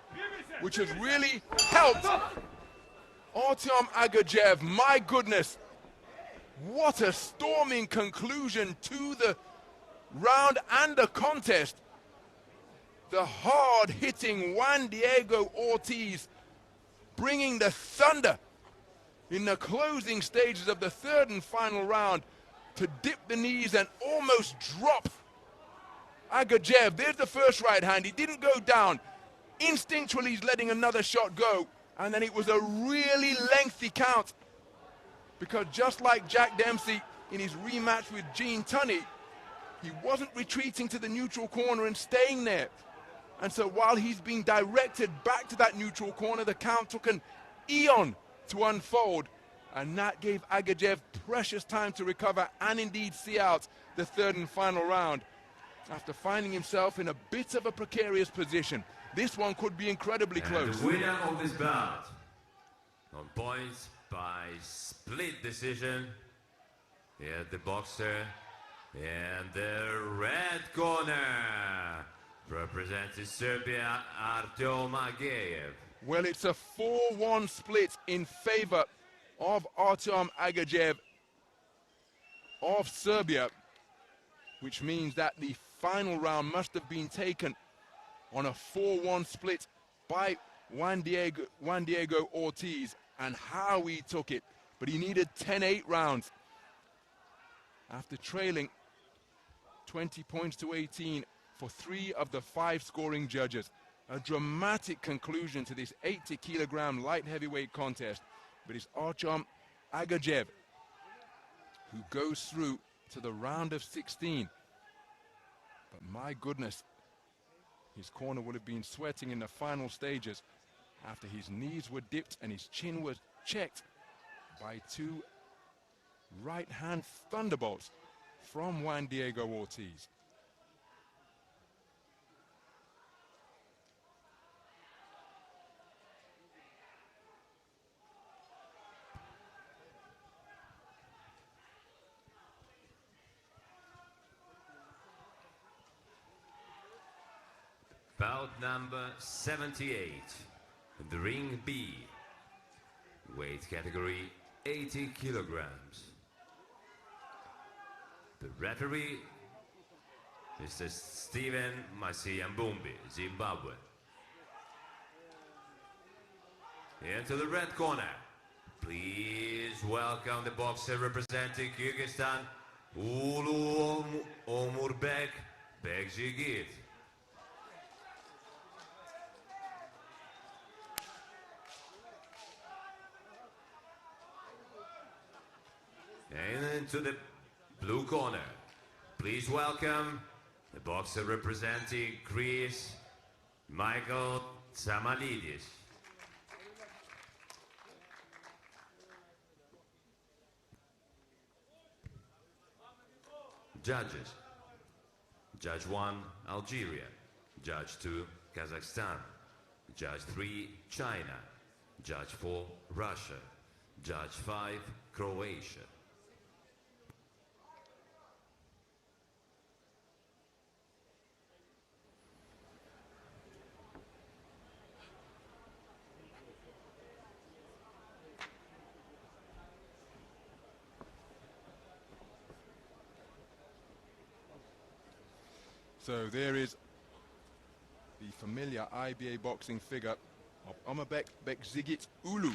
which has really helped Artem Agejev. My goodness, what a storming conclusion to the round and the contest. The hard-hitting Juan Diego Ortiz bringing the thunder in the closing stages of the third and final round to dip the knees and almost drop Agejev. There's the first right hand. He didn't go down. Instinctually, he's letting another shot go. And then it was a really lengthy count, because just like Jack Dempsey in his rematch with Gene Tunney, he wasn't retreating to the neutral corner and staying there. And so while he's being directed back to that neutral corner, the count took an eon to unfold, and that gave Agejev precious time to recover and indeed see out the third and final round. After finding himself in a bit of a precarious position, this one could be incredibly close. The winner of this bout, on points by split decision, the boxer in the red corner, representing Serbia, Artem Agejev. Well, it's a 4-1 split in favor of Artem Agejev of Serbia, which means that the final round must have been taken on a 4-1 split by Juan Diego Ortiz, and how he took it. But he needed 10-8 rounds after trailing 20 points to 18 for 3 of the 5 scoring judges. A dramatic conclusion to this 80-kilogram light heavyweight contest. But it's Artem Agejev, who goes through to the round of 16. But my goodness, his corner would have been sweating in the final stages after his knees were dipped and his chin was checked by two right-hand thunderbolts from Juan Diego Ortiz. Bout number 78, in the ring B, weight category 80 kilograms. The referee, Mr. Stephen Masiambumbi, Zimbabwe. Into the red corner, please welcome the boxer representing Kyrgyzstan, Ulu Omurbek Bekjigit. And into the blue corner, please welcome the boxer representing Greece, Michael Tsamalidis. Judges: Judge 1, Algeria. Judge 2, Kazakhstan. Judge 3, China. Judge 4, Russia. Judge 5, Croatia. So there is the familiar IBA boxing figure of Omurbek Bekjigit Ulu.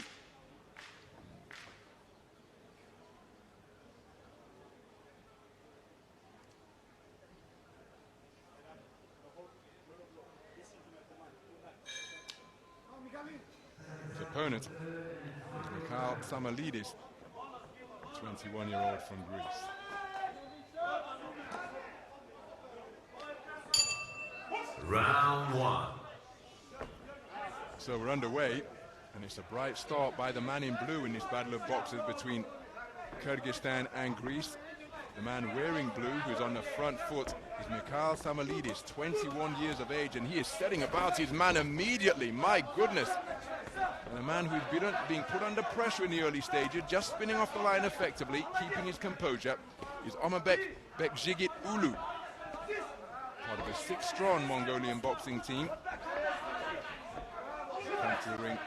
His opponent is Mikhail Tsamalidis, 21-year-old from Greece. Round 1. So we're underway, and it's a bright start by the man in blue in this battle of boxers between Kyrgyzstan and Greece. The man wearing blue, who's on the front foot, is Mikhail Tsamalidis, 21 years of age, and he is setting about his man immediately. My goodness. And a man who's being put under pressure in the early stages, just spinning off the line effectively, keeping his composure, is Omurbek Bekjigit Ulu, part of a 6-strong Mongolian boxing team. Comes to the ring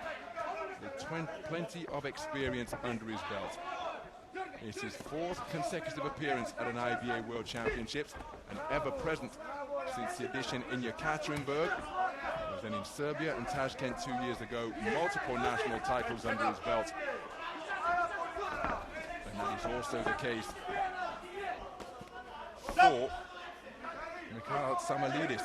with plenty of experience under his belt. It's his 4th consecutive appearance at an IBA World Championships, and ever present since the edition in Yekaterinburg. He was then in Serbia and Tashkent 2 years ago, multiple national titles under his belt. And that is also the case for Mikhail Tsamalidis.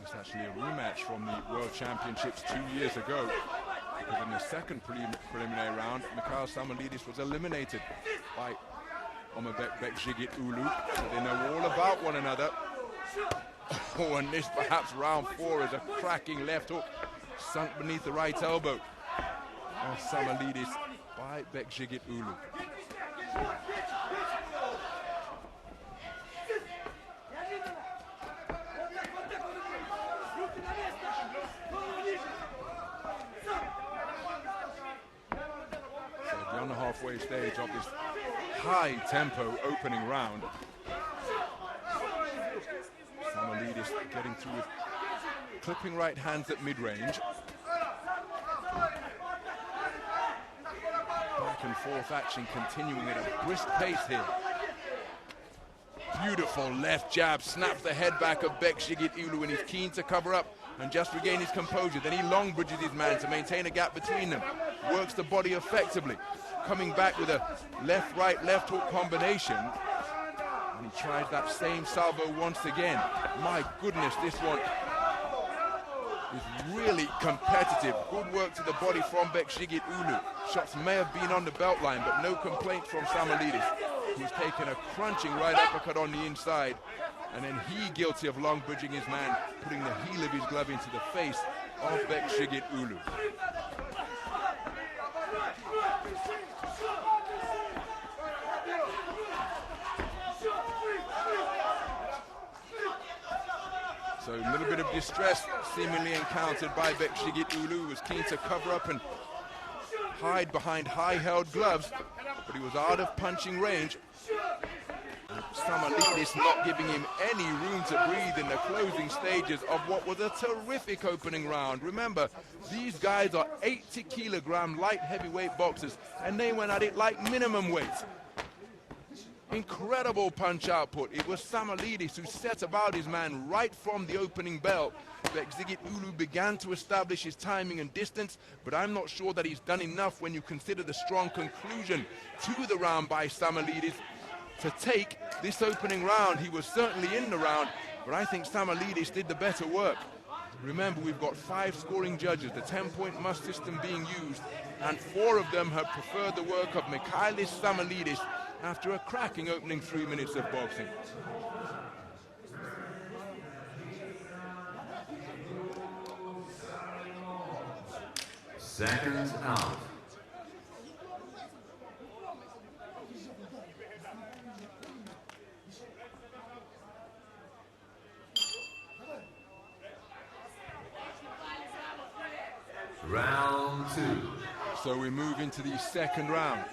It's actually a rematch from the World Championships 2 years ago, because in the second preliminary round, Mikhail Tsamalidis was eliminated by Omurbek Bekjigit Ulu. So they know all about one another. Oh, and this perhaps round 4 is a cracking left hook sunk beneath the right elbow of Tsamalidis by Bekjigit Ulu. On the halfway stage of this high-tempo opening round, Tsamalidis getting through with clipping right hands at mid-range. Back and forth action continuing at a brisk pace here. Beautiful left jab, snaps the head back of Bekjigit Ulu, and he's keen to cover up and just regain his composure. Then he long bridges his man to maintain a gap between them. Works the body effectively, coming back with a left-right, left-hook combination. And he tries that same salvo once again. My goodness, this one is really competitive. Good work to the body from Bekshigit Ulu. Shots may have been on the belt line, but no complaint from Samalidis, who's taken a crunching right uppercut on the inside. And then he guilty of long bridging his man, putting the heel of his glove into the face of Bekshigit Ulu. So a little bit of distress seemingly encountered by Bekshigit Ulu, was keen to cover up and hide behind high-held gloves, but he was out of punching range. Samalidis not giving him any room to breathe in the closing stages of what was a terrific opening round. Remember, these guys are 80-kilogram light heavyweight boxers, and they went at it like minimum weight. Incredible punch output. It was Samalidis who set about his man right from the opening bell. Bekshigit Ulu began to establish his timing and distance, but I'm not sure that he's done enough when you consider the strong conclusion to the round by Samalidis to take this opening round. He was certainly in the round, but I think Samalidis did the better work. Remember, we've got 5 scoring judges, the 10-point must system being used, and 4 of them have preferred the work of Mikhailis Samalidis after a cracking opening 3 minutes of boxing. Seconds out. Round 2. So we move into the second round.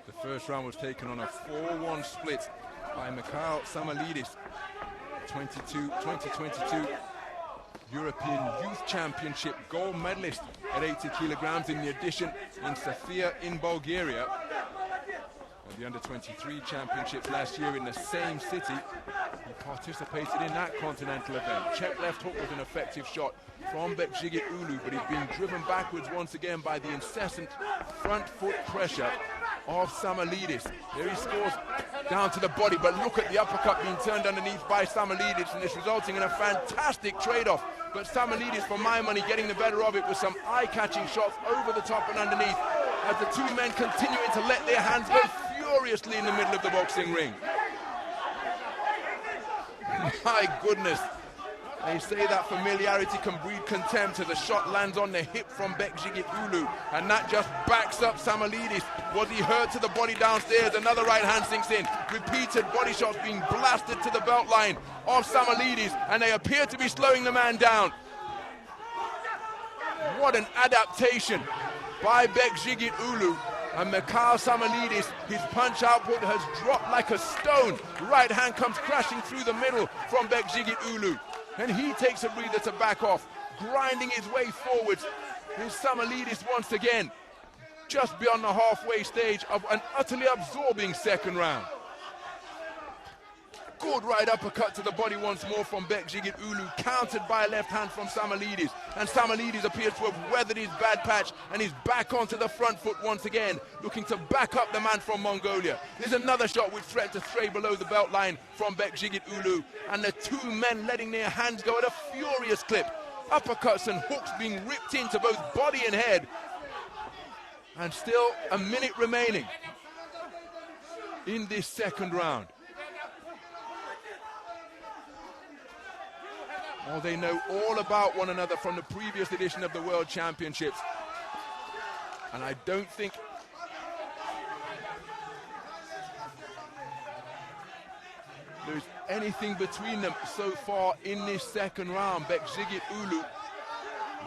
The first round was taken on a 4-1 split by Mikhail Samalidis, 2022 European Youth Championship gold medalist at 80 kilograms in the edition in Sofia in Bulgaria. At the Under-23 Championships last year in the same city, he participated in that continental event. Check left hook was an effective shot from Bekshigit Ulu, but he's been driven backwards once again by the incessant front foot pressure of Samalidis. There he scores down to the body, but look at the uppercut being turned underneath by Samalidis, and it's resulting in a fantastic trade-off. But Samalidis, for my money, getting the better of it with some eye-catching shots over the top and underneath, as the two men continuing to let their hands go furiously in the middle of the boxing ring. My goodness. They say that familiarity can breed contempt as a shot lands on the hip from Bekshigit Ulu, and that just backs up Samalidis. Was he hurt to the body downstairs? Another right hand sinks in. Repeated body shots being blasted to the belt line of Samalidis, and they appear to be slowing the man down. What an adaptation by Bekshigit Ulu. And Mikhail Samalidis, his punch output has dropped like a stone. Right hand comes crashing through the middle from Bekshigit Ulu. And he takes a breather to back off, grinding his way forwards. Here's Samalidis once again, just beyond the halfway stage of an utterly absorbing second round. Good right uppercut to the body once more from Bekshigit Ulu, countered by a left hand from Samalidis. And Samalidis appears to have weathered his bad patch and is back onto the front foot once again, looking to back up the man from Mongolia. There's another shot which threatened to stray below the belt line from Bekshigit Ulu, and the two men letting their hands go at a furious clip. Uppercuts and hooks being ripped into both body and head. And still a minute remaining in this second round. Well, they know all about one another from the previous edition of the World Championships. And I don't think there's anything between them so far in this second round. Bekshigit Ulu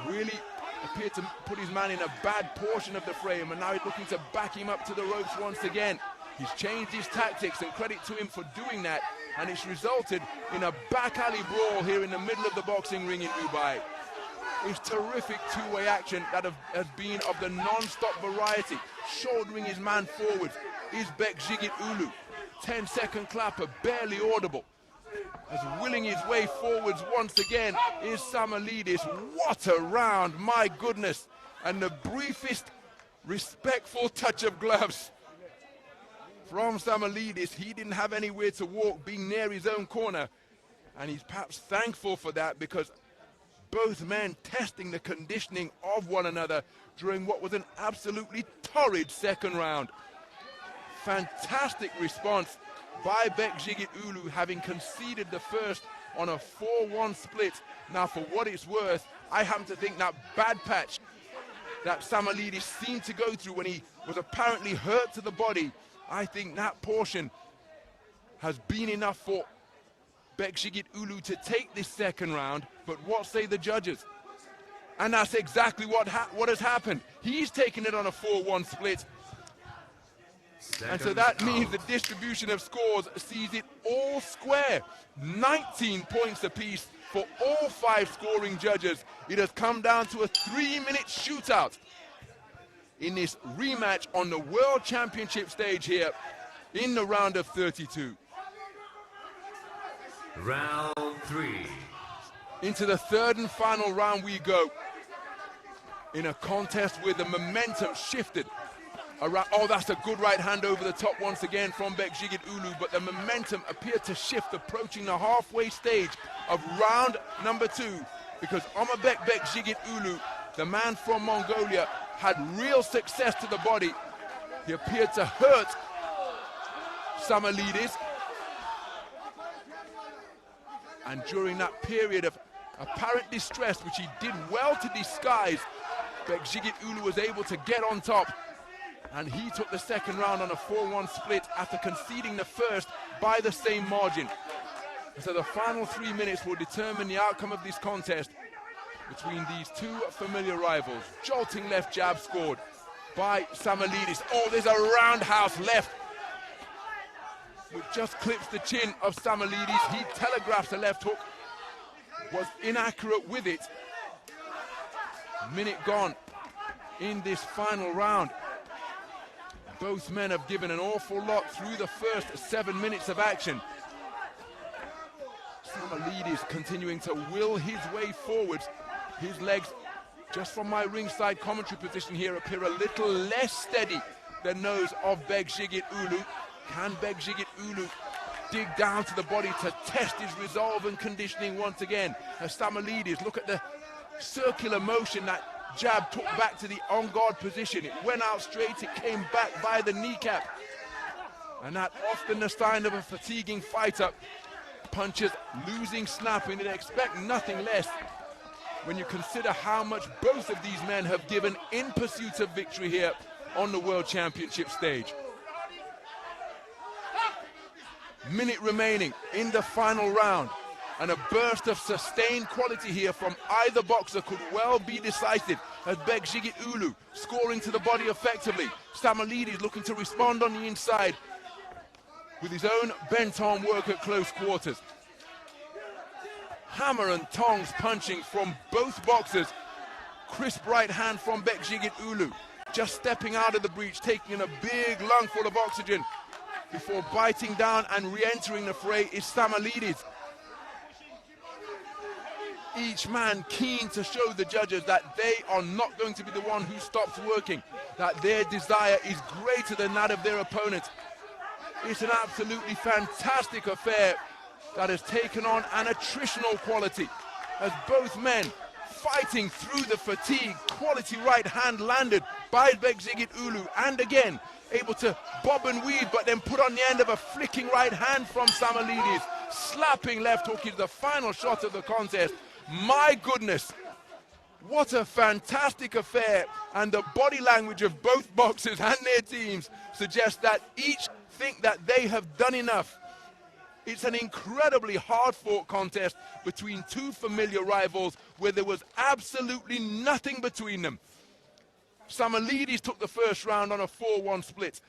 really appeared to put his man in a bad portion of the frame, and now he's looking to back him up to the ropes once again. He's changed his tactics, and credit to him for doing that. And it's resulted in a back alley brawl here in the middle of the boxing ring in Dubai. It's terrific two-way action that has been of the non-stop variety. Shouldering his man forwards is Bekshigit Ulu. 10-second clapper, barely audible. As willing his way forwards once again is Samalidis. What a round, my goodness. And the briefest respectful touch of gloves from Samalidis. He didn't have anywhere to walk, being near his own corner, and he's perhaps thankful for that, because Both men testing the conditioning of one another during what was an absolutely torrid second round. Fantastic response by Bekjigit Ulu, having conceded the first on a 4-1 split. Now, for what it's worth, I happen to think that bad patch that Samalidis seemed to go through when he was apparently hurt to the body, I think that portion has been enough for Bekjigit Ulu to take this second round. But what say the judges? And that's exactly what has happened. He's taken it on a 4-1 split. And so that means the distribution of scores sees it all square. 19 points apiece for all 5 scoring judges. It has come down to a 3-minute shootout in this rematch on the World Championship stage here in the round of 32. Round 3. Into the third and final round we go, in a contest where the momentum shifted around. Oh, that's a good right hand over the top once again from Bekjigit Ulu, but the momentum appeared to shift approaching the halfway stage of round number 2, because Omabek Bekjigit Ulu, the man from Mongolia, had real success to the body. He appeared to hurt Samalidis, and during that period of apparent distress, which he did well to disguise, Bekjigit Ulu was able to get on top, and he took the second round on a 4-1 split after conceding the first by the same margin. So the final 3 minutes will determine the outcome of this contest between these two familiar rivals. Jolting left jab scored by Samalidis. Oh, there's a roundhouse left, which just clips the chin of Samalidis. He telegraphs a left hook, was inaccurate with it. Minute gone in this final round. Both men have given an awful lot through the first 7 minutes of action. Samalidis continuing to will his way forwards. His legs, just from my ringside commentary position here, appear a little less steady than those of Bekjigit Ulu. Can Bekjigit Ulu dig down to the body to test his resolve and conditioning once again? As Samalidis, look at the circular motion that jab took back to the on-guard position. It went out straight, it came back by the kneecap. And that often the sign of a fatiguing fighter. Punches losing snap, and you'd expect nothing less when you consider how much both of these men have given in pursuit of victory here on the World Championship stage. Minute remaining in the final round, and a burst of sustained quality here from either boxer could well be decisive, as Bekjigit Ulu scoring to the body effectively. Samalidis looking to respond on the inside with his own bent-arm work at close quarters. Hammer and tongs punching from both boxers. Crisp right hand from Bekjigit Ulu, just stepping out of the breach, taking in a big lungful of oxygen before biting down and re-entering the fray is Samalidis. Each man keen to show the judges that they are not going to be the one who stops working, that their desire is greater than that of their opponent. It's an absolutely fantastic affair that has taken on an attritional quality, as both men fighting through the fatigue. Quality right hand landed by Bekjigit Ulu, and again able to bob and weave, but then put on the end of a flicking right hand from Samalidis. Slapping left hook is the final shot of the contest. My goodness, what a fantastic affair, and the body language of both boxers and their teams suggests that each think that they have done enough. It's an incredibly hard-fought contest between two familiar rivals where there was absolutely nothing between them. Samalidis took the first round on a 4-1 split.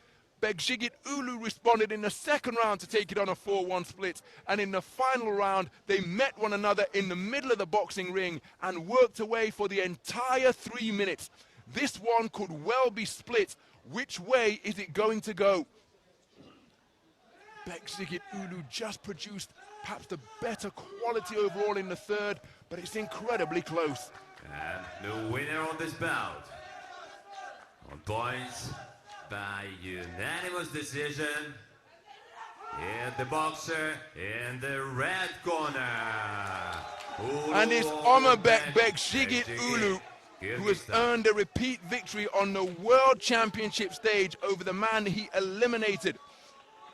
Bekjigit Ulu responded in the second round to take it on a 4-1 split, and in the final round they met one another in the middle of the boxing ring and worked away for the entire 3 minutes. This one could well be split. Which way is it going to go? Bekjigit Ulu just produced perhaps the better quality overall in the third, but it's incredibly close. And the winner on this bout, on points by unanimous decision, is the boxer in the red corner, And it's Omabek Shigit Ulu, who has earned a repeat victory on the World Championship stage over the man he eliminated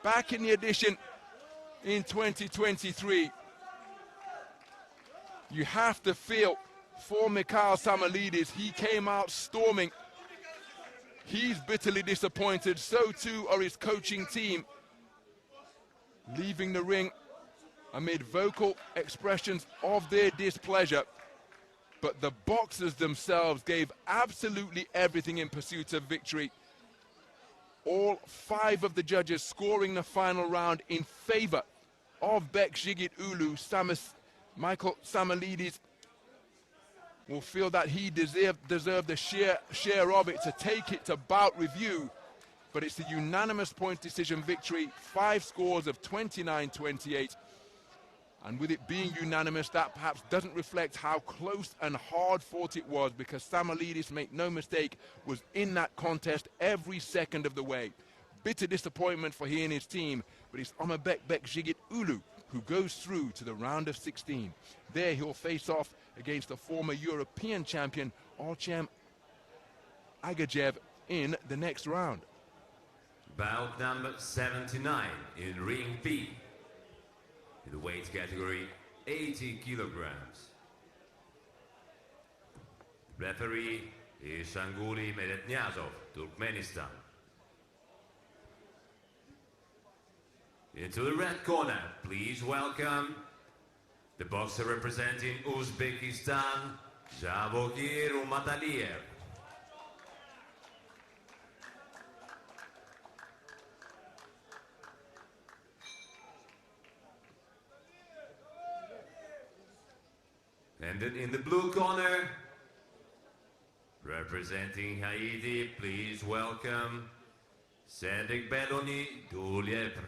back in the edition in 2023. You have to feel for Mikhail Samalidis. He came out storming. He's bitterly disappointed. So too are his coaching team, leaving the ring amid vocal expressions of their displeasure. But the boxers themselves gave absolutely everything in pursuit of victory. All 5 of the judges scoring the final round in favor of Bekshigit Ulu. Michael Samalidis will feel that he deserved a share of it to take it to bout review. But it's a unanimous point decision victory, 5 scores of 29-28. And with it being unanimous, that perhaps doesn't reflect how close and hard fought it was, because Samalidis, make no mistake, was in that contest every second of the way. Bitter disappointment for he and his team, but it's Omabek Bekshigit Ulu who goes through to the round of 16. There he'll face off against the former European champion, Olchem Agejev, in the next round. Bout number 79 in ring B. In the weight category, 80 kilograms. Referee is Shanguli Medetnyazov, Turkmenistan. Into the red corner, please welcome the boxer representing Uzbekistan, Javokir Umataliev. And then in the blue corner, representing Haiti, please welcome Cedric Belony-Duliepre.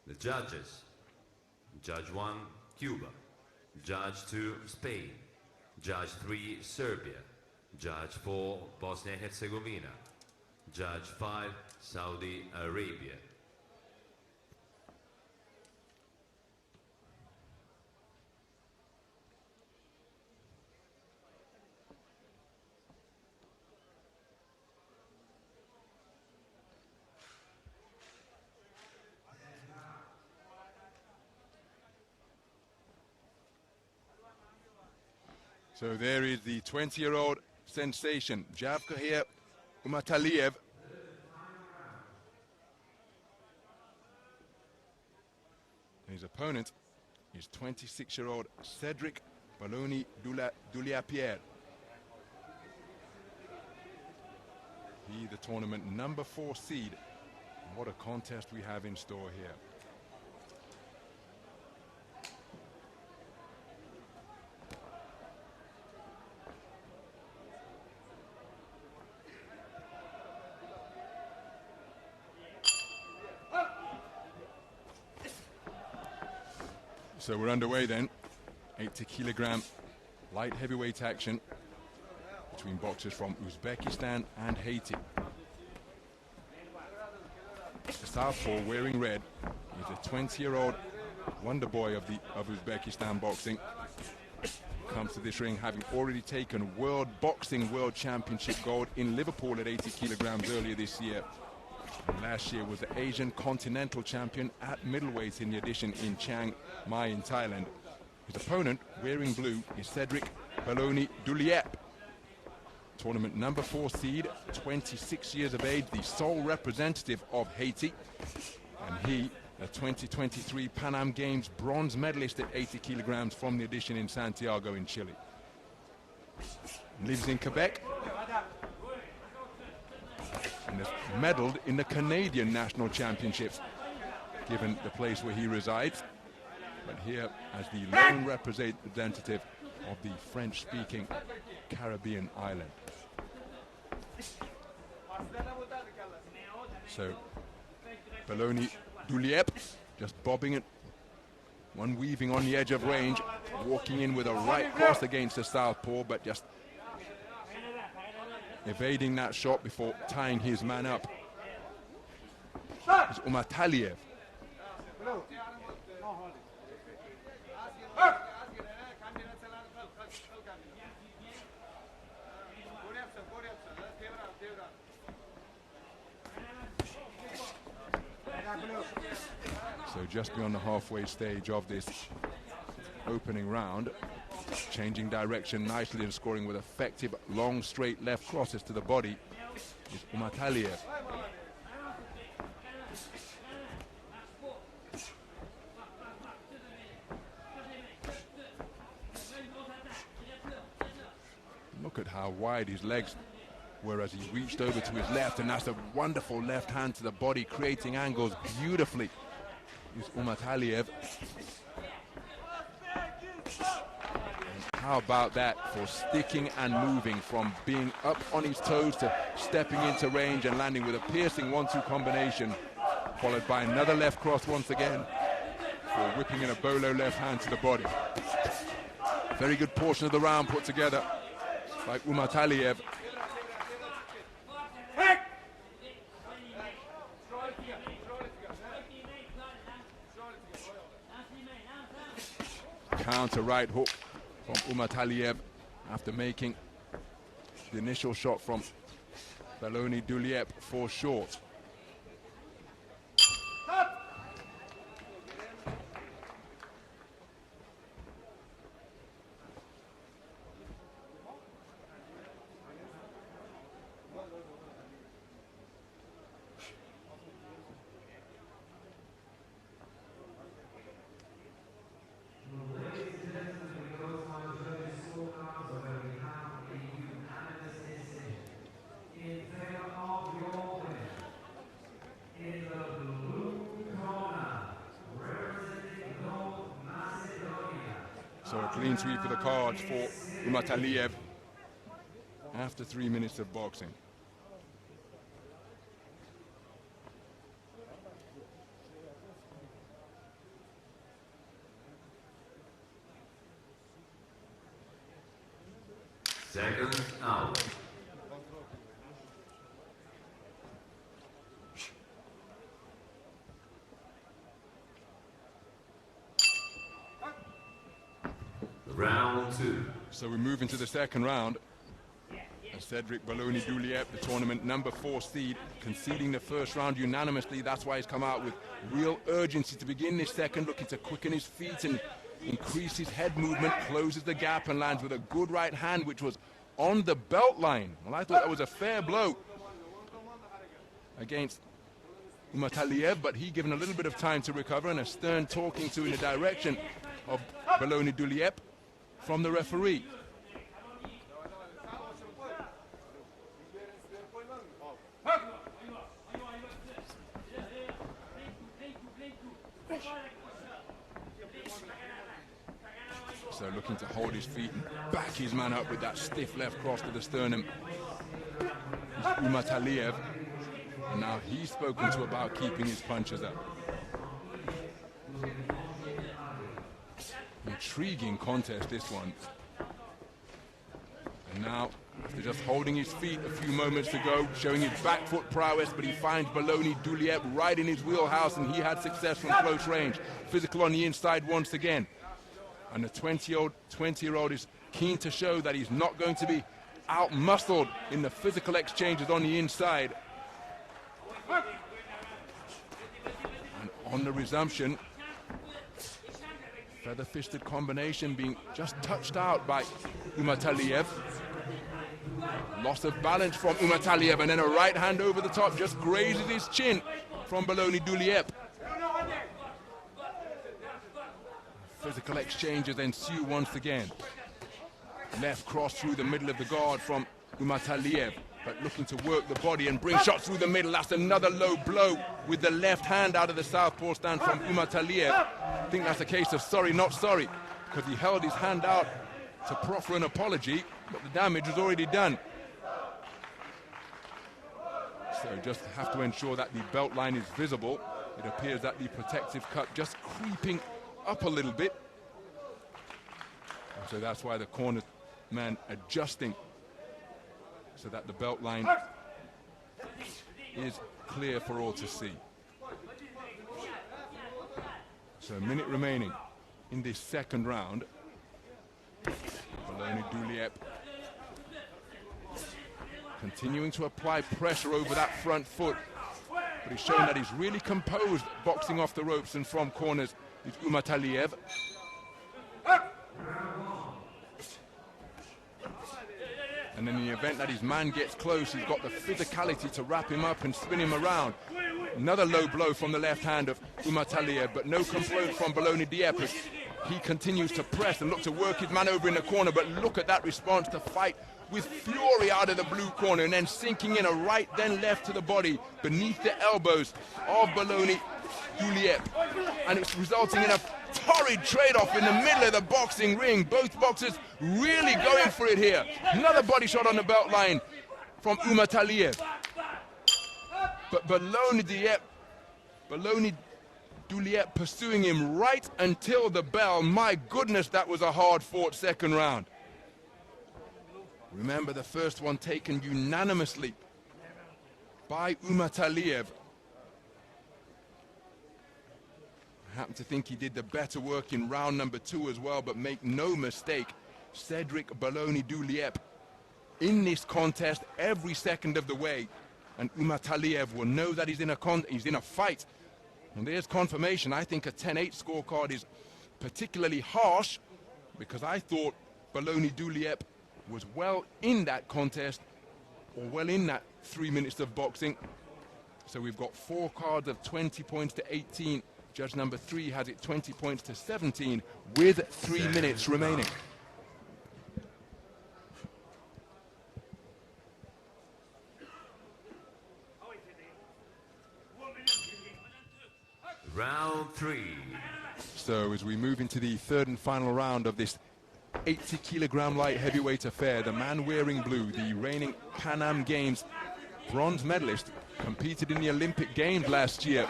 The judges: Judge 1, Cuba; Judge 2, Spain; Judge 3, Serbia; Judge 4, Bosnia-Herzegovina; Judge 5, Saudi Arabia. So there is the 20-year-old sensation, Zakaria Umataliev. His opponent is 26-year-old Cedric Belony-Duliepre. He, the tournament number 4 seed. What a contest we have in store here. So we're underway then. 80-kilogram light heavyweight action between boxers from Uzbekistan and Haiti. The southpaw wearing red is a 20-year-old wonder boy of Uzbekistan boxing. Comes to this ring having already taken World Championship gold in Liverpool at 80 kilograms earlier this year. And last year was the Asian Continental Champion at middleweight in the edition in Chiang Mai in Thailand. His opponent, wearing blue, is Cedric Belony-Duliepre. Tournament number 4 seed, 26 years of age, the sole representative of Haiti. And he, a 2023 Pan Am Games bronze medalist at 80 kilograms from the edition in Santiago in Chile. Lives in Quebec and has medaled in the Canadian National Championships, given the place where he resides. But here as the lone representative of the French-speaking Caribbean island. So, Belony-Duliepre just bobbing it, one weaving on the edge of range, walking in with a right cross against the southpaw, but just evading that shot before tying his man up. It's Umataliev. So just beyond the halfway stage of this opening round, changing direction nicely and scoring with effective long straight left crosses to the body is Umataliev. Look at how wide his legs were as he reached over to his left, and that's a wonderful left hand to the body, creating angles beautifully. Is Umataliev. How about that for sticking and moving from being up on his toes to stepping into range and landing with a piercing 1-2 combination, followed by another left cross once again for whipping in a bolo left hand to the body. Very good portion of the round put together by Umataliev. Counter right hook from Umataliev after making the initial shot from Belony-Duliepre for short. So a clean sweep for the cards for Umataliev after 3 minutes of boxing. Second out. Round 2. So we move into the second round. Cedric Belony-Duliepre, the tournament number 4 seed, conceding the first round unanimously. That's why he's come out with real urgency to begin this second, looking to quicken his feet and increase his head movement, closes the gap and lands with a good right hand, which was on the belt line. Well, I thought that was a fair blow against Umataliev, but he given a little bit of time to recover, and a stern talking to in the direction of Belony-Duliepre from the referee. So looking to hold his feet and back his man up with that stiff left cross to the sternum. It's Umataliev, and now he's spoken to about keeping his punches up. Intriguing contest, this one. And now, after just holding his feet a few moments to go, showing his back foot prowess, but he finds Belony-Duliepre right in his wheelhouse, and he had success from close range. Physical on the inside once again. And the 20-year-old is keen to show that he's not going to be out-muscled in the physical exchanges on the inside. And on the resumption, feather-fisted combination being just touched out by Umataliev. Loss of balance from Umataliev, and then a right hand over the top just grazes his chin from Belony-Duliepre. Physical exchanges ensue once again. Left cross through the middle of the guard from Umataliev, but looking to work the body and bring shots through the middle. That's another low blow with the left hand out of the southpaw stand from Umataliev. I think that's a case of sorry, not sorry, because he held his hand out to proffer an apology, but the damage was already done. So just have to ensure that the belt line is visible. It appears that the protective cut just creeping up a little bit. And so that's why the corner man adjusting so that the belt line is clear for all to see. So a minute remaining in this second round. Belony-Duliepre continuing to apply pressure over that front foot, but he's showing that he's really composed boxing off the ropes and from corners with Umataliev. And in the event that his man gets close, he's got the physicality to wrap him up and spin him around. Another low blow from the left hand of Umataliev, but no complaint from Belony-Duliepre. He continues to press and look to work his man over in the corner, but look at that response to fight with fury out of the blue corner and then sinking in a right then left to the body beneath the elbows of Belony-Duliepre. And it's resulting in a torrid trade-off in the middle of the boxing ring. Both boxers really going for it here. Another body shot on the belt line from Umataliev. But Belony-Duliepre pursuing him right until the bell. My goodness, that was a hard-fought second round. Remember, the first one taken unanimously by Umataliev. I happen to think he did the better work in round number 2 as well, but make no mistake, Cedric Belony-Duliepre in this contest every second of the way, and Umataliev will know that he's in a fight. And there's confirmation. I think a 10-8 scorecard is particularly harsh, because I thought Belony-Duliepre was well in that contest, or well in that 3 minutes of boxing. So we've got 4 cards of 20 points to 18. Judge number 3 has it 20 points to 17 with 3 minutes remaining. Round 3. So as we move into the third and final round of this 80-kilogram light heavyweight affair, the man wearing blue, the reigning Pan Am Games bronze medalist, competed in the Olympic Games last year.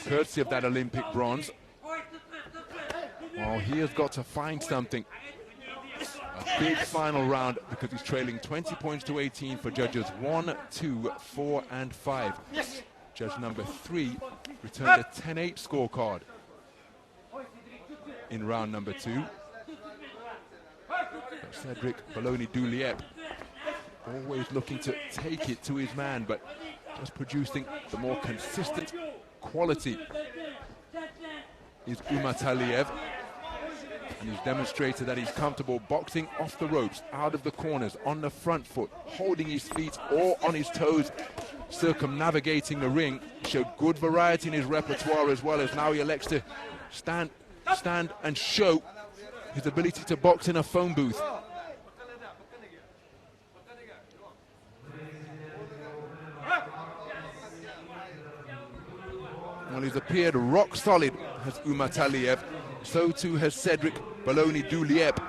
Courtesy of that Olympic bronze. Well, he has got to find something. A big final round, because he's trailing 20 points to 18 for judges 1, 2, 4, and 5. Judge number 3 returned a 10-8 scorecard in round number 2. Cedric Belony-Duliepre always looking to take it to his man, but just producing the more consistent quality is Umataliev, and he's demonstrated that he's comfortable boxing off the ropes, out of the corners, on the front foot, holding his feet or on his toes, circumnavigating the ring. Showed good variety in his repertoire, as well as now he elects to stand and show his ability to box in a phone booth. Well, he's appeared rock solid, has Umataliev. So too has Cedric Belony-Duliepre.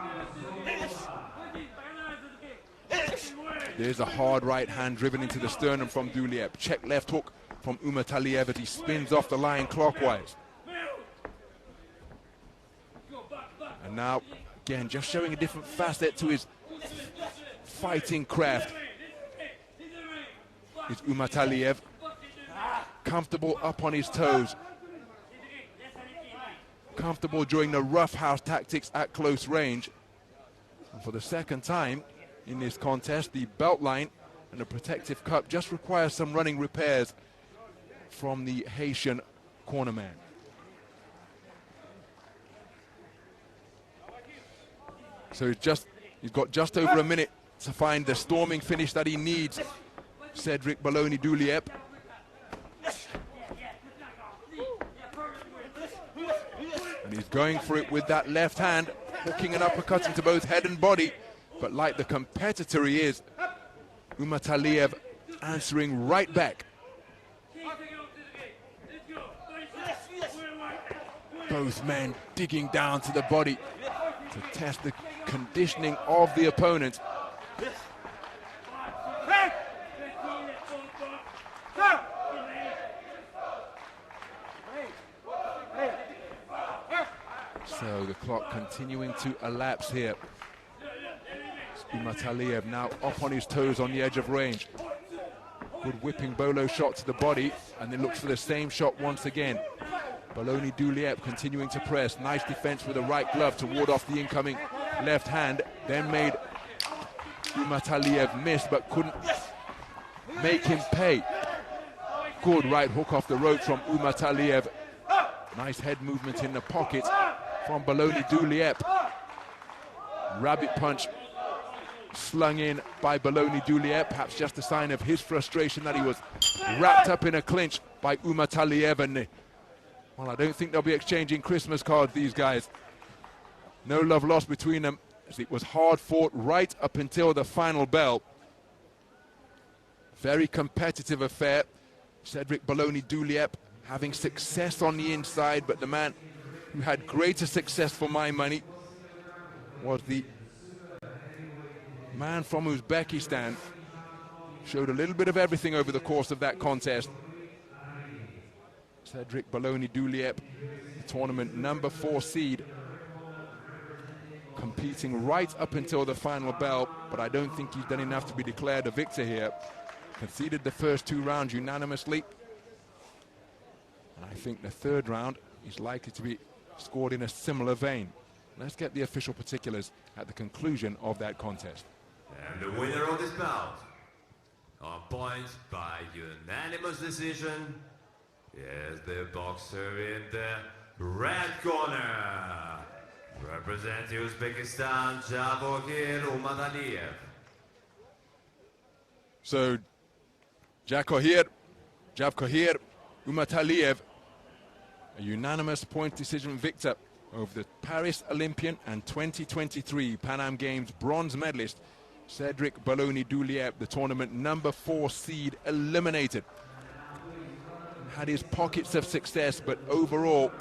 There's a hard right hand driven into the sternum from Duliepre. Check left hook from Umataliev as he spins off the line clockwise. And now, again, just showing a different facet to his fighting craft is Umataliev. Comfortable up on his toes. Comfortable during the roughhouse tactics at close range. And for the second time in this contest, the belt line and the protective cup just require some running repairs from the Haitian cornerman. So he's got just over a minute to find the storming finish that he needs, Cedric Belony-Duliepre. And he's going for it with that left hand, hooking an uppercut into both head and body. But like the competitor he is, Umataliev answering right back. Both men digging down to the body to test the conditioning of the opponent. So the clock continuing to elapse here. It's Umataliev now up on his toes on the edge of range. Good whipping bolo shot to the body, and then looks for the same shot once again. Belony-Duliepre continuing to press. Nice defense with the right glove to ward off the incoming left hand. Then made Umataliev miss, but couldn't make him pay. Good right hook off the rope from Umataliev. Nice head movement in the pocket from Belony-Duliepre. Rabbit punch slung in by Belony-Duliepre, perhaps just a sign of his frustration that he was wrapped up in a clinch by Umataliev. And well, I don't think they'll be exchanging Christmas cards, these guys. No love lost between them, as it was hard fought right up until the final bell. Very competitive affair. Cedric Belony-Duliepre having success on the inside, but the man who had greater success for my money was the man from Uzbekistan. Showed a little bit of everything over the course of that contest. Cedric Belony-Duliepre, tournament number 4 seed, competing right up until the final bell, but I don't think he's done enough to be declared a victor here. Conceded the first 2 rounds unanimously, and I think the 3rd round is likely to be scored in a similar vein. Let's get the official particulars at the conclusion of that contest. And the winner of this bout, on points by unanimous decision, is the boxer in the red corner, representing Uzbekistan, Zakaria Umataliev. So, Zakaria Umataliev, a unanimous point decision victor over the Paris Olympian and 2023 Pan Am Games bronze medalist Cedric Belony-Duliepre, the tournament number 4 seed, eliminated. Had his pockets of success, but overall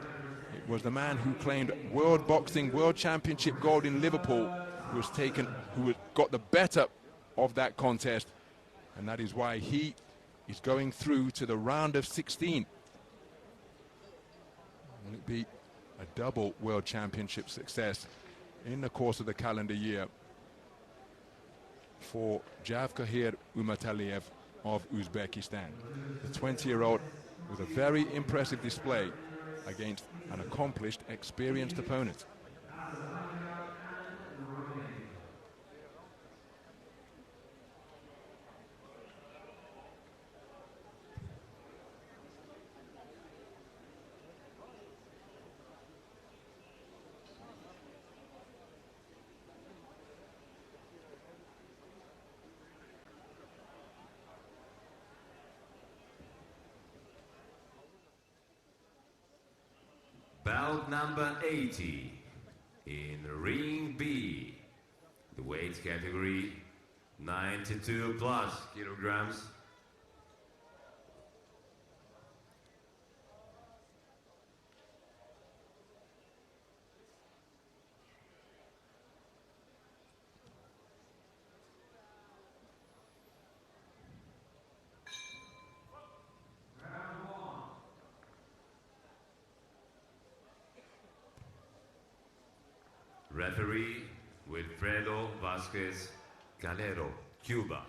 it was the man who claimed World Boxing World Championship gold in Liverpool who got the better of that contest, and that is why he is going through to the round of 16. Will it be a double World Championship success in the course of the calendar year for Zakaria Umataliev of Uzbekistan? The 20-year-old with a very impressive display against an accomplished, experienced opponent. Bout number 80 in ring B, the weight category 92 plus kilograms. Referee Wilfredo Vasquez Calero, Cuba.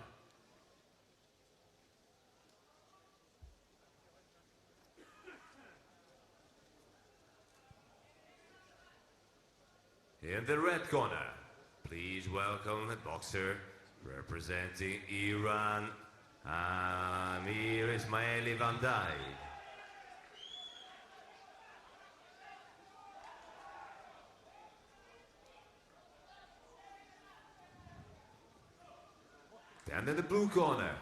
In the red corner, please welcome the boxer representing Iran, Amir Ismaili Vandai. And in the blue corner,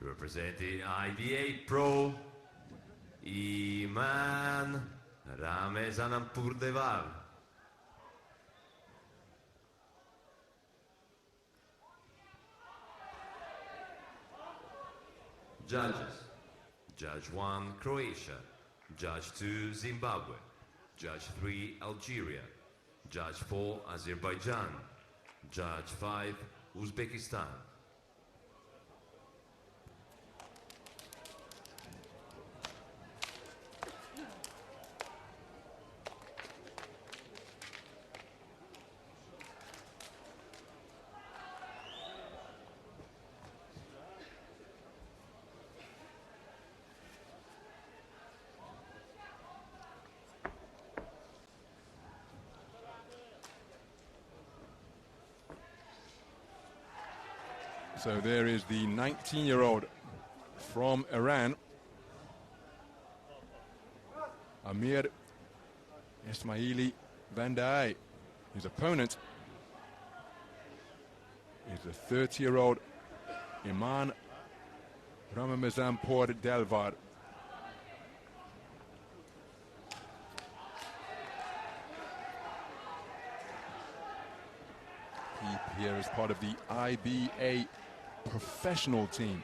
representing IBA Pro, Iman Ramezanampurdeval. Judges: Judge 1, Croatia; Judge 2, Zimbabwe; Judge 3, Algeria; Judge 4, Azerbaijan; Judge 5, Uzbekistan. So there is the 19-year-old from Iran, Amir Ismaili Vandai. His opponent is the 30-year-old Iman Ramazanpour Delvar. He here is part of the IBA professional team.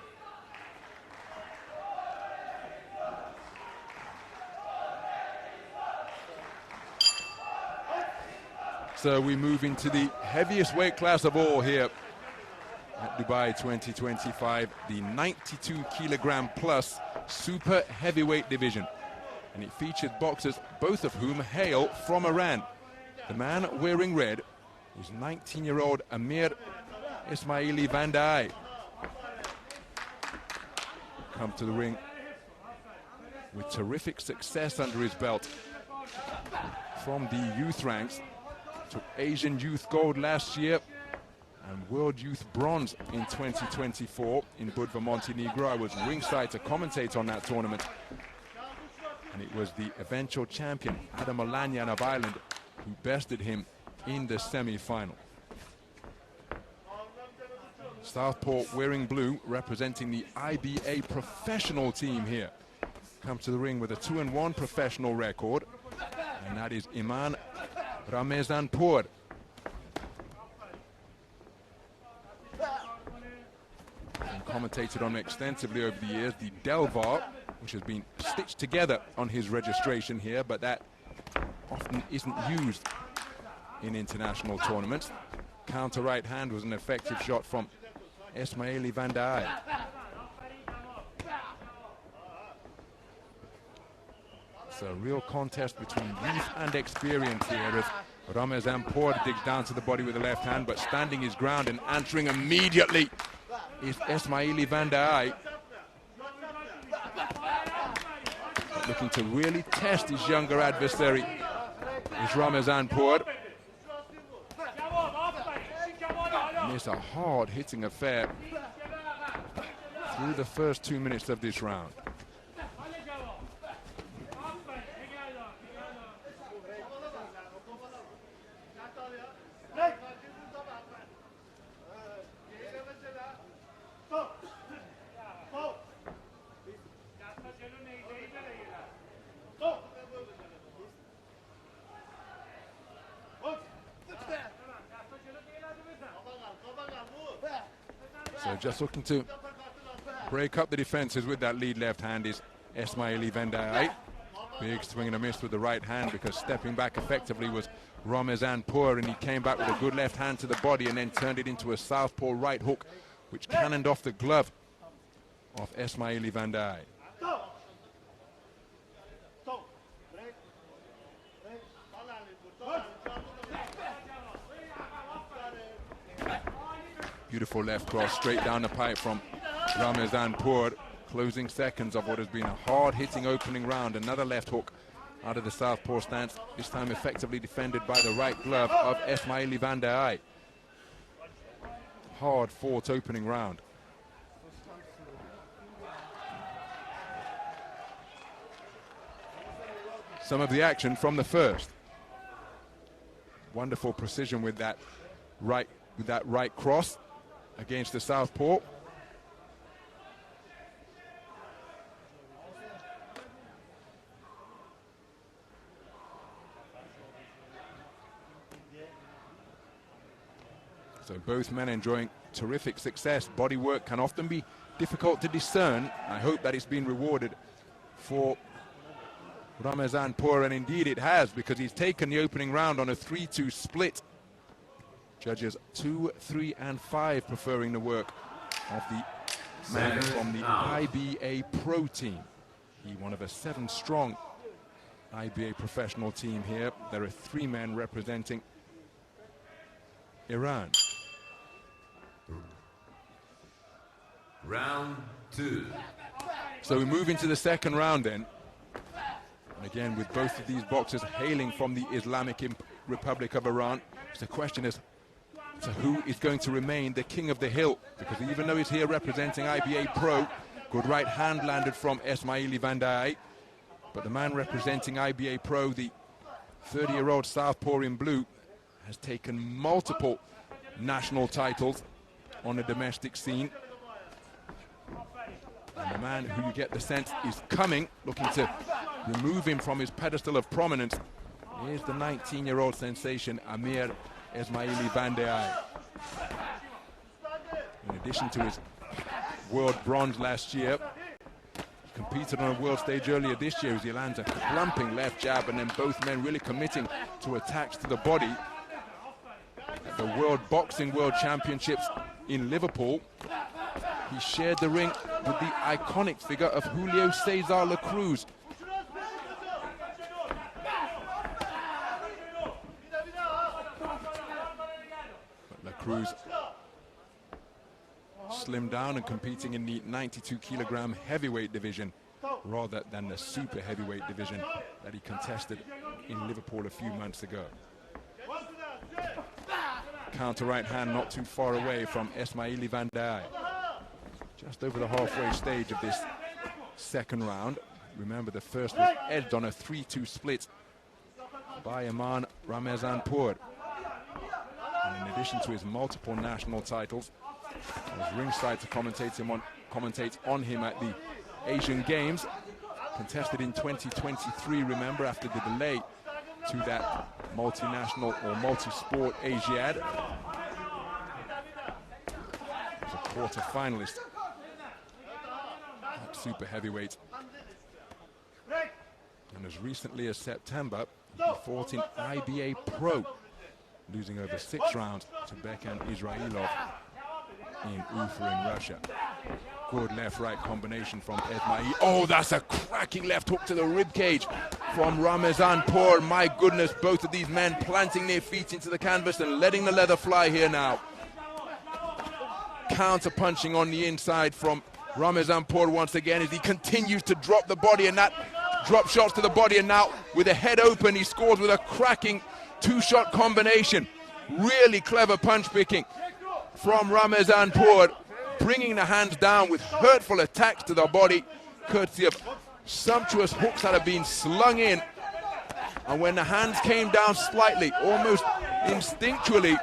So we move into the heaviest weight class of all here at Dubai 2025, the 92 kilogram plus super heavyweight division. And it featured boxers, both of whom hail from Iran. The man wearing red is 19-year-old Amir Ismaili Vandai. Come to the ring with terrific success under his belt from the youth ranks. Took Asian Youth Gold last year and World Youth Bronze in 2024 in Budva, Montenegro. I was ringside to commentate on that tournament. And it was the eventual champion, Adam Olanyan of Ireland, who bested him in the semi-final. Southpaw wearing blue, representing the IBA professional team here. Come to the ring with a 2-1 professional record, and that is Iman Ramazanpour. And commentated on extensively over the years, the Delvar, which has been stitched together on his registration here, but that often isn't used in international tournaments. Counter right hand was an effective shot from Ismaili Vandai. It's a real contest between youth and experience here as Ramazanpour digs down to the body with the left hand, but standing his ground and answering immediately is Ismaili Vandai. Looking to really test his younger adversary is Ramazanpour. And it's a hard-hitting affair through the first 2 minutes of this round. So just looking to break up the defenses with that lead left hand is Ismaili Vandai. Big swing and a miss with the right hand, because stepping back effectively was Ramazanpour, and he came back with a good left hand to the body and then turned it into a southpaw right hook, which cannoned off the glove of Ismaili Vandai. Beautiful left cross straight down the pipe from Ramazanpour, closing seconds of what has been a hard-hitting opening round. Another left hook out of the southpaw stance, this time effectively defended by the right glove of Ismaili Vandai. Hard-fought opening round. Some of the action from the first. Wonderful precision with that right cross against the southpaw. So both men enjoying terrific success. Body work can often be difficult to discern. I hope that it's been rewarded for Ramazanpour, and indeed it has, because he's taken the opening round on a 3-2 split. Judges 2, 3, and 5 preferring the work of the man from the IBA Pro team. He one of a 7-strong IBA professional team here. There are 3 men representing Iran. Round 2. So we move into the second round then. And again, with both of these boxers hailing from the Islamic Republic of Iran, the question is, to who is going to remain the king of the hill, because even though he's here representing IBA Pro, good right hand landed from Esmaili Vandai, but the man representing IBA Pro, the 30-year-old southpaw in blue, has taken multiple national titles on the domestic scene. And the man who you get the sense is coming, looking to remove him from his pedestal of prominence, is the 19-year-old sensation Amir Esmaili Vandai. In addition to his world bronze last year, he competed on a world stage earlier this year as he lands a clumping left jab, and then both men really committing to attacks to the body. At the World Championships in Liverpool, he shared the ring with the iconic figure of Julio Cesar La Cruz. But La Cruz slimmed down and competing in the 92-kilogram heavyweight division rather than the super heavyweight division that he contested in Liverpool a few months ago. Counter right hand not too far away from Esmaili Vandai. Just over the halfway stage of this second round. Remember, the first was edged on a 3-2 split by Iman Ramezanpour. And in addition to his multiple national titles, I was ringside to commentate on him at the Asian Games, contested in 2023, remember, after the delay to that multinational or multi-sport Asiad. He was a quarter-finalist at super heavyweight. And as recently as September, he fought in IBA Pro, losing over 6 rounds to Bekan Israilov in Ufa in Russia. Good left-right combination from Esmaili. Oh, that's a cracking left hook to the ribcage from Ramezanpour. My goodness, both of these men planting their feet into the canvas and letting the leather fly here now. Counter-punching on the inside from Ramezanpour once again as he continues to drop the body, and that drop shots to the body, and now with the head open he scores with a cracking 2-shot combination. Really clever punch picking from Ramezanpour, bringing the hands down with hurtful attacks to the body, courtesy of sumptuous hooks that have been slung in. And when the hands came down slightly, almost instinctually,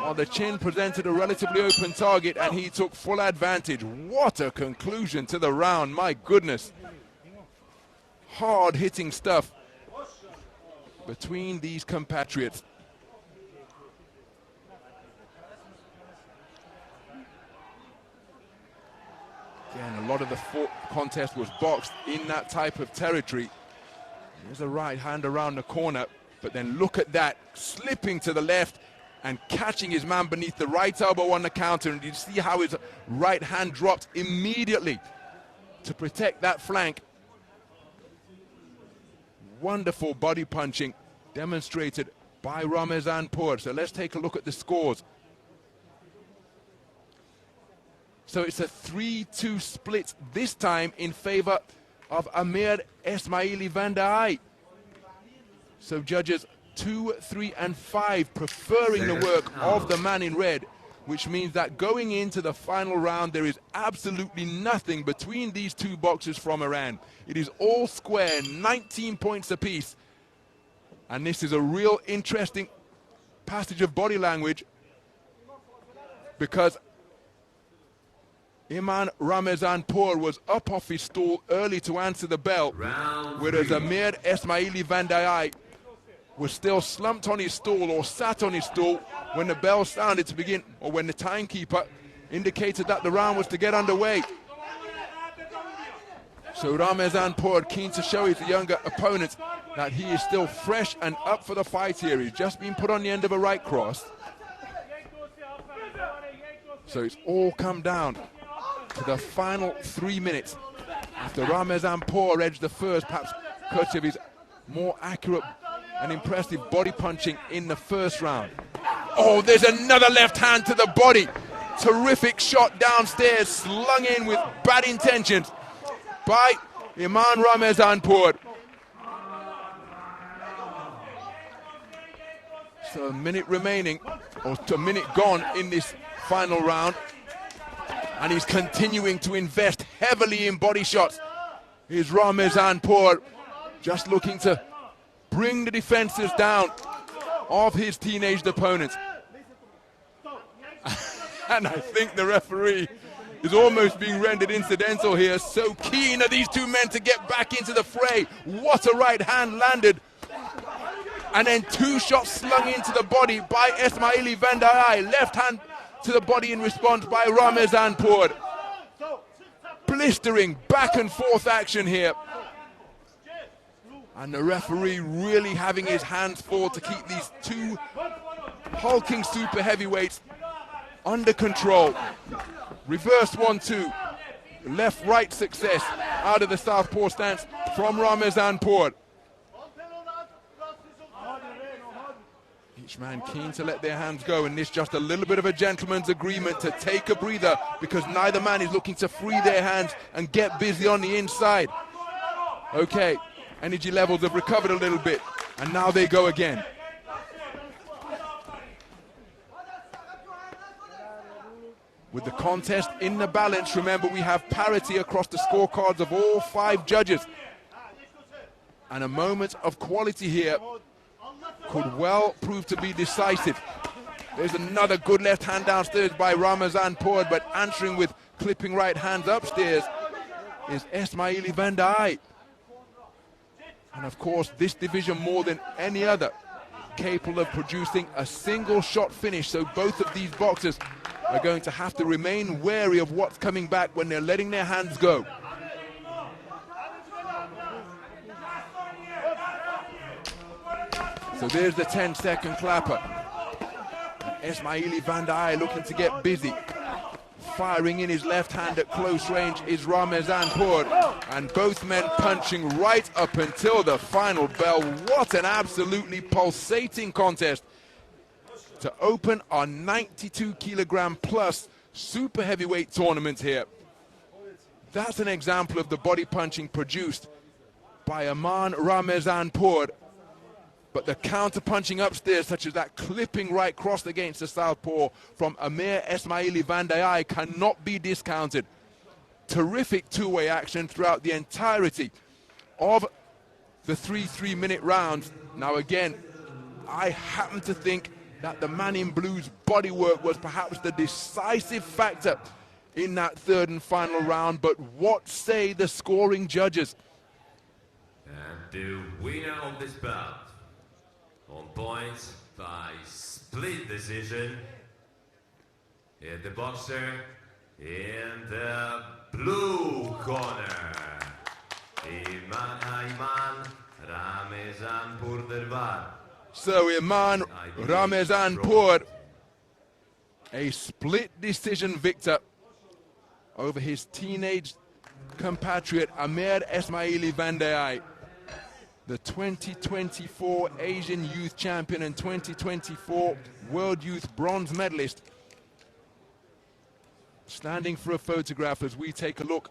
well, the chin presented a relatively open target and he took full advantage. What a conclusion to the round, my goodness. Hard hitting stuff between these compatriots. Again, a lot of the contest was boxed in that type of territory. There's a right hand around the corner, but then look at that, slipping to the left and catching his man beneath the right elbow on the counter, and you see how his right hand dropped immediately to protect that flank. Wonderful body punching demonstrated by Ramezanpour. So let's take a look at the scores. So it's a 3-2 split, this time in favor of Amir Esmaili Vandai. So judges 2, 3, and 5 preferring the work of the man in red, which means that going into the final round, there is absolutely nothing between these two boxers from Iran. It is all square, 19 points apiece. And this is a real interesting passage of body language, because Iman Ramezanpour was up off his stool early to answer the bell, whereas Amir Esmaili Vandai was still slumped on his stool or sat on his stool when the bell sounded to begin, or when the timekeeper indicated that the round was to get underway. So Ramezanpour keen to show his younger opponent that he is still fresh and up for the fight here. He's just been put on the end of a right cross. So it's all come down to the final 3 minutes after Ramezanpour edged the first, perhaps courtesy of his more accurate and impressive body punching in the first round. Oh, there's another left hand to the body. Terrific shot downstairs, slung in with bad intentions by Iman Ramezanpour. So a minute remaining, or a minute gone in this final round. And he's continuing to invest heavily in body shots. Here's Ramezanpour just looking to bring the defenses down of his teenaged opponents. And I think the referee is almost being rendered incidental here. So keen are these two men to get back into the fray. What a right hand landed. And then two shots slung into the body by Esmaili Vandai. Left hand to the body in response by Ramezanpour. Blistering back and forth action here. And the referee really having his hands full to keep these two hulking super heavyweights under control. Reverse 1-2. Left-right success out of the southpaw stance from Ramezanpour. Each man keen to let their hands go, and this just a little bit of a gentleman's agreement to take a breather because neither man is looking to free their hands and get busy on the inside. Okay, energy levels have recovered a little bit, and now they go again. With the contest in the balance, remember we have parity across the scorecards of all 5 judges. And a moment of quality here could well prove to be decisive. There's another good left hand downstairs by Ramezanpour, but answering with clipping right hands upstairs is Esmaili Vandai. And of course, this division more than any other capable of producing a single shot finish, so both of these boxers are going to have to remain wary of what's coming back when they're letting their hands go. So there's the 10-second clapper. Esmaili Vandai looking to get busy. Firing in his left hand at close range is Ramezanpour, and both men punching right up until the final bell. What an absolutely pulsating contest to open our 92 kilogram plus super heavyweight tournament here. That's an example of the body punching produced by Aman Ramezanpour. But the counter punching upstairs, such as that clipping right cross against the southpaw from Amir Esmaili Vandai, cannot be discounted. Terrific two-way action throughout the entirety of the 3-3-minute rounds. Now again, I happen to think that the man in blue's bodywork was perhaps the decisive factor in that third and final round, but what say the scoring judges? And the winner of this bout, on points by split decision, is the boxer in the blue corner, Iman Ramezanpour. So Iman Ramezanpour, a split decision victor over his teenage compatriot Amir Esmaili Vandai, the 2024 Asian Youth Champion and 2024 World Youth Bronze Medalist. Standing for a photograph as we take a look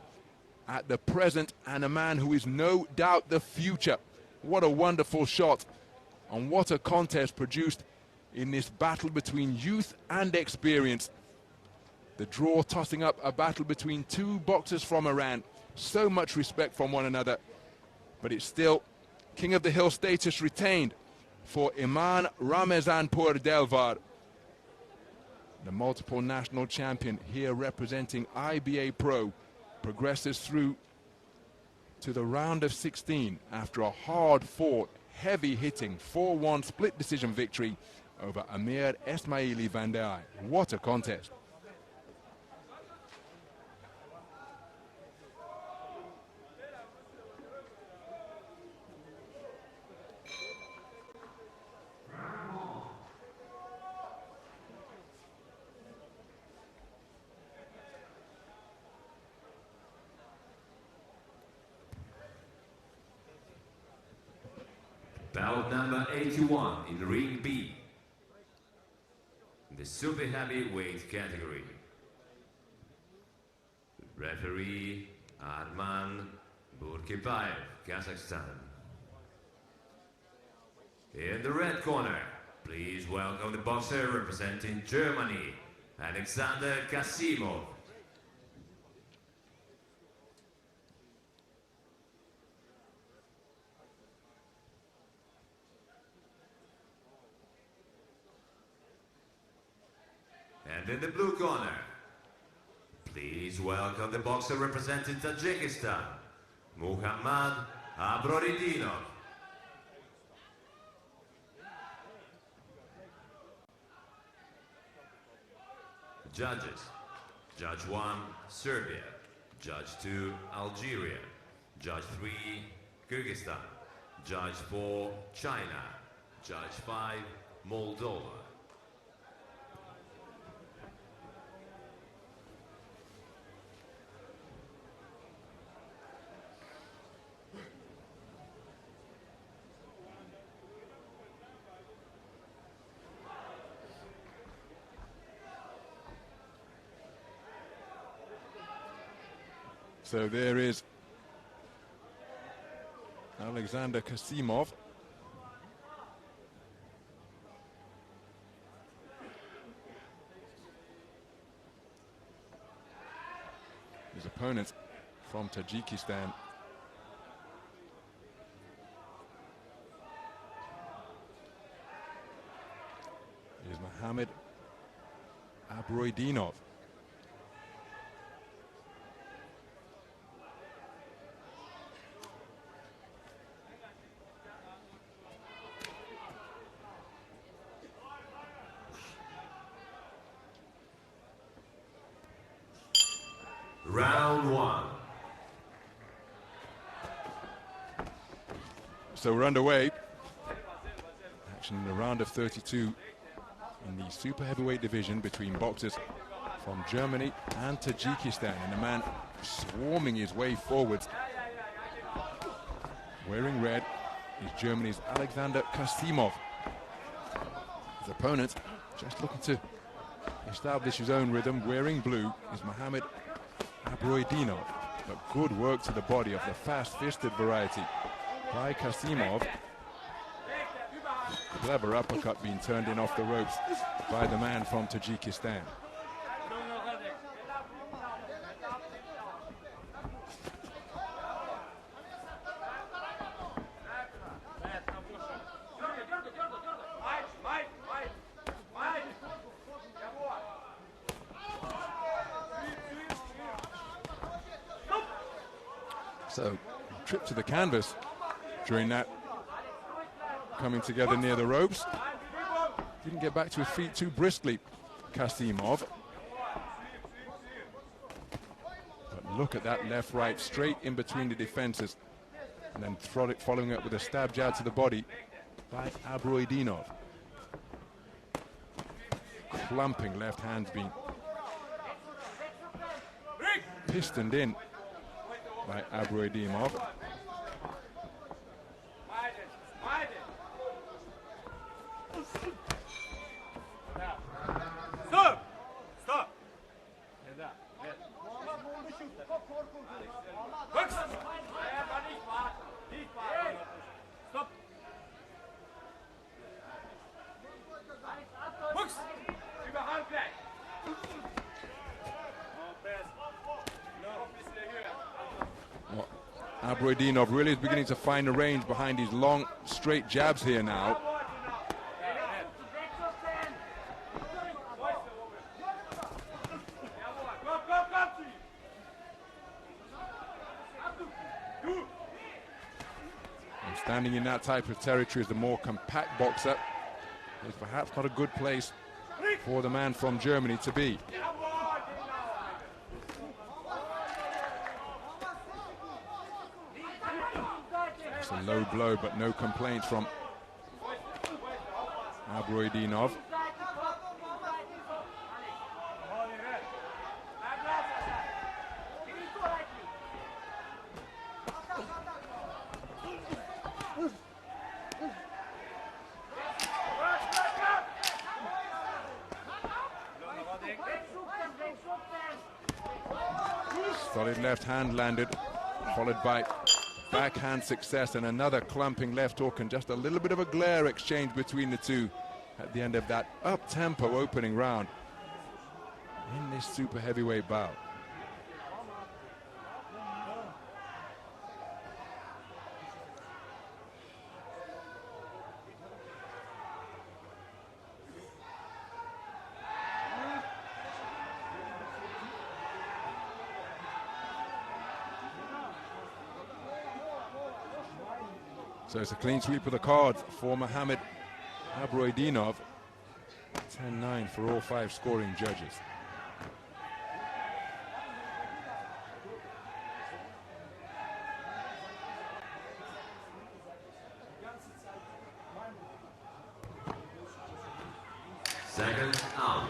at the present and a man who is no doubt the future. What a wonderful shot, and what a contest produced in this battle between youth and experience. The draw tossing up a battle between two boxers from Iran. So much respect from one another, but it's still King of the Hill status retained for Iman Ramezanpour Delvar. The multiple national champion here representing IBA Pro progresses through to the round of 16 after a hard-fought, heavy-hitting 4-1 split decision victory over Amir Esmaili Vandai. What a contest. Bout number 81 in ring B, in the super heavyweight category. Referee Arman Burkibayev, Kazakhstan. In the red corner, Please welcome the boxer representing Germany, Alexander Kasimov. And in the blue corner, please welcome the boxer representing Tajikistan, Muhammad Abroridinov. Judges: Judge 1, Serbia. Judge 2, Algeria. Judge 3, Kyrgyzstan. Judge 4, China. Judge 5, Moldova. So there is Alexander Kasimov. His opponent from Tajikistan. Is Mohammad Abroidinov. Round 1. So we're underway. Action in the round of 32 in the super heavyweight division between boxers from Germany and Tajikistan. And the man swarming his way forwards, wearing red, is Germany's Alexander Kasimov. His opponent, just looking to establish his own rhythm, wearing blue, is Mohammad Abroidinov. But good work to the body of the fast-fisted variety by Kasimov. Clever uppercut being turned in off the ropes by the man from Tajikistan. So, trip to the canvas during that, coming together near the ropes. Didn't get back to his feet too briskly, Kasimov. But look at that left right, straight in between the defenses. And then following up with a stab jab to the body by Abroidinov. Clumping left hands being pistoned in by Abroidinov. Abroidinov really is beginning to find the range behind these long, straight jabs here now. And standing in that type of territory as the more compact boxer is perhaps not a good place for the man from Germany to be. It's a low blow, but no complaints from Abroidinov. Solid left hand landed, followed by backhand success and another clumping left hook, and just a little bit of a glare exchange between the two at the end of that up-tempo opening round in this super heavyweight bout. So it's a clean sweep of the cards for Mohamed Abroydinov. 10-9 for all 5 scoring judges. Second out.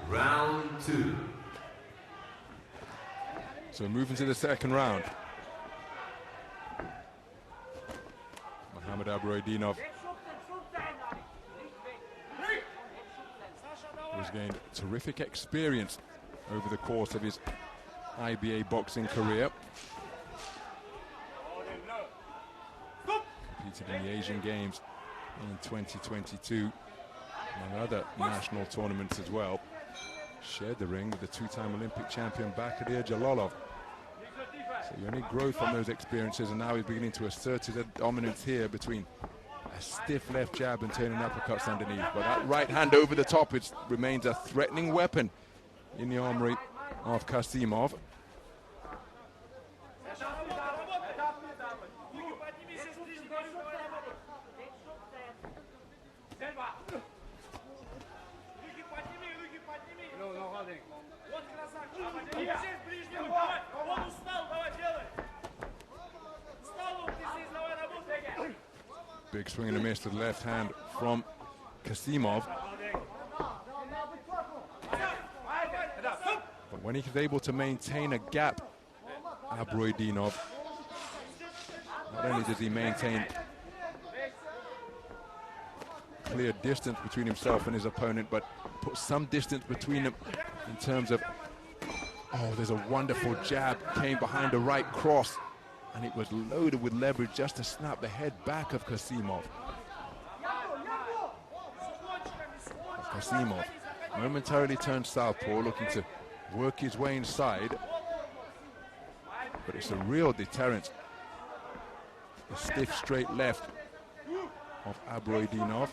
Round 2. So moving to the second round. Mohamed Abroydinov has gained terrific experience over the course of his IBA boxing career. Competed in the Asian Games in 2022, among other national tournaments as well. Shared the ring with the 2-time Olympic champion Bakadir Jalolov. So he only grew from those experiences, and now he's beginning to assert his dominance here between a stiff left jab and turning uppercuts underneath. But that right hand over the top, which remains a threatening weapon in the armory of Kasimov. Big swing and a miss to the left hand from Kasimov. But when he's able to maintain a gap, Abroydinov, not only does he maintain clear distance between himself and his opponent, but put some distance between them in terms of, oh, there's a wonderful jab, came behind the right cross, and it was loaded with leverage just to snap the head back of Kasimov. Kasimov momentarily turned southpaw, looking to work his way inside, but it's a real deterrent. The stiff straight left of Abroydinov.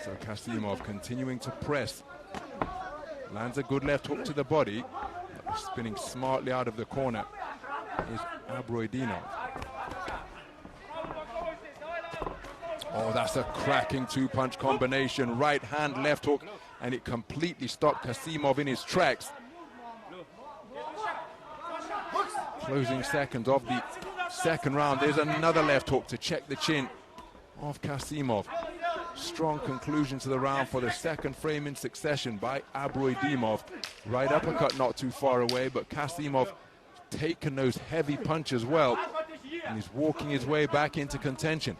So Kasimov continuing to press. Lands a good left hook to the body. Spinning smartly out of the corner is Abroydinov. Oh, that's a cracking 2-punch combination. Right hand, left hook, and it completely stopped Kasimov in his tracks. Closing seconds of the second round. There's another left hook to check the chin of Kasimov. Strong conclusion to the round for the second frame in succession by Abroydinov. Right uppercut not too far away, but Kasimov taking those heavy punches well, and he's walking his way back into contention.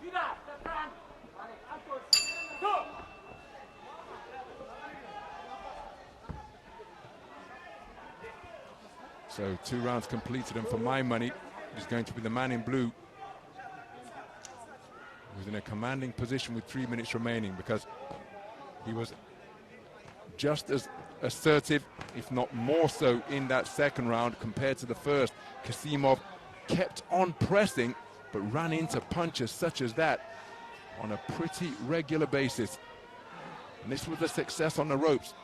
So 2 rounds completed, and for my money, he's going to be the man in blue, who's in a commanding position with 3 minutes remaining, because he was just as assertive, if not more so, in that second round compared to the first. Kasimov kept on pressing, but ran into punches such as that on a pretty regular basis. And this was a success on the ropes,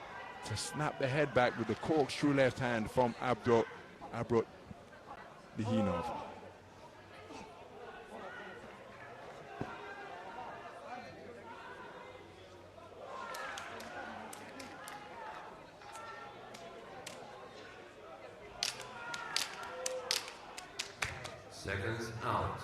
to snap the head back with the corkscrew left hand from Abroydinov. Seconds out.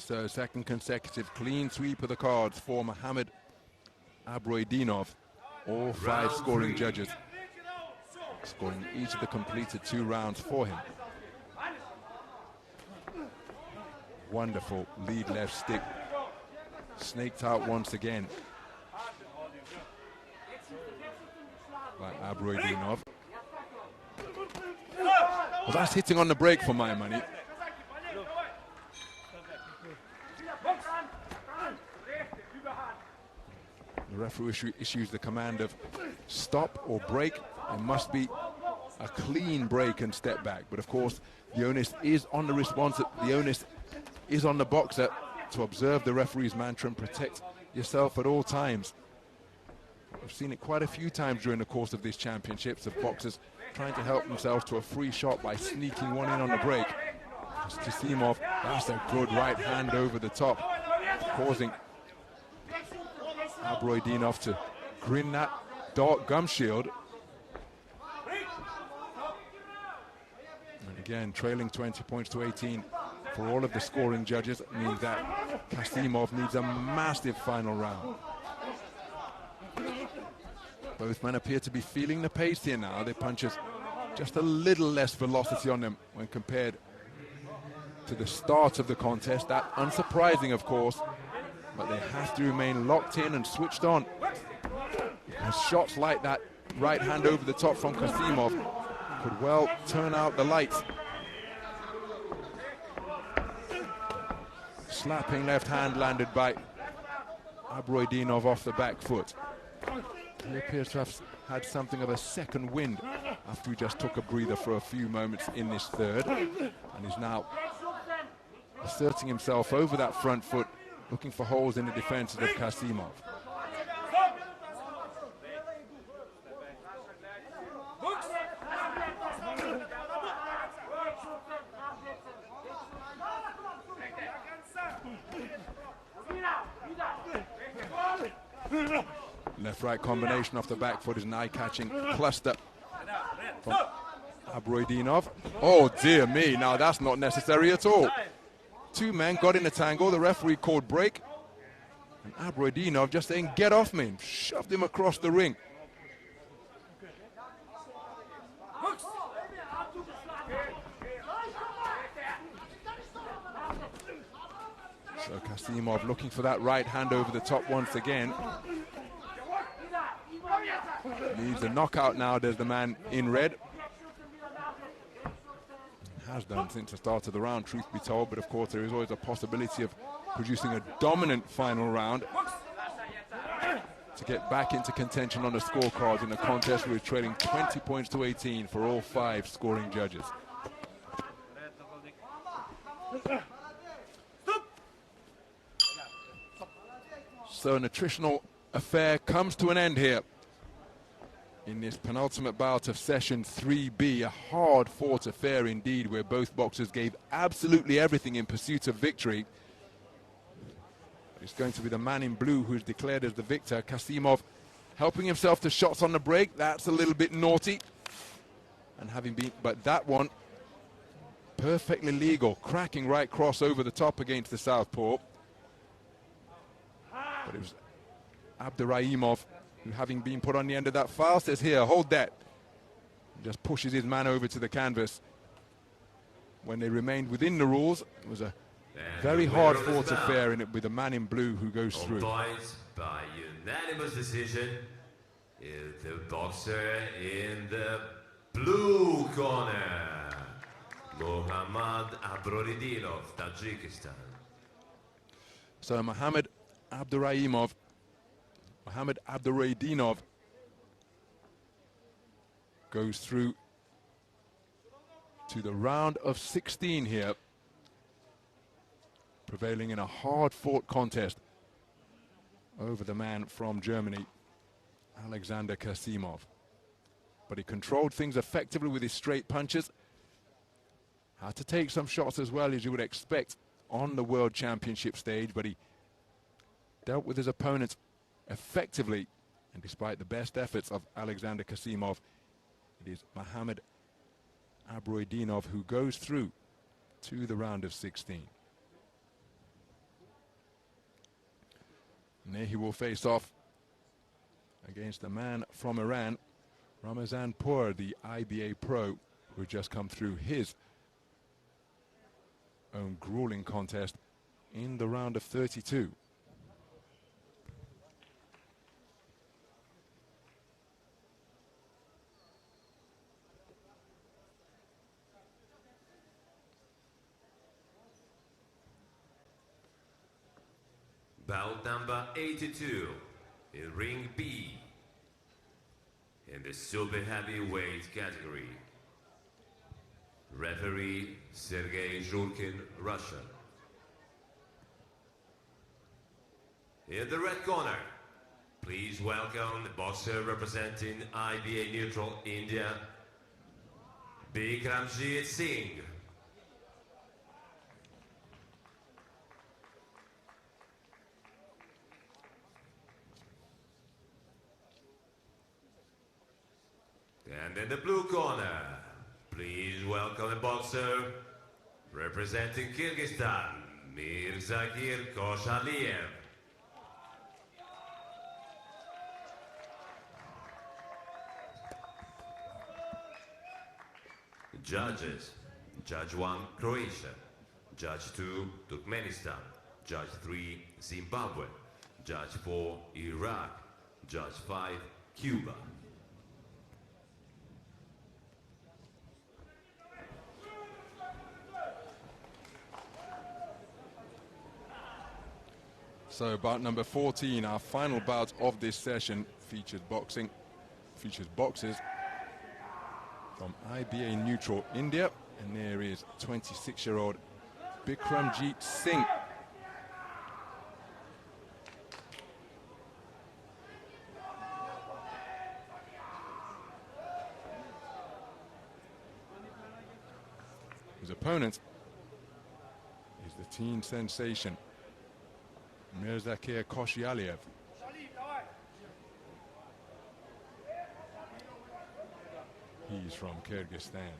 so second consecutive clean sweep of the cards for Mohamed Abroydinov. All 5 scoring judges scoring each of the completed 2 rounds for him. Wonderful lead left stick. Snaked out once again by Abroydinov. Well, that's hitting on the break for my money. The referee issues the command of stop or break. It must be a clean break and step back. But of course, the onus is on the response. The onus is on the boxer to observe the referee's mantra and protect yourself at all times. I've seen it quite a few times during the course of these championships of boxers trying to help themselves to a free shot by sneaking one in on the break. Kasimov, that's a good right hand over the top, causing Abroydinov to grin that dark gum shield. And again, trailing 20 points to 18 for all of the scoring judges means that Kasimov needs a massive final round. Both men appear to be feeling the pace here now. Their punches just a little less velocity on them when compared to the start of the contest. That unsurprising, of course, but they have to remain locked in and switched on. And shots like that right hand over the top from Kasimov could well turn out the lights. Slapping left hand landed by Abroydinov off the back foot. He appears to have had something of a second wind after he just took a breather for a few moments in this third, and is now asserting himself over that front foot, looking for holes in the defenses of Kasimov. Left-right combination off the back foot is an eye-catching cluster from Abroydinov. Oh dear me, now that's not necessary at all. 2 men got in a tangle, the referee called break, and Abroydinov just saying get off me, and shoved him across the ring. So Kasimov looking for that right hand over the top once again. Needs a knockout now, there's the man in red. Has done since the start of the round, truth be told, but of course there is always a possibility of producing a dominant final round to get back into contention on the scorecards in a contest where we're trailing 20 points to 18 for all 5 scoring judges. So an attritional affair comes to an end here in this penultimate bout of session 3B, a hard-fought affair indeed, where both boxers gave absolutely everything in pursuit of victory. It's going to be the man in blue who's declared as the victor. Kasimov helping himself to shots on the break. That's a little bit naughty. And having been, but that one perfectly legal. Cracking right cross over the top against the southpaw. But it was Abduraimov who, having been put on the end of that foul, says, here, hold that. Just pushes his man over to the canvas. When they remained within the rules, it was a very hard-fought affair in it with the man in blue who goes through. Points by unanimous decision is the boxer in the blue corner, Mohamed Abroydinov, Tajikistan. So Mohamed Abroydinov goes through to the round of 16 here, prevailing in a hard-fought contest over the man from Germany, Alexander Kasimov. But he controlled things effectively with his straight punches. Had to take some shots as well, as you would expect on the World Championship stage, but he dealt with his opponent effectively, and despite the best efforts of Alexander Kasimov, it is Mohamed Abroydinov who goes through to the round of 16. And there he will face off against a man from Iran, Ramazanpour, the IBA pro, who had just come through his own grueling contest in the round of 32. Bout number 82 in ring B in the super heavyweight category. Referee Sergei Zhurkin, Russia. In the red corner, please welcome the boxer representing IBA neutral India, Bikramjit Singh. And in the blue corner, please welcome the boxer representing Kyrgyzstan, Mirzakir Khodzhiev. Judges: Judge 1, Croatia; Judge 2, Turkmenistan; Judge 3, Zimbabwe; Judge 4, Iraq; Judge 5, Cuba. So bout number 14, our final bout of this session, features boxers from IBA neutral India, and there is 26-year-old Bikramjit Singh. His opponent is the teen sensation Mirzakir Khodzhiev. He's from Kyrgyzstan.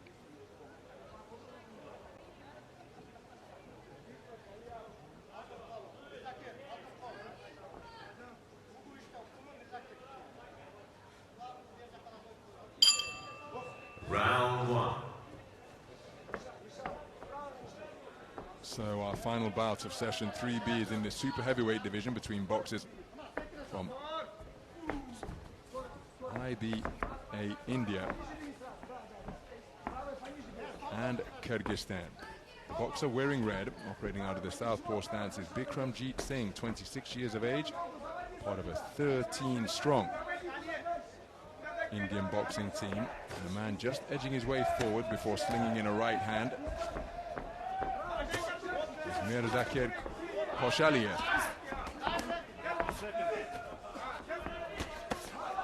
Round 1. So our final bout of session 3B is in the super heavyweight division between boxers from IBA India and Kyrgyzstan. The boxer wearing red, operating out of the southpaw stance, is Bikramjit Singh, 26 years of age, part of a 13-strong Indian boxing team. And the man just edging his way forward before slinging in a right hand is Mirzakir Khodzhiev.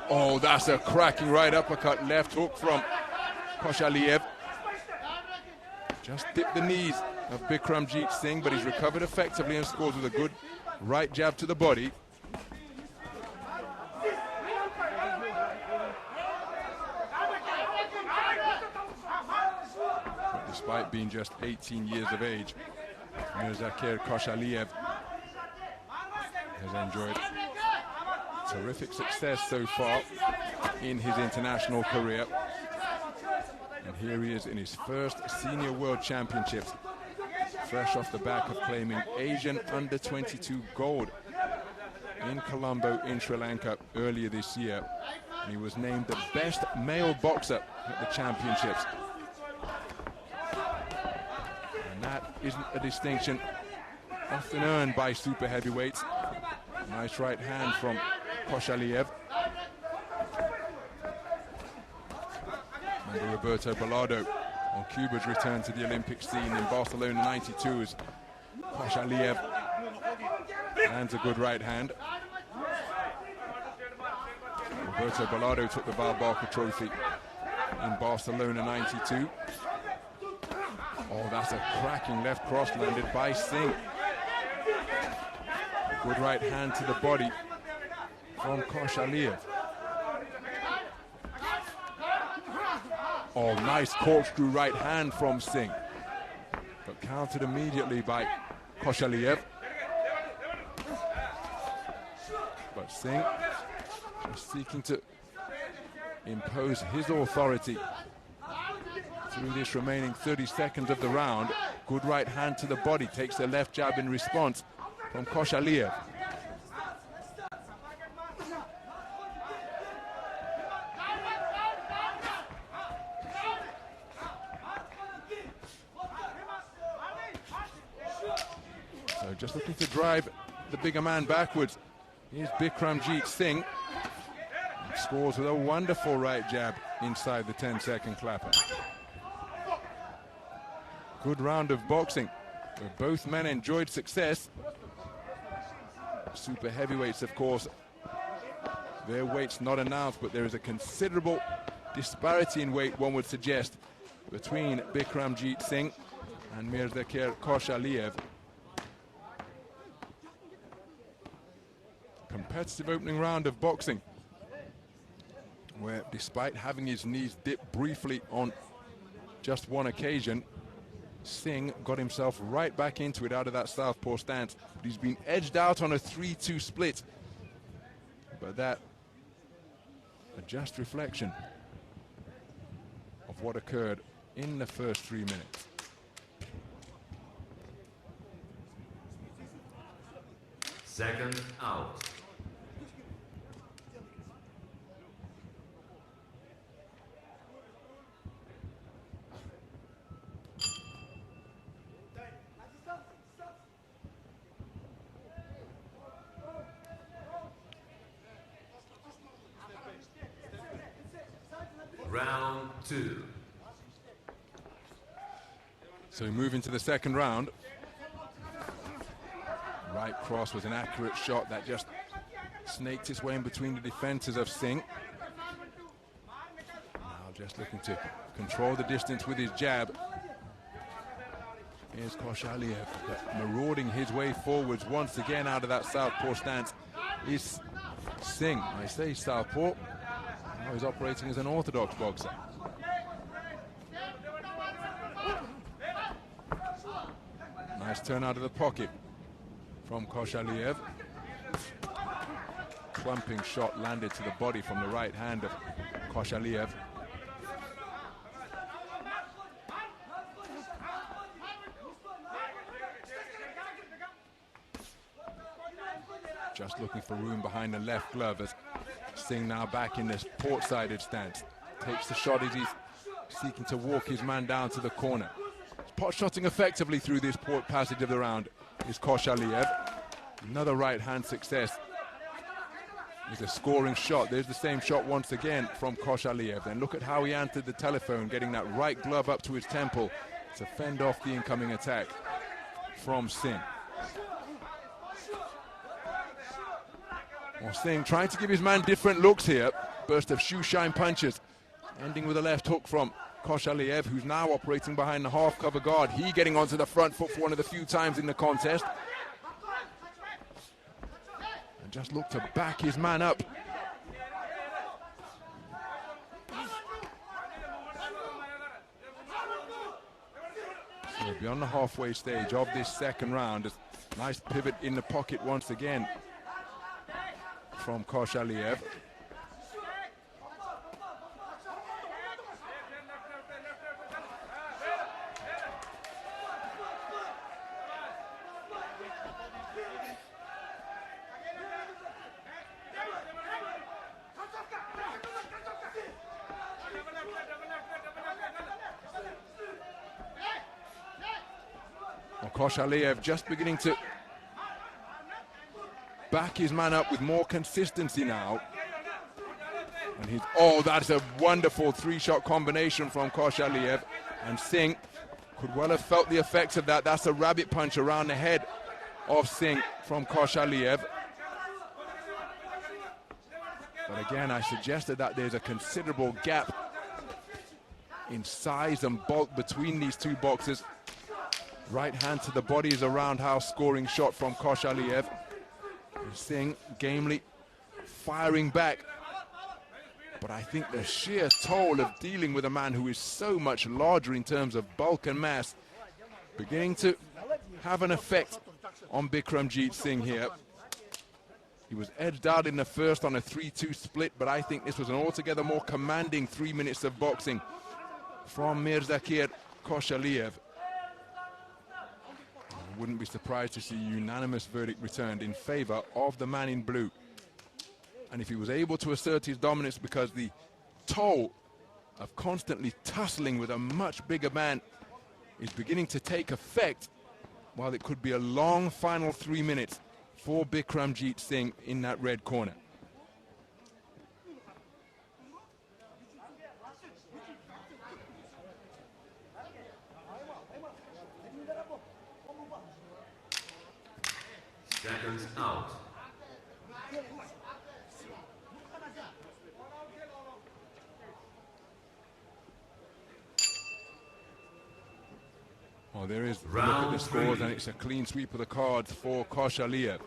Oh, that's a cracking right uppercut, left hook from Khodzhiev. Just dipped the knees of Bikramjit Singh, but he's recovered effectively and scores with a good right jab to the body. But despite being just 18 years of age, Mirzakir Khodzhiev has enjoyed terrific success so far in his international career. And here he is in his first senior world championships, fresh off the back of claiming Asian under-22 gold in Colombo in Sri Lanka earlier this year. And he was named the best male boxer at the championships. And that isn't a distinction often earned by super heavyweights. Nice right hand from Khodzhiev. And Roberto Balado on Cuba's return to the Olympic scene in Barcelona '92 as Khodzhiev lands a good right hand. Roberto Balado took the Val Barker Trophy in Barcelona '92. Oh, that's a cracking left cross landed by Singh. Good right hand to the body from Khodzhiev. Oh, nice corkscrew right hand from Singh, but countered immediately by Khodzhiev. Singh seeking to impose his authority through this remaining 30 seconds of the round. Good right hand to the body, takes the left jab in response from Khodzhiev. So just looking to drive the bigger man backwards. Here's Bikramjit Singh. Scores with a wonderful right jab inside the 10-second clapper. Good round of boxing, where both men enjoyed success. Super heavyweights, of course, their weight's not announced, but there is a considerable disparity in weight, one would suggest, between Bikramjit Singh and Mirzakir Khodzhiev. Competitive opening round of boxing, where despite having his knees dipped briefly on just one occasion, Singh got himself right back into it out of that southpaw stance. But he's been edged out on a 3-2 split. But that a just reflection of what occurred in the first 3 minutes. Second out. Round 2. So we move into the second round. Right cross was an accurate shot that just snaked its way in between the defenses of Singh. Now just looking to control the distance with his jab. Here's Khodzhiev marauding his way forwards once again out of that southpaw stance. Is Singh, I say southpaw. Now he's operating as an orthodox boxer. Nice turn out of the pocket from Khodzhiev. Clumping shot landed to the body from the right hand of Khodzhiev. Just looking for room behind the left glove as Singh now back in this port-sided stance. Takes the shot as he's seeking to walk his man down to the corner. Pot-shotting effectively through this port passage of the round is Khodzhiev. Another right-hand success. There's a scoring shot. There's the same shot once again from Khodzhiev. Then look at how he answered the telephone, getting that right glove up to his temple to fend off the incoming attack from Singh. Well, Singh trying to give his man different looks here. Burst of shoe-shine punches, ending with a left hook from Khodzhiev, who's now operating behind the half-cover guard. He getting onto the front foot for one of the few times in the contest. And just look to back his man up. So beyond the halfway stage of this second round, a nice pivot in the pocket once again from Khodzhiev. Khodzhiev just beginning to back his man up with more consistency now. And he's, oh, that's a wonderful three-shot combination from Khodzhiev. And Singh could well have felt the effects of that. That's a rabbit punch around the head of Singh from Khodzhiev. But again, I suggested that there's a considerable gap in size and bulk between these two boxers. Right hand to the body is a roundhouse scoring shot from Khodzhiev. Singh gamely firing back. But I think the sheer toll of dealing with a man who is so much larger in terms of bulk and mass beginning to have an effect on Bikramjit Singh here. He was edged out in the first on a 3-2 split, but I think this was an altogether more commanding 3 minutes of boxing from Mirzakir Khodzhiev. I wouldn't be surprised to see a unanimous verdict returned in favor of the man in blue. And if he was able to assert his dominance, because the toll of constantly tussling with a much bigger man is beginning to take effect, while it could be a long final 3 minutes for Bikramjit Singh in that red corner. Seconds out. Oh, there is, look at the scores, and it's a clean sweep of the cards for Khodzhiev.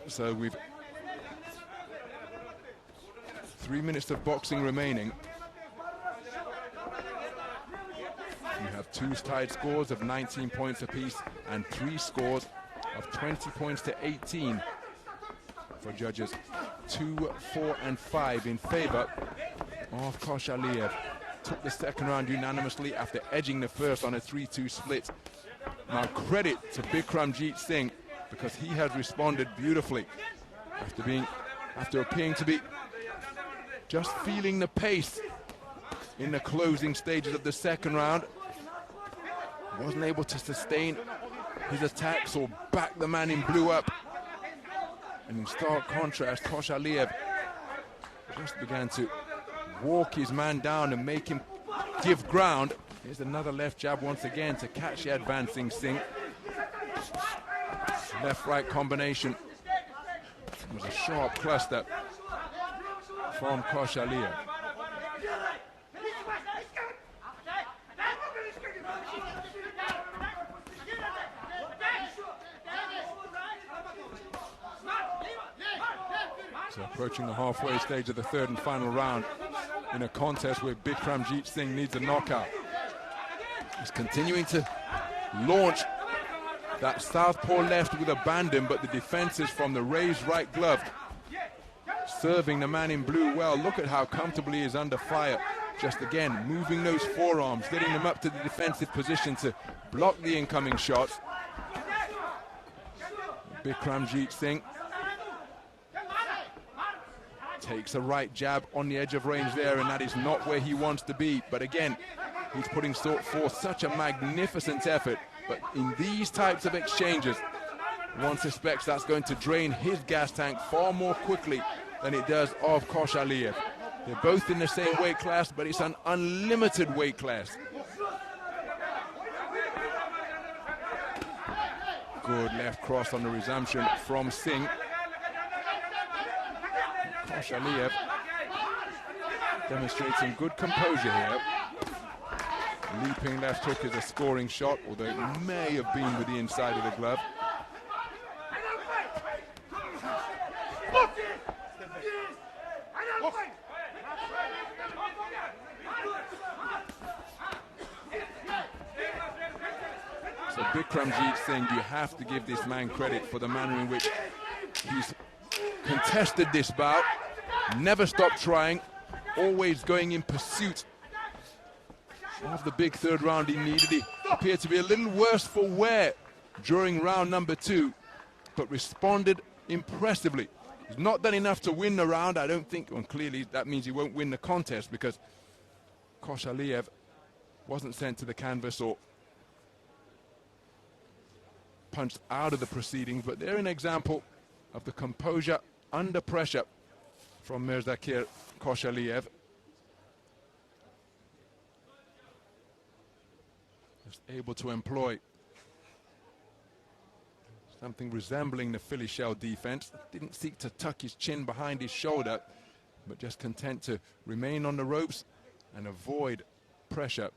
So we've 3 minutes of boxing remaining. We have two tied scores of 19 points apiece and 3 scores of 20 points to 18 for judges 2, 4 and 5 in favor of Khodzhiev. Took the second round unanimously after edging the first on a 3-2 split. Now credit to Bikramjit Singh, because he has responded beautifully after appearing to be just feeling the pace in the closing stages of the second round. Wasn't able to sustain his attacks or back the man in blue up. And in stark contrast, Khodzhiev just began to walk his man down and make him give ground. Here's another left jab once again to catch the advancing Singh. Left-right combination. It was a sharp cluster from Khodzhiev. So approaching the halfway stage of the third and final round in a contest where Bikramjit Singh needs a knockout. He's continuing to launch that southpaw left with abandon, but the defenses from the raised right glove serving the man in blue well. Look at how comfortably he is under fire. Just again, moving those forearms, getting them up to the defensive position to block the incoming shots. Bikramjit Singh takes a right jab on the edge of range there, and that is not where he wants to be. But again, he's putting forth such a magnificent effort. But in these types of exchanges, one suspects that's going to drain his gas tank far more quickly than it does of Khodzhiev. They're both in the same weight class, but it's an unlimited weight class. Good left cross on the resumption from Singh. Khodzhiev demonstrating good composure here. Leaping left hook is a scoring shot, although it may have been with the inside of the glove. So Bikramjit Singh, you have to give this man credit for the manner in which he's contested this bout, never stopped trying, always going in pursuit of the big third round he needed. He appeared to be a little worse for wear during round number 2, but responded impressively. He's not done enough to win the round, I don't think, and clearly that means he won't win the contest, because Khodzhiev wasn't sent to the canvas or punched out of the proceedings, but they're an example of the composure under pressure from Mirzakir Khodzhiev. Just able to employ something resembling the Philly shell defense. Didn't seek to tuck his chin behind his shoulder, but just content to remain on the ropes and avoid pressure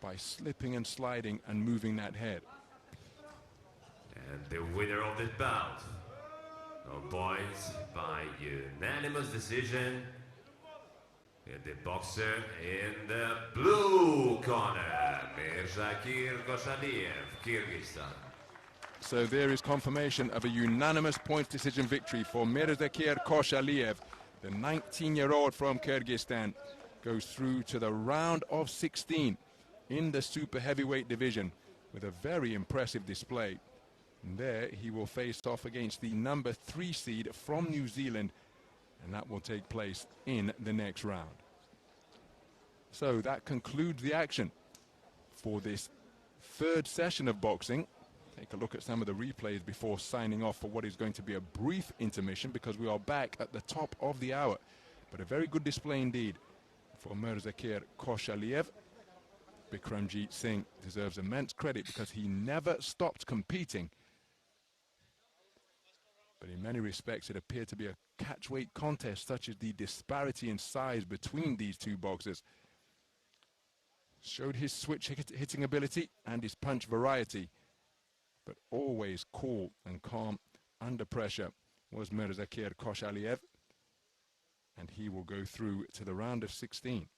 by slipping and sliding and moving that head. And the winner of this bout, points by unanimous decision, the boxer in the blue corner, Mirzakir Khodzhiev, Kyrgyzstan. So there is confirmation of a unanimous points decision victory for Mirzakir Khodzhiev. The 19-year-old from Kyrgyzstan goes through to the round of 16 in the super heavyweight division with a very impressive display. And there he will face off against the number 3 seed from New Zealand, and that will take place in the next round. So that concludes the action for this third session of boxing. Take a look at some of the replays before signing off for what is going to be a brief intermission, because we are back at the top of the hour. But a very good display indeed for Mirzakir Khodzhiev. Bikramjit Singh deserves immense credit because he never stopped competing. But in many respects it appeared to be a catchweight contest, such as the disparity in size between these two boxers. Showed his switch hitting ability and his punch variety, but always cool and calm under pressure was Mirzakir Khodzhiev, and he will go through to the round of 16.